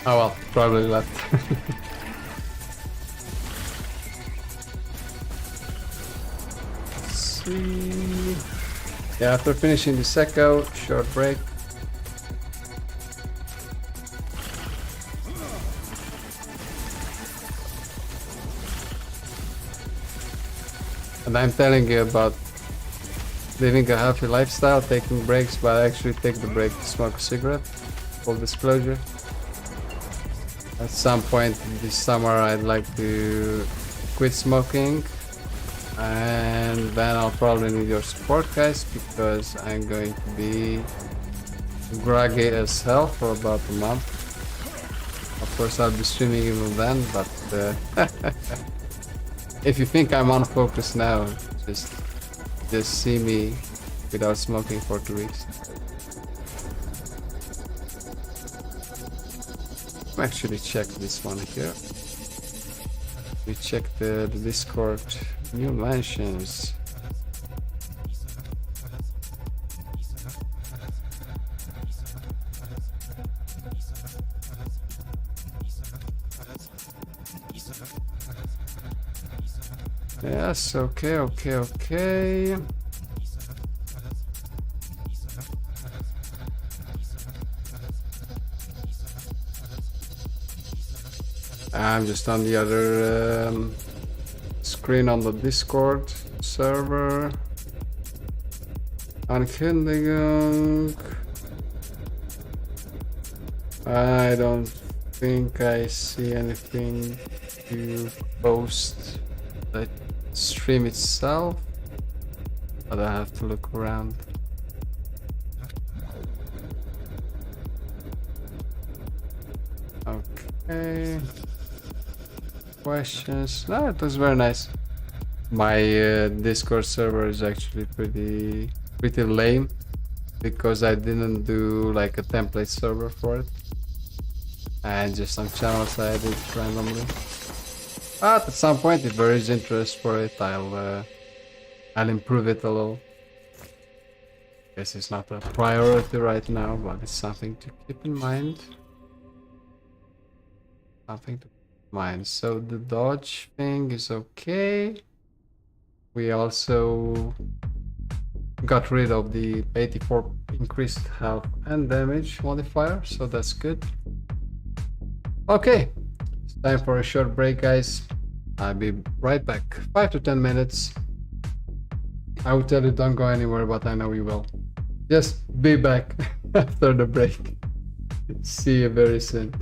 Oh well, probably left. Let's see. Yeah, after finishing the secco, short break. And I'm telling you about living a healthy lifestyle, taking breaks, but I actually take the break to smoke a cigarette. Full disclosure. At some point this summer I'd like to quit smoking, and then I'll probably need your support, guys, because I'm going to be groggy as hell for about a month. Of course I'll be streaming even then, but if you think I'm unfocused now, just see me without smoking for 2 weeks. Actually check this one here. We check the Discord new mentions. Yes, okay. I'm just on the other screen on the Discord server. Ankündigung. I don't think I see anything to post the stream itself, but I have to look around. Okay. Questions? No, it was very nice. My Discord server is actually pretty lame because I didn't do like a template server for it, and just some channels I added randomly. But at some point, if there is interest for it, I'll improve it a little. Guess it's not a priority right now, but it's something to keep in mind. So the dodge thing is okay. We also got rid of the 84 increased health and damage modifier, so that's good. Okay, it's time for a short break, guys. I'll be right back. 5 to 10 minutes. I will tell you don't go anywhere, but I know you will. Just be back after the break. See you very soon.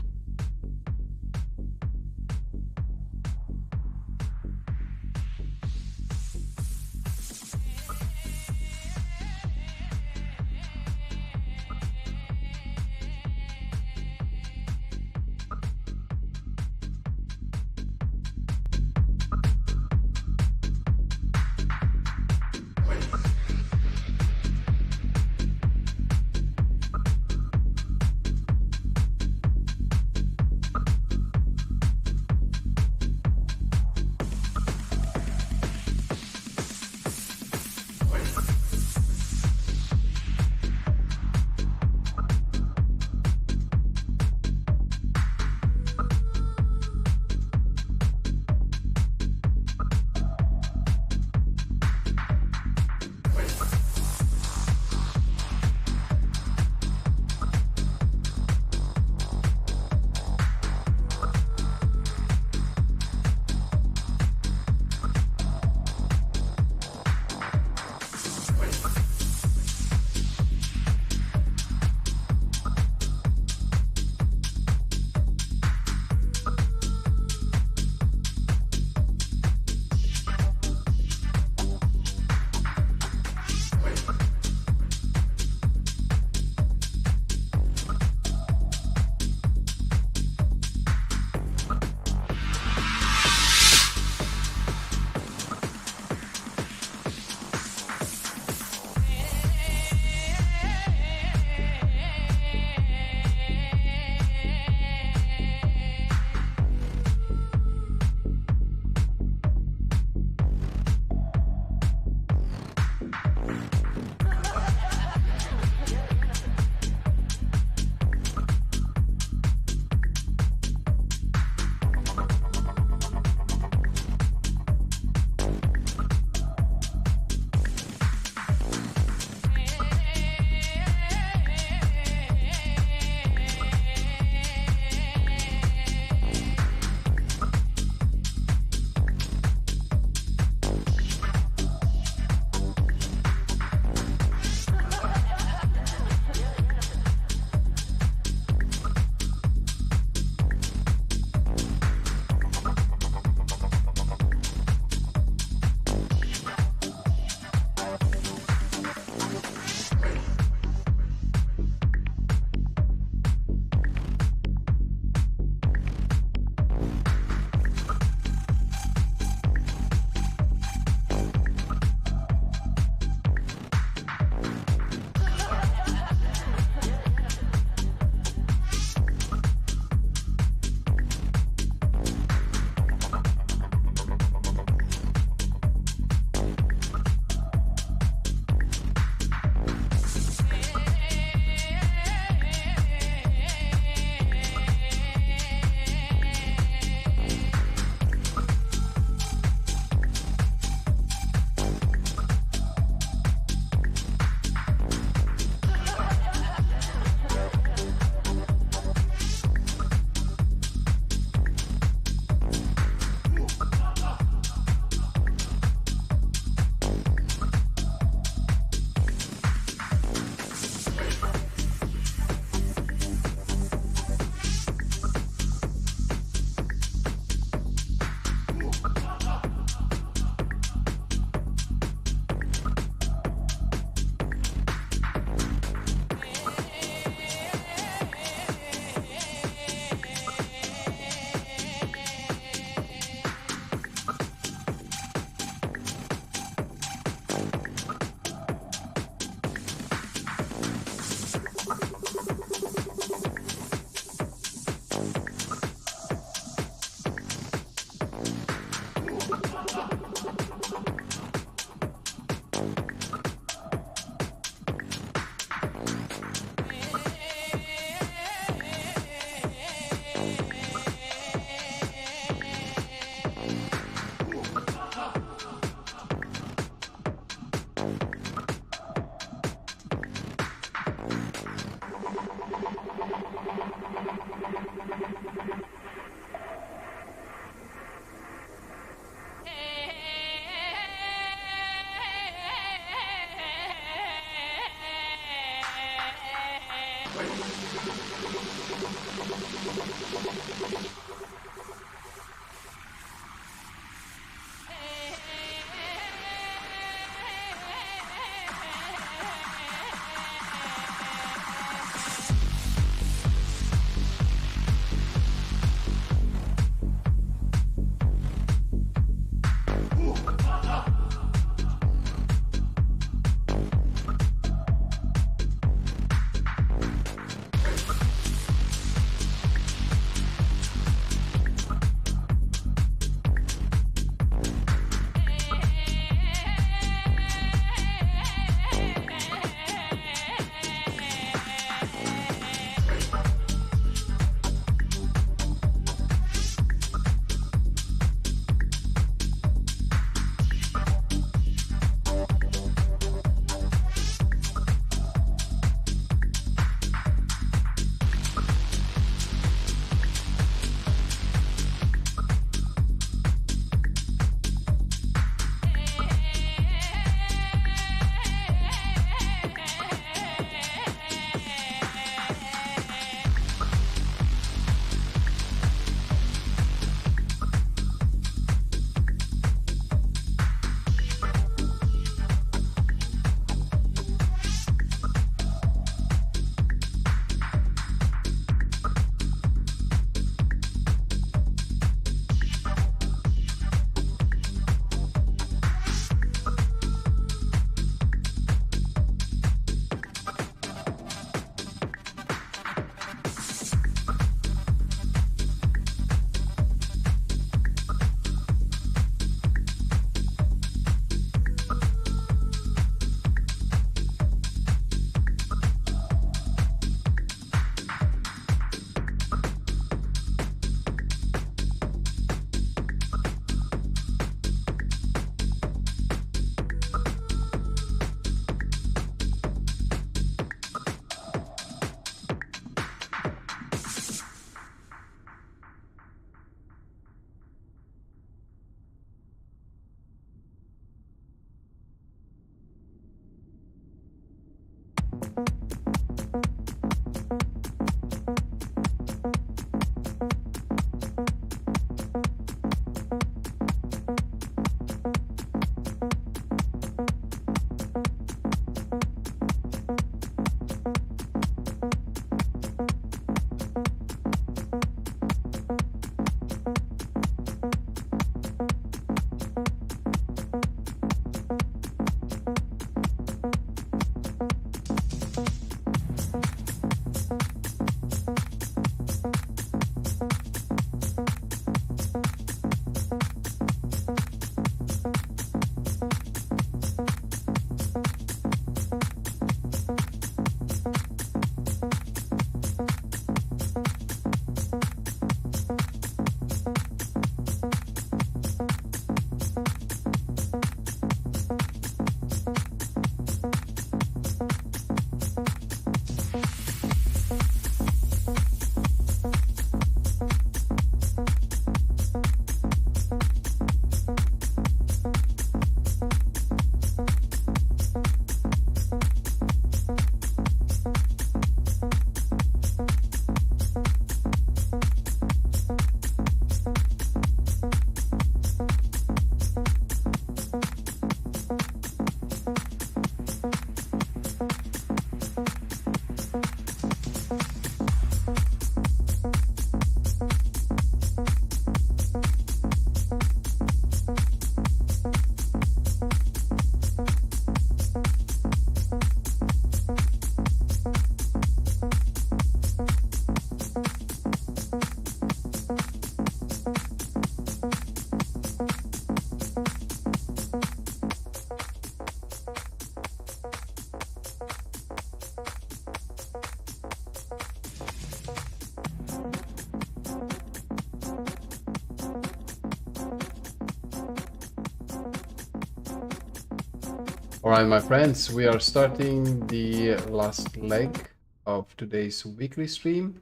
Alright, my friends, we are starting the last leg of today's weekly stream.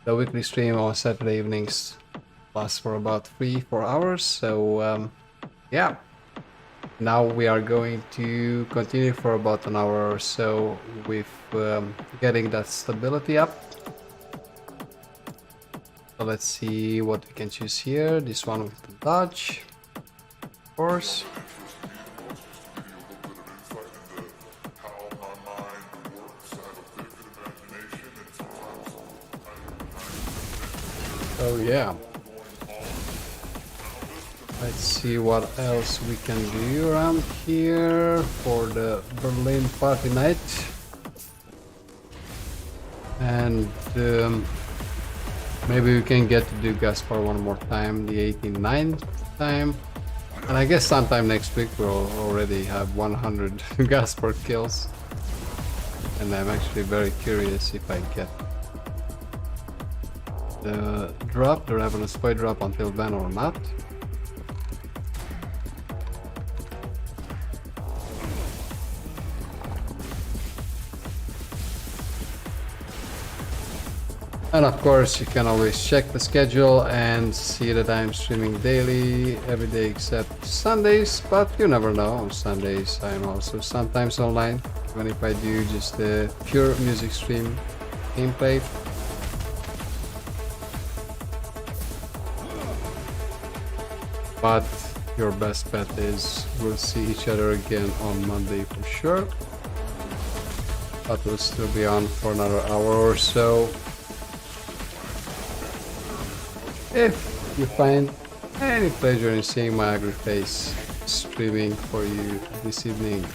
The weekly stream on Saturday evenings lasts for about 3-4 hours, so yeah. Now we are going to continue for about an hour or so with getting that stability up. So let's see what we can choose here. This one with the dodge, of course. Oh yeah. Let's see what else we can do around here for the Berlin party night. And maybe we can get to do Gaspar one more time, the 89th time. And I guess sometime next week we'll already have 100 Gaspar kills. And I'm actually very curious if I get the drop, the Ravenous Spy drop until then or not. And of course, you can always check the schedule and see that I'm streaming daily, every day except Sundays, but you never know. On Sundays, I'm also sometimes online, even if I do just a pure music stream gameplay. But your best bet is we'll see each other again on Monday for sure. But we'll still be on for another hour or so. If you find any pleasure in seeing my ugly face streaming for you this evening.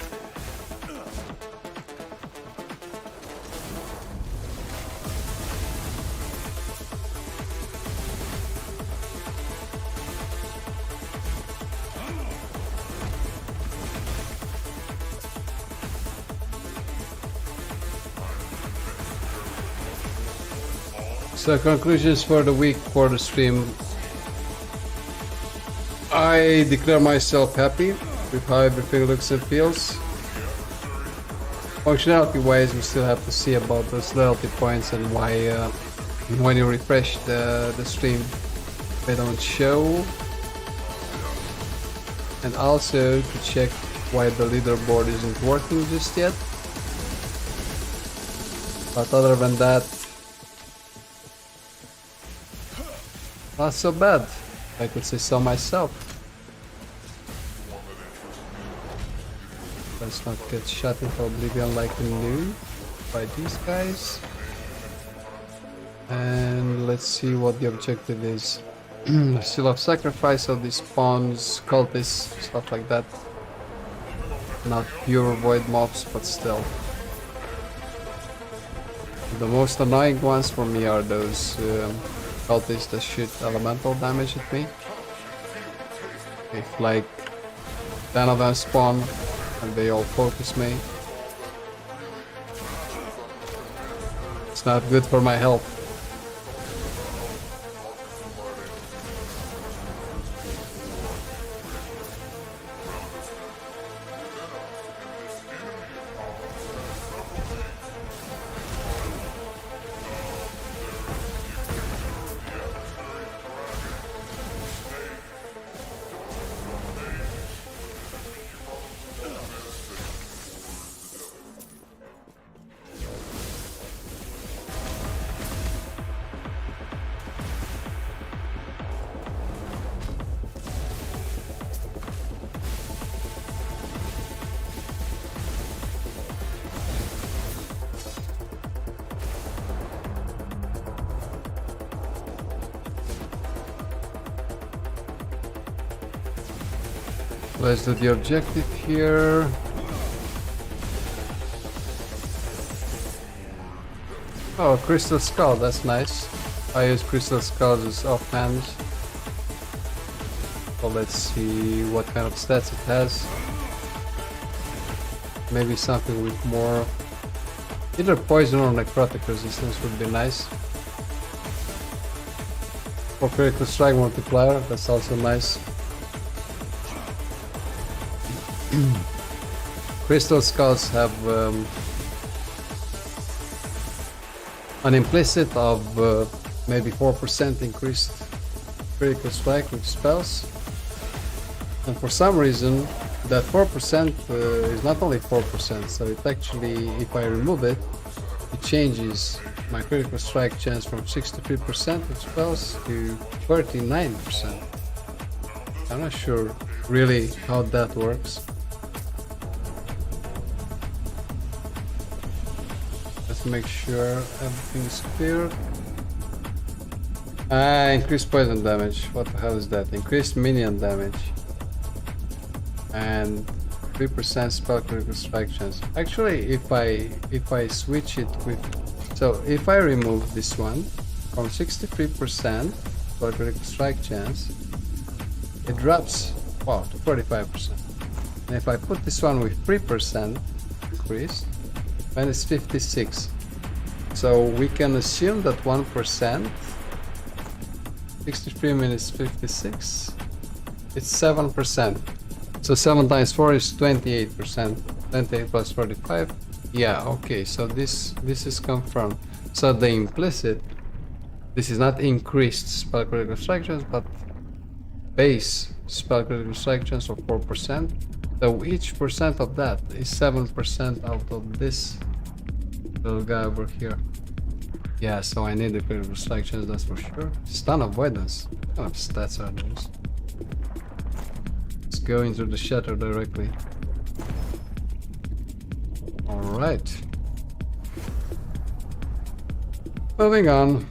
So conclusions for the week for the stream. I declare myself happy with how everything looks and feels. Functionality wise, we still have to see about those loyalty points and why when you refresh the stream they don't show. And also to check why the leaderboard isn't working just yet. But other than that, not so bad, I could say so myself. Let's not get shot into oblivion like we knew by these guys. And let's see what the objective is. Seal of sacrifice of these pawns, cultists, stuff like that. Not pure void mobs, but still. The most annoying ones for me are those cultists that shoot elemental damage at me. If like 10 of them spawn and they all focus me, it's not good for my health. Let's do the objective here. Oh, Crystal Skull, that's nice. I use Crystal Skulls as offhand. So let's see what kind of stats it has. Maybe something with more... either poison or necrotic resistance would be nice. For critical strike multiplier, that's also nice. Crystal skulls have an implicit of maybe 4% increased critical strike with spells, and for some reason that 4% is not only 4%, so it actually, if I remove it, it changes my critical strike chance from 63% with spells to 39%. I'm not sure really how that works. Let's make sure everything is clear. Increased poison damage. What the hell is that? Increased minion damage. And 3% spell critical strike chance. Actually, if I switch it with, so if I remove this one from 63% spell critical strike chance, it drops, wow, to 45%. And if I put this one with 3% increase, then it's 56. So we can assume that 1%, 63 minus 56, it's 7%. So 7 times 4 is 28%. 28 plus 45. Yeah, okay, so this is confirmed. So the implicit, this is not increased spell critical strike chance, but base spell critical strike chance of 4%. So each percent of that is 7% out of this little guy over here. Yeah, so I need the critical strike chance, that's for sure. Stun avoidance. What kind of stats are those? Let's go into the shatter directly. Alright. Moving on.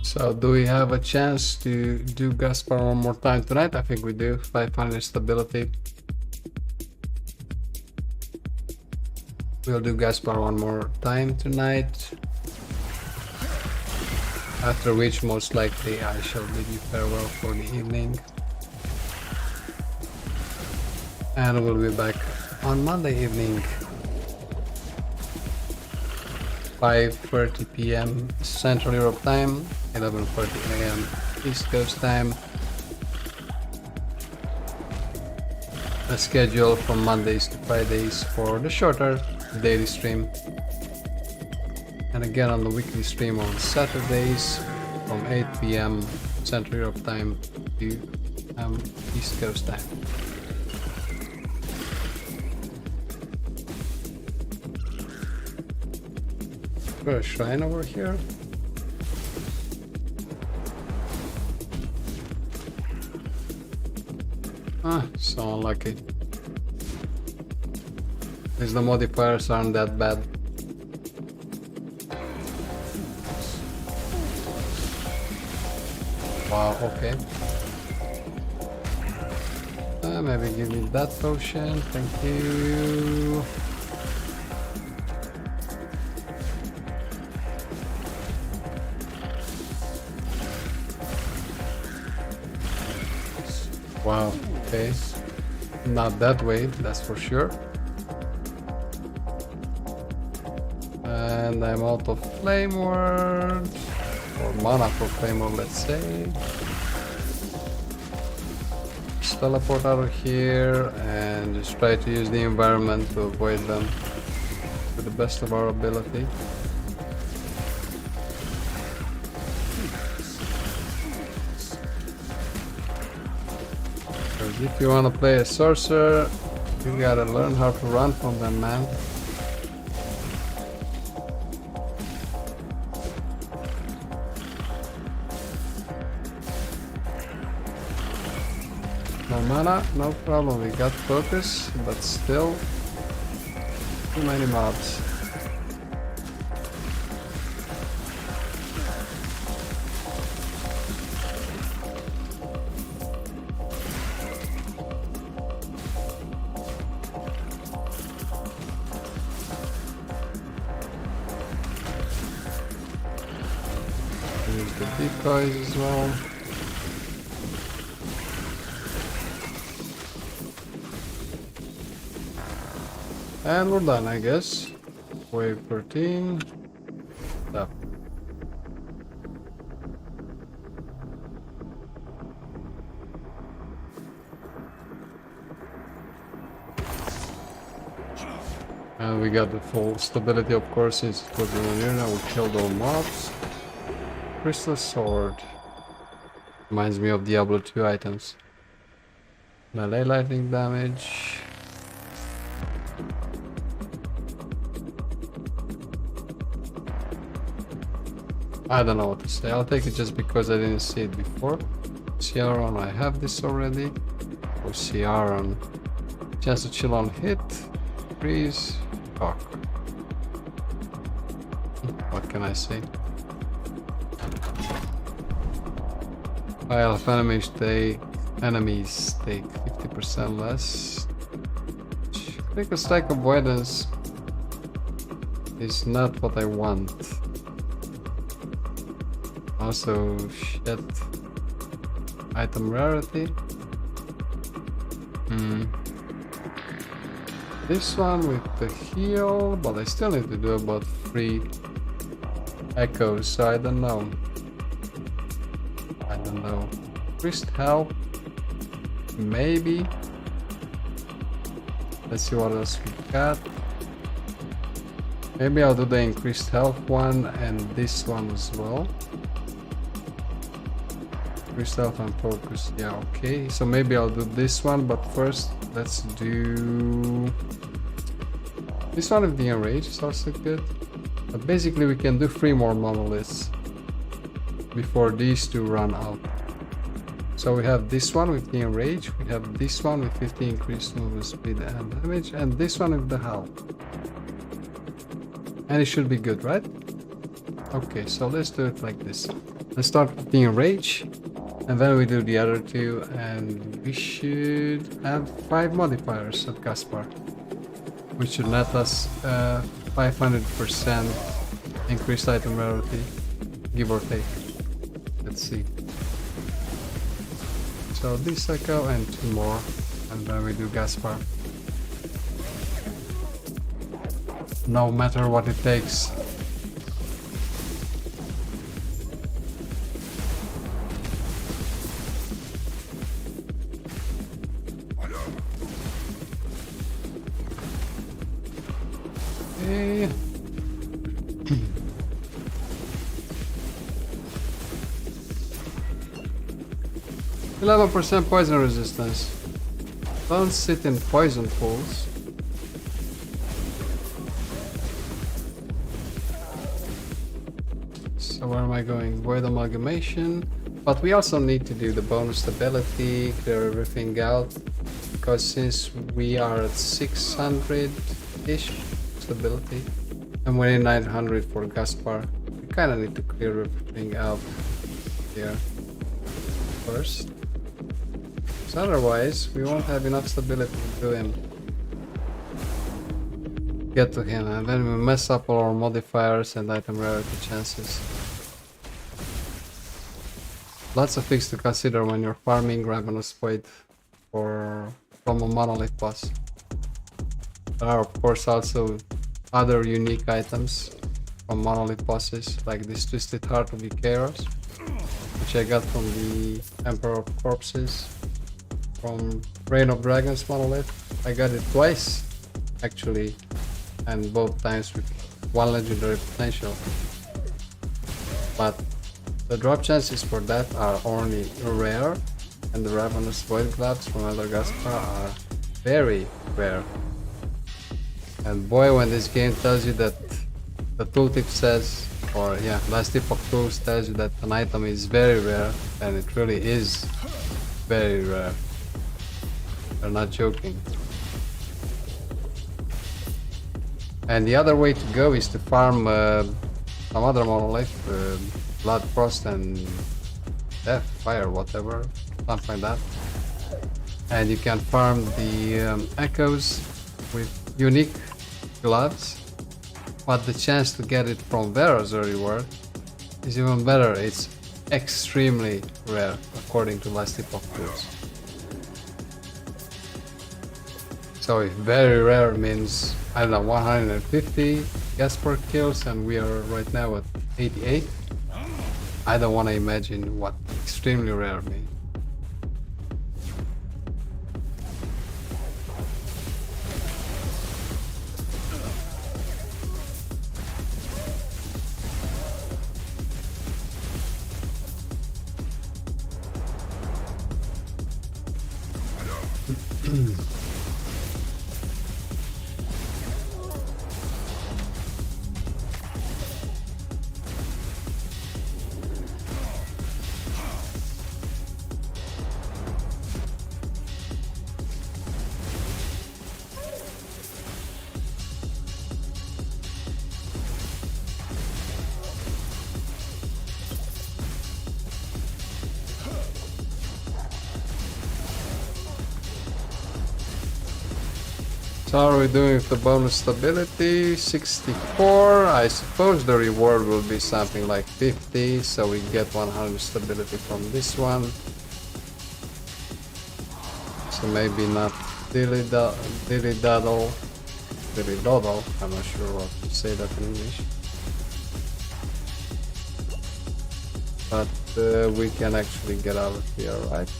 So do we have a chance to do Gaspar one more time tonight? I think we do. 500 stability. We'll do Gaspar one more time tonight. After which, most likely, I shall bid you farewell for the evening. And we'll be back on Monday evening. 5:30 p.m. Central Europe time, 11:30 a.m. East Coast time. A schedule from Mondays to Fridays for the shorter daily stream. And again on the weekly stream on Saturdays from 8 p.m. Central Europe time to East Coast time. A shrine over here. Ah, so unlucky. At least the modifiers aren't that bad. Wow, okay. Maybe give me that potion, thank you. Wow, okay. Not that way, that's for sure. And I'm out of flame ward, or mana for flame ward, let's say. Just teleport out of here and just try to use the environment to avoid them to the best of our ability. If you want to play a sorcerer, you gotta learn how to run from them, man. No mana, no problem, we got focus, but still too many mobs. decoys as well. And we're done, I guess. Wave 13. Stop. And we got the full stability, of course, since it was in an arena. We killed all mobs. Crystal sword. Reminds me of Diablo 2 items. Melee lightning damage. I don't know what to say. I'll take it just because I didn't see it before. Ciaron, I have this already. Or Ciaron. Chance to chill on hit. Freeze. Talk. What can I say? Pile of enemies take 50% less. Critical strike avoidance is not what I want. Also, shit. Item rarity. This one with the heal, but I still need to do about 3 echoes, so I don't know. Increased health, maybe. Let's see what else we got. Maybe I'll do the increased health one and this one as well. Increased health and focus, yeah, okay. So maybe I'll do this one, but first let's do this one with the enrage. Is also good. But basically we can do 3 more monoliths before these two run out. So we have this one with the enrage, we have this one with 50 increased movement speed and damage, and this one with the health. And it should be good, right? Okay, so let's do it like this. Let's start with the enrage, and then we do the other two, and we should have 5 modifiers at Gaspar, which should net us 500% increased item rarity, give or take. Let's see. So this echo and 2 more, and then we do Gaspar. No matter what it takes. Okay. 11% poison resistance. Don't sit in poison pools. So where am I going? Void amalgamation. But we also need to do the bonus stability, clear everything out. Because since we are at 600-ish stability, and we're in 900 for Gaspar, we kind of need to clear everything out here first. So otherwise, we won't have enough stability to do him. Get to him, and then we mess up all our modifiers and item rarity chances. Lots of things to consider when you're farming Ravenous Void from a monolith boss. There are of course also other unique items from monolith bosses, like this Twisted Heart of Icaros, which I got from the Emperor of Corpses. From Reign of Dragons monolith. I got it twice actually, and both times with 1 legendary potential. But the drop chances for that are only rare, and the Ravenous Void Gloves from Elder Gaspar are very rare. And boy, when this game tells you that the tooltip says, or yeah, last tip of tools tells you that an item is very rare, and it really is very rare. They're not joking. And the other way to go is to farm some other monolith, Blood, Frost and Death, Fire, whatever, something like that. And you can farm the echoes with unique gloves, but the chance to get it from there as a reward is even better. It's extremely rare according to last epoch tools. So if very rare means, I don't know, 150 gas per kills, and we are right now at 88. I don't want to imagine what extremely rare means. So how are we doing with the bonus stability? 64. I suppose the reward will be something like 50, so we get 100 stability from this one. So maybe not dilly-daddle, I'm not sure what to say that in English. But we can actually get out of here, right?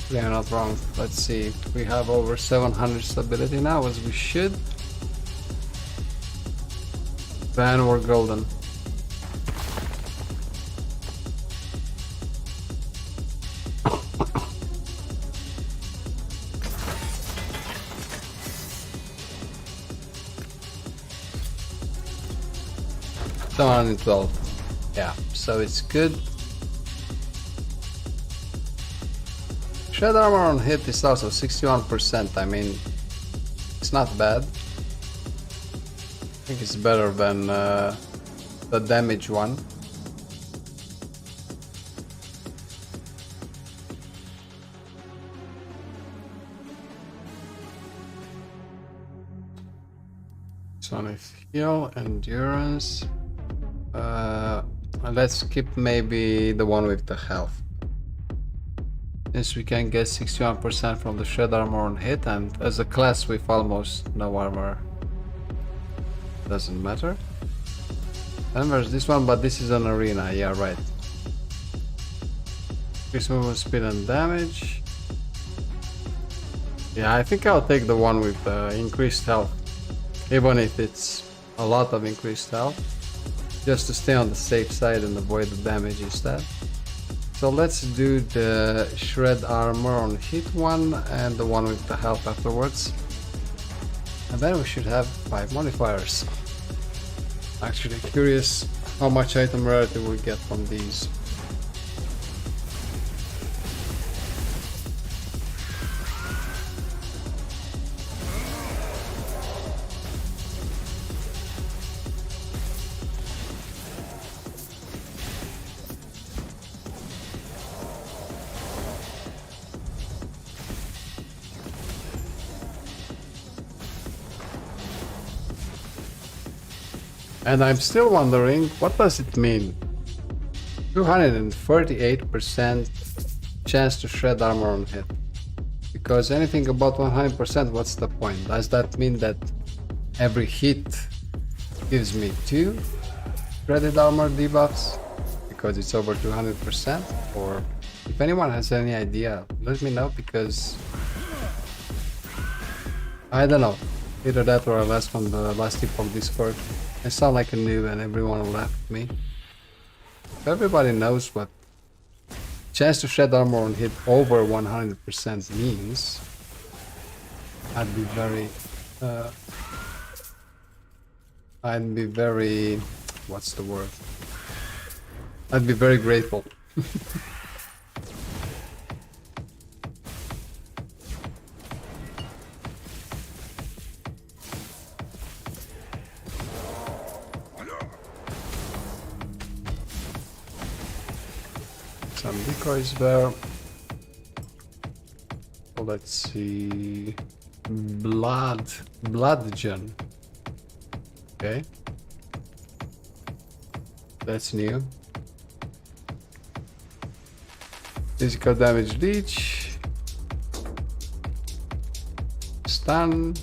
Yeah, not wrong. Let's see. We have over 700 stability now, as we should. Then we're golden. $712. Yeah, so it's good. Shred armor on hit is also 61%. I mean, it's not bad. I think it's better than the damage one. So on heal, endurance. Let's skip maybe the one with the health. Since we can get 61% from the shred armor on hit, and as a class with almost no armor, doesn't matter. Then there's this one, but this is an arena, yeah, right. Increase movement speed and damage. Yeah, I think I'll take the one with increased health, even if it's a lot of increased health, just to stay on the safe side and avoid the damage instead. So let's do the shred armor on hit one and the one with the health afterwards. And then we should have 5 modifiers. Actually curious how much item rarity we get from these. And I'm still wondering, what does it mean? 238% chance to shred armor on hit. Because anything about 100%, what's the point? Does that mean that every hit gives me 2 shredded armor debuffs? Because it's over 200%? Or if anyone has any idea, let me know, because I don't know. Either that or I last from the last tip of Discord. I sound like a noob and everyone left me. If everybody knows what chance to shed armor on hit over 100% means, I'd be very, what's the word? I'd be very grateful. Some decoys there. Let's see. Bloodgen. Okay. That's new. Physical damage leech. Stun.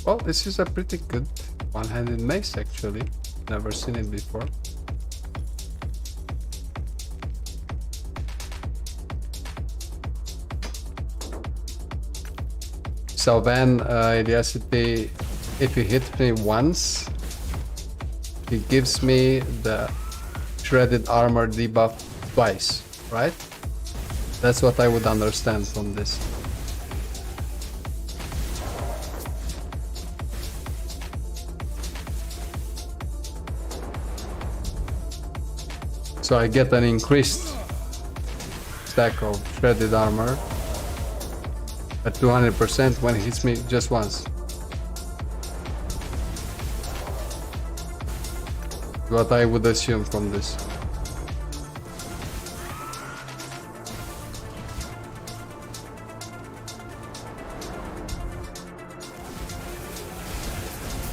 Well, this is a pretty good one-handed mace actually. Never seen it before. So then, Idiocity, if you hit me once, it gives me the shredded armor debuff twice, right? That's what I would understand from this. So I get an increased stack of shredded armor at 200% when it hits me just once. What I would assume from this.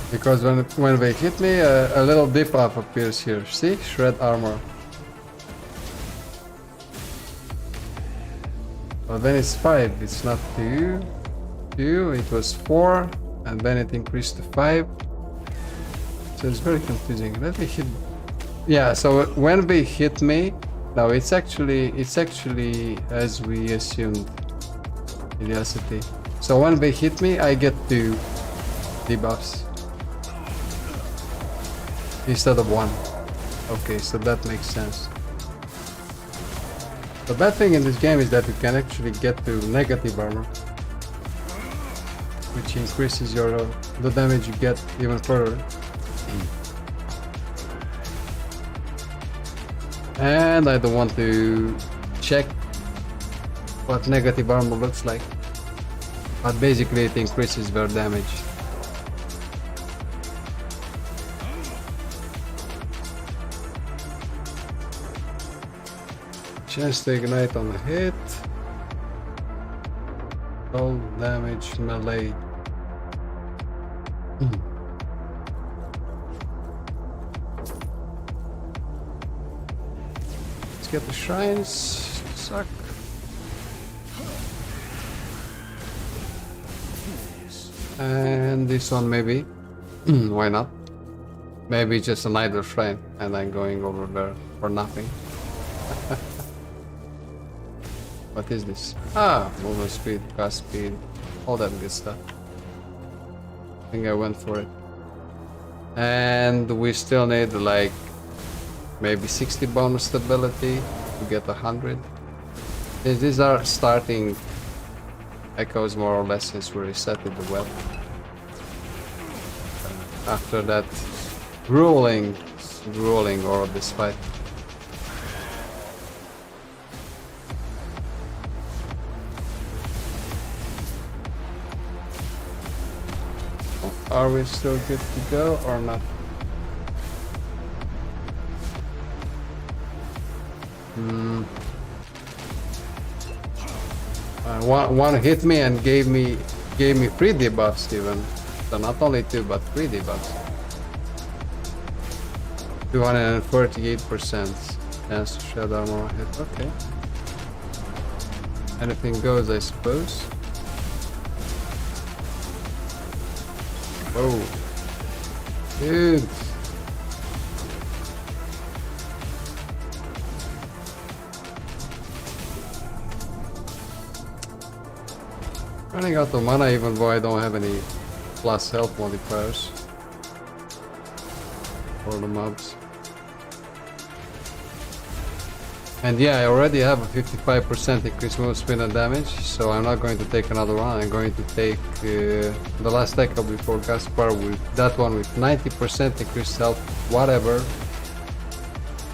Because when they hit me, a little debuff appears here. See? Shred armor. Well, then it's 5, it's not 2. 2, it was 4, and then it increased to 5. So it's very confusing. Let me hit. Yeah, so when they hit me, no, it's actually as we assumed. Idiocity. So when they hit me, I get 2 debuffs instead of 1. Okay, so that makes sense. The bad thing in this game is that you can actually get to negative armor, which increases the damage you get even further. And I don't want to check what negative armor looks like, but basically it increases their damage. Chance to ignite on a hit. All damage melee. Let's get the shrines. Suck. And this one maybe. Why not? Maybe just an idle shrine and I'm going over there for nothing. What is this? Ah, movement speed, cast speed, all that good stuff. I think I went for it. And we still need like maybe 60 bonus stability to get 100. These are starting echoes more or less since we resetted the web. After that grueling or this fight. Are we still good to go or not? One hit me and gave me 3 debuffs even. So not only 2 but 3 debuffs. 248% chance to shed armor hit. Okay. Anything goes, I suppose. Oh, dude. Running out of mana even though I don't have any plus health modifiers for the mobs. And yeah, I already have a 55% increased move speed and damage, so I'm not going to take another one. I'm going to take the last echo before Gaspar with that one with 90% increased health, whatever.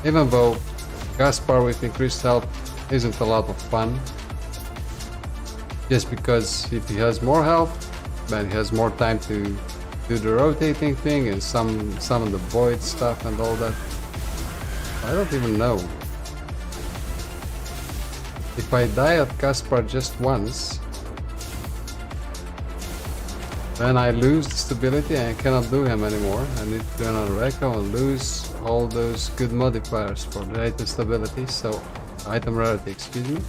Even though Gaspar with increased health isn't a lot of fun. Just because if he has more health, then he has more time to do the rotating thing and some of the void stuff and all that. I don't even know. If I die at Caspar just once, then I lose the stability and I cannot do him anymore. I need to do another echo and lose all those good modifiers for the item stability, so item rarity, excuse me.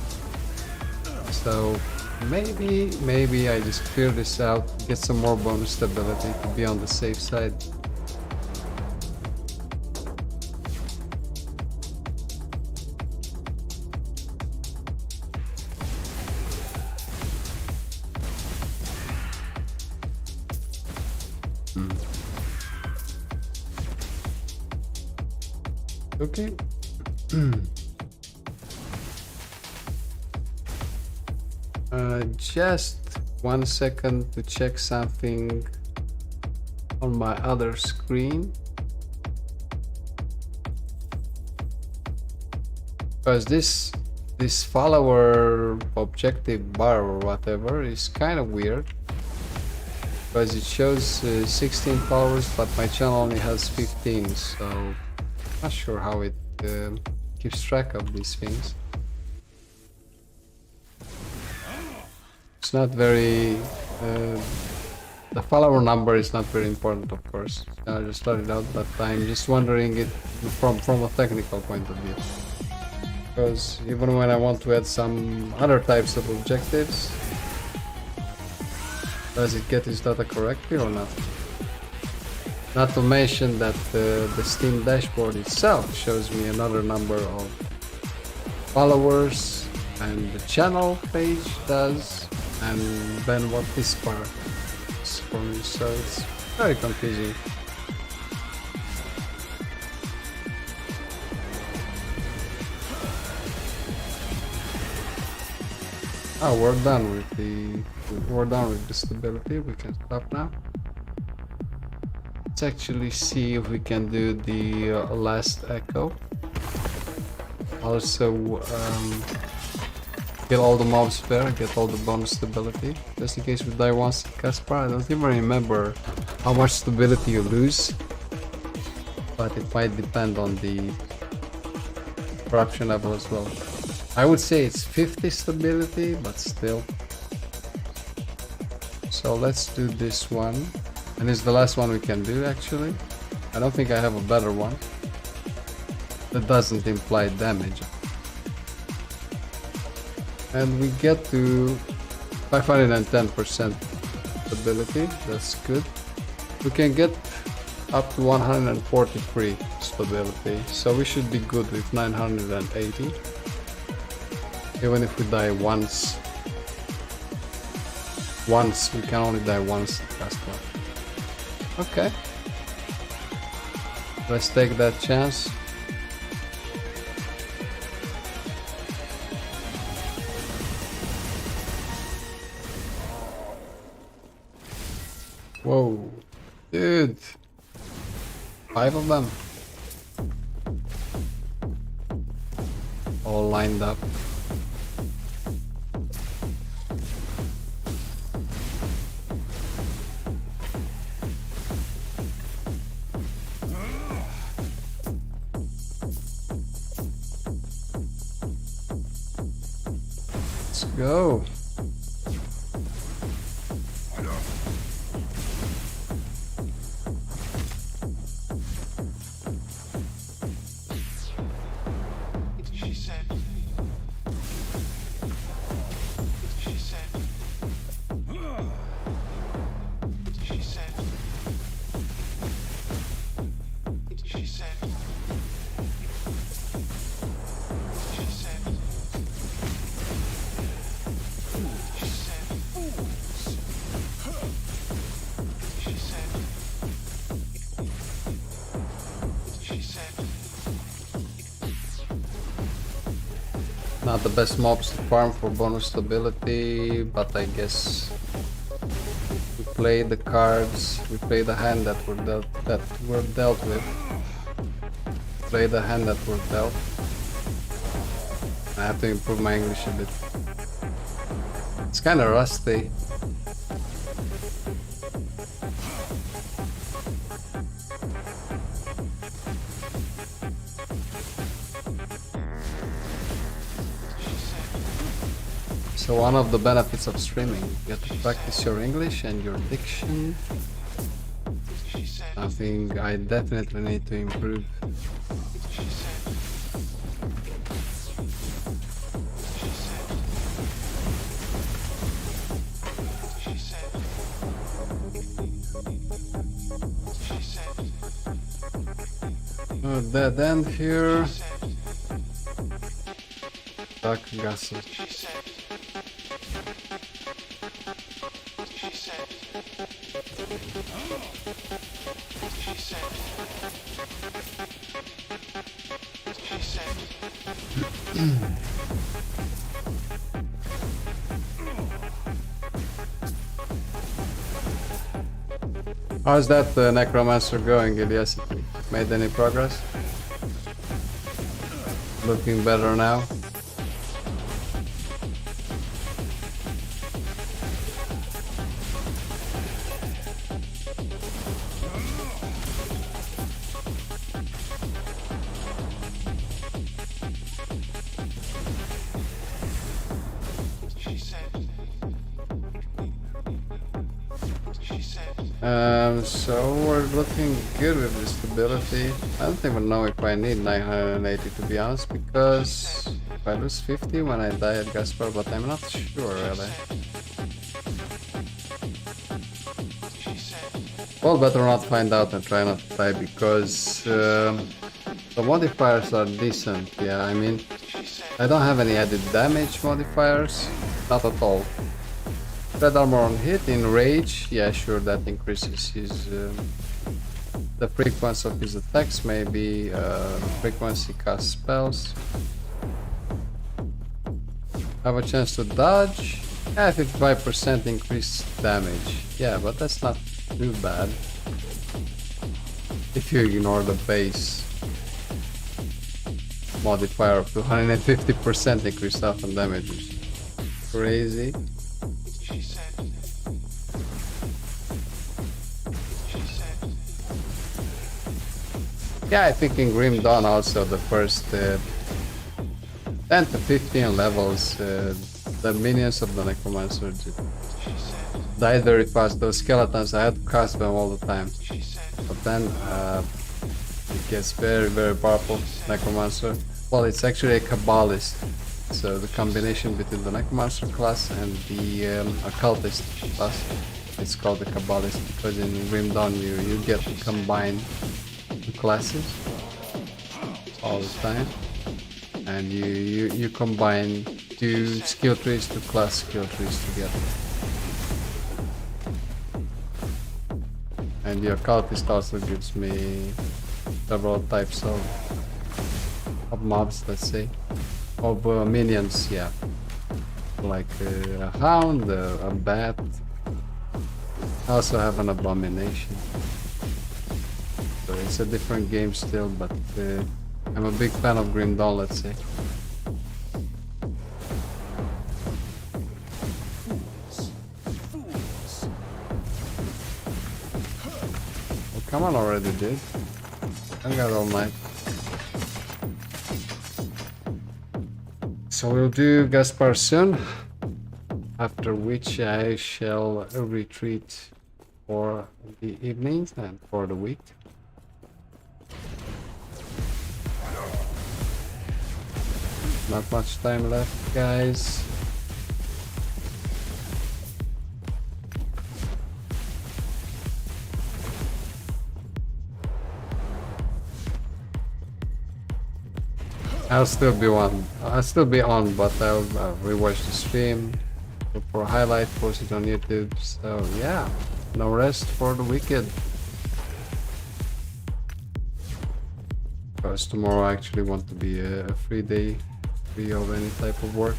So maybe I just clear this out, get some more bonus stability to be on the safe side. Okay. Just 1 second to check something on my other screen. Because this follower objective bar or whatever is kind of weird. Because it shows 16 followers, but my channel only has 15, so not sure how it keeps track of these things. It's not very... the follower number is not very important, of course. I just started out, but I'm just wondering it from a technical point of view. Because even when I want to add some other types of objectives, does it get this data correctly or not? Not to mention that the Steam dashboard itself shows me another number of followers, and the channel page does, and then what this part is for me, so it's very confusing. Oh, we're done with the stability. We can stop now. Let's actually see if we can do the last echo. Also get all the mobs there, get all the bonus stability. Just in case we die once in Caspar. I don't even remember how much stability you lose, but it might depend on the corruption level as well. I would say it's 50 stability, but still. So let's do this one. And it's the last one we can do, actually. I don't think I have a better one that doesn't imply damage. And we get to 510% stability. That's good. We can get up to 143 stability, so we should be good with 980. Even if we die once, we can only die once in Caspar. Okay, let's take that chance. Whoa, dude, 5 of them, all lined up. Let's go. Not the best mobs to farm for bonus stability, but I guess we play the cards, we play the hand that we're dealt with. Play the hand that we're dealt. I have to improve my English a bit. It's kind of rusty. So one of the benefits of streaming, you get to practice your English and your diction. Something I definitely need to improve. Dead end here. Duck gases. How's that necromancer going, Elias? Made any progress? Looking better now? So we're looking good with the stability. I don't even know if I need 980 to be honest, because if I lose 50 when I die at Gaspar, but I'm not sure really. Well, better not find out and try not to die, because the modifiers are decent. Yeah, I mean, I don't have any added damage modifiers, not at all. Red armor on hit, in rage, yeah sure, that increases his the frequency of his attacks, maybe frequency cast spells. Have a chance to dodge, yeah, 55% increased damage, yeah, but that's not too bad if you ignore the base modifier of 250% increased stuff and damage, which is crazy. Yeah, I think in Grim Dawn also the first 10 to 15 levels, the minions of the Necromancer died very fast. Those skeletons, I had to cast them all the time. But then it gets very, very powerful, Necromancer. Well, it's actually a Kabbalist. So the combination between the Necromancer class and the Occultist class, it's called the Kabbalist, because in Grim Dawn you get to combine classes all the time, and you combine two skill trees, two class skill trees together, and the occultist also gives me several types of mobs, let's say, of minions, yeah, like a hound, a bat. I also have an abomination. So it's a different game still, but I'm a big fan of Grim Dawn, let's say. Well, come on already, dude. I got all night. So we'll do Gaspar soon, after which I shall retreat for the evenings and for the week. Not much time left, guys. I'll still be on, but I'll rewatch the stream, look for a highlight, post it on YouTube. So yeah, no rest for the wicked. Because tomorrow I actually want to be a free day, free of any type of work.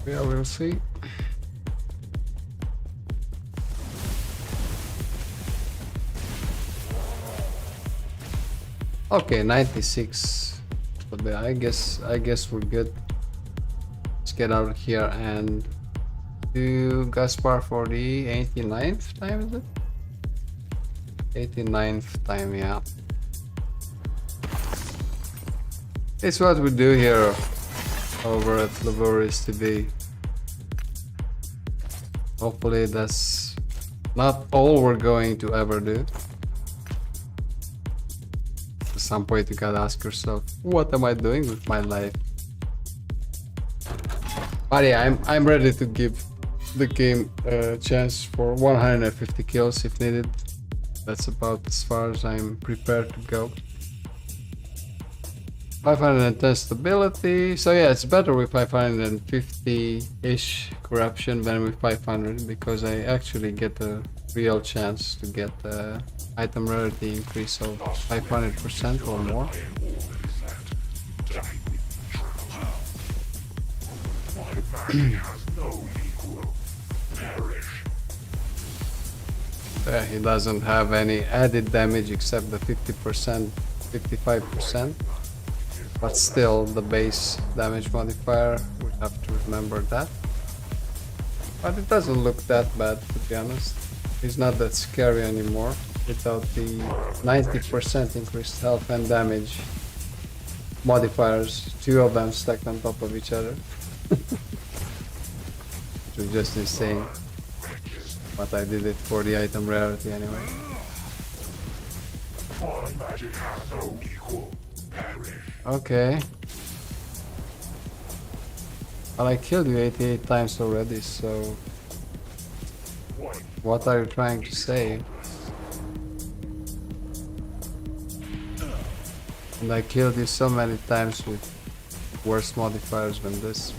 Yeah, we'll see. Okay, 96. But I guess we're good. Let's get out of here and do Gaspar for the 89th time, is it? 89th time, yeah. It's what we do here over at Laborious TV. Hopefully that's not all we're going to ever do. At some point you gotta ask yourself, what am I doing with my life? But yeah, I'm ready to give the game a chance for 150 kills if needed. That's about as far as I'm prepared to go. 510 stability, so yeah, it's better with 550-ish corruption than with 500, because I actually get a real chance to get the item rarity increase of 500% or more. Yeah, he doesn't have any added damage except the 50%, 55%. But still, the base damage modifier, we have to remember that. But it doesn't look that bad, to be honest. He's not that scary anymore without the 90% increased health and damage modifiers, 2 of them stacked on top of each other. Which was just insane. But I did it for the item rarity anyway. Okay. Well, I killed you 88 times already, so... What are you trying to say? And I killed you so many times with worse modifiers than this.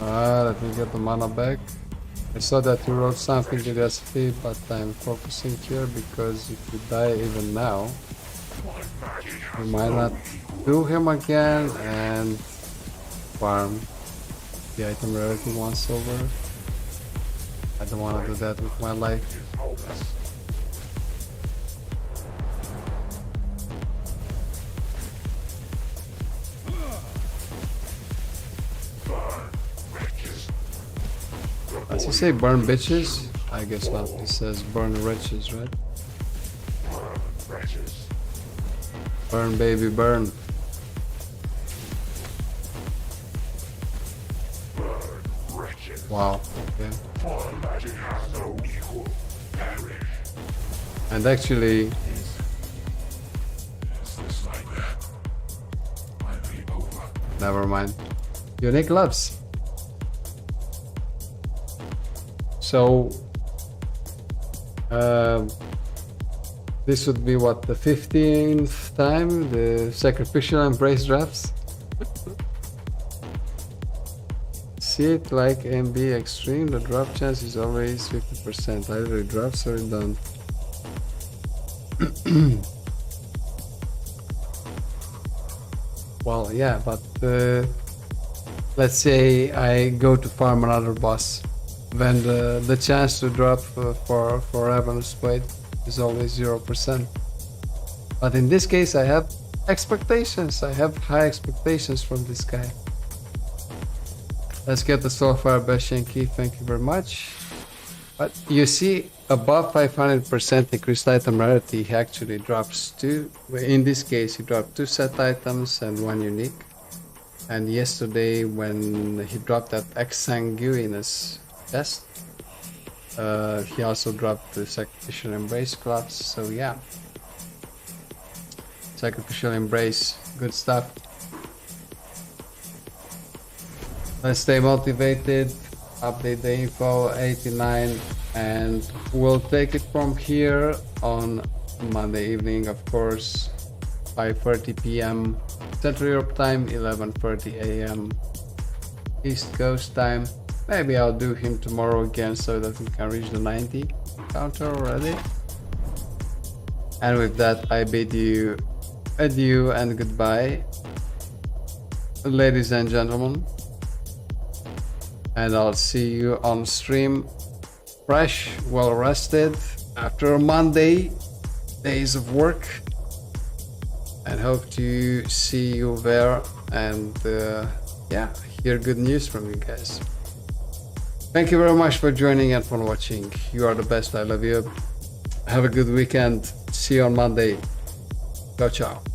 Let me get the mana back. I saw that you wrote something in the SP, but I'm focusing here because if you die even now, you might not do him again and farm the item rarity once over. I don't want to do that with my life. Does he say burn bitches? I guess not. He says burn wretches, right? Burn baby burn. Wow, okay. And actually, never mind. Unique gloves. So this would be what, the 15th time the sacrificial embrace drops. See it like MB extreme, the drop chance is always 50%. Either it drops or it don't. Well, yeah, but let's say I go to farm another boss. Then the chance to drop for Ravenous Blade is always 0%. But in this case I have expectations. I have high expectations from this guy. Let's get the Soulfire Bastion key, thank you very much. But you see, above 500% increased item rarity, he actually drops 2. In this case he dropped 2 set items and 1 unique. And yesterday when he dropped that exsanguinous chest, he also dropped the Sacrificial Embrace gloves, so yeah. Sacrificial Embrace, good stuff. Let's stay motivated, update the info, 89, and we'll take it from here on Monday evening, of course, 5:30 p.m. Central Europe time, 11:30 a.m. East Coast time. Maybe I'll do him tomorrow again so that we can reach the 90 counter already. And with that, I bid you adieu and goodbye, ladies and gentlemen. And I'll see you on stream, fresh, well rested, after a Monday, days of work. And hope to see you there and yeah, hear good news from you guys. Thank you very much for joining and for watching. You are the best. I love you. Have a good weekend. See you on Monday. Ciao, ciao.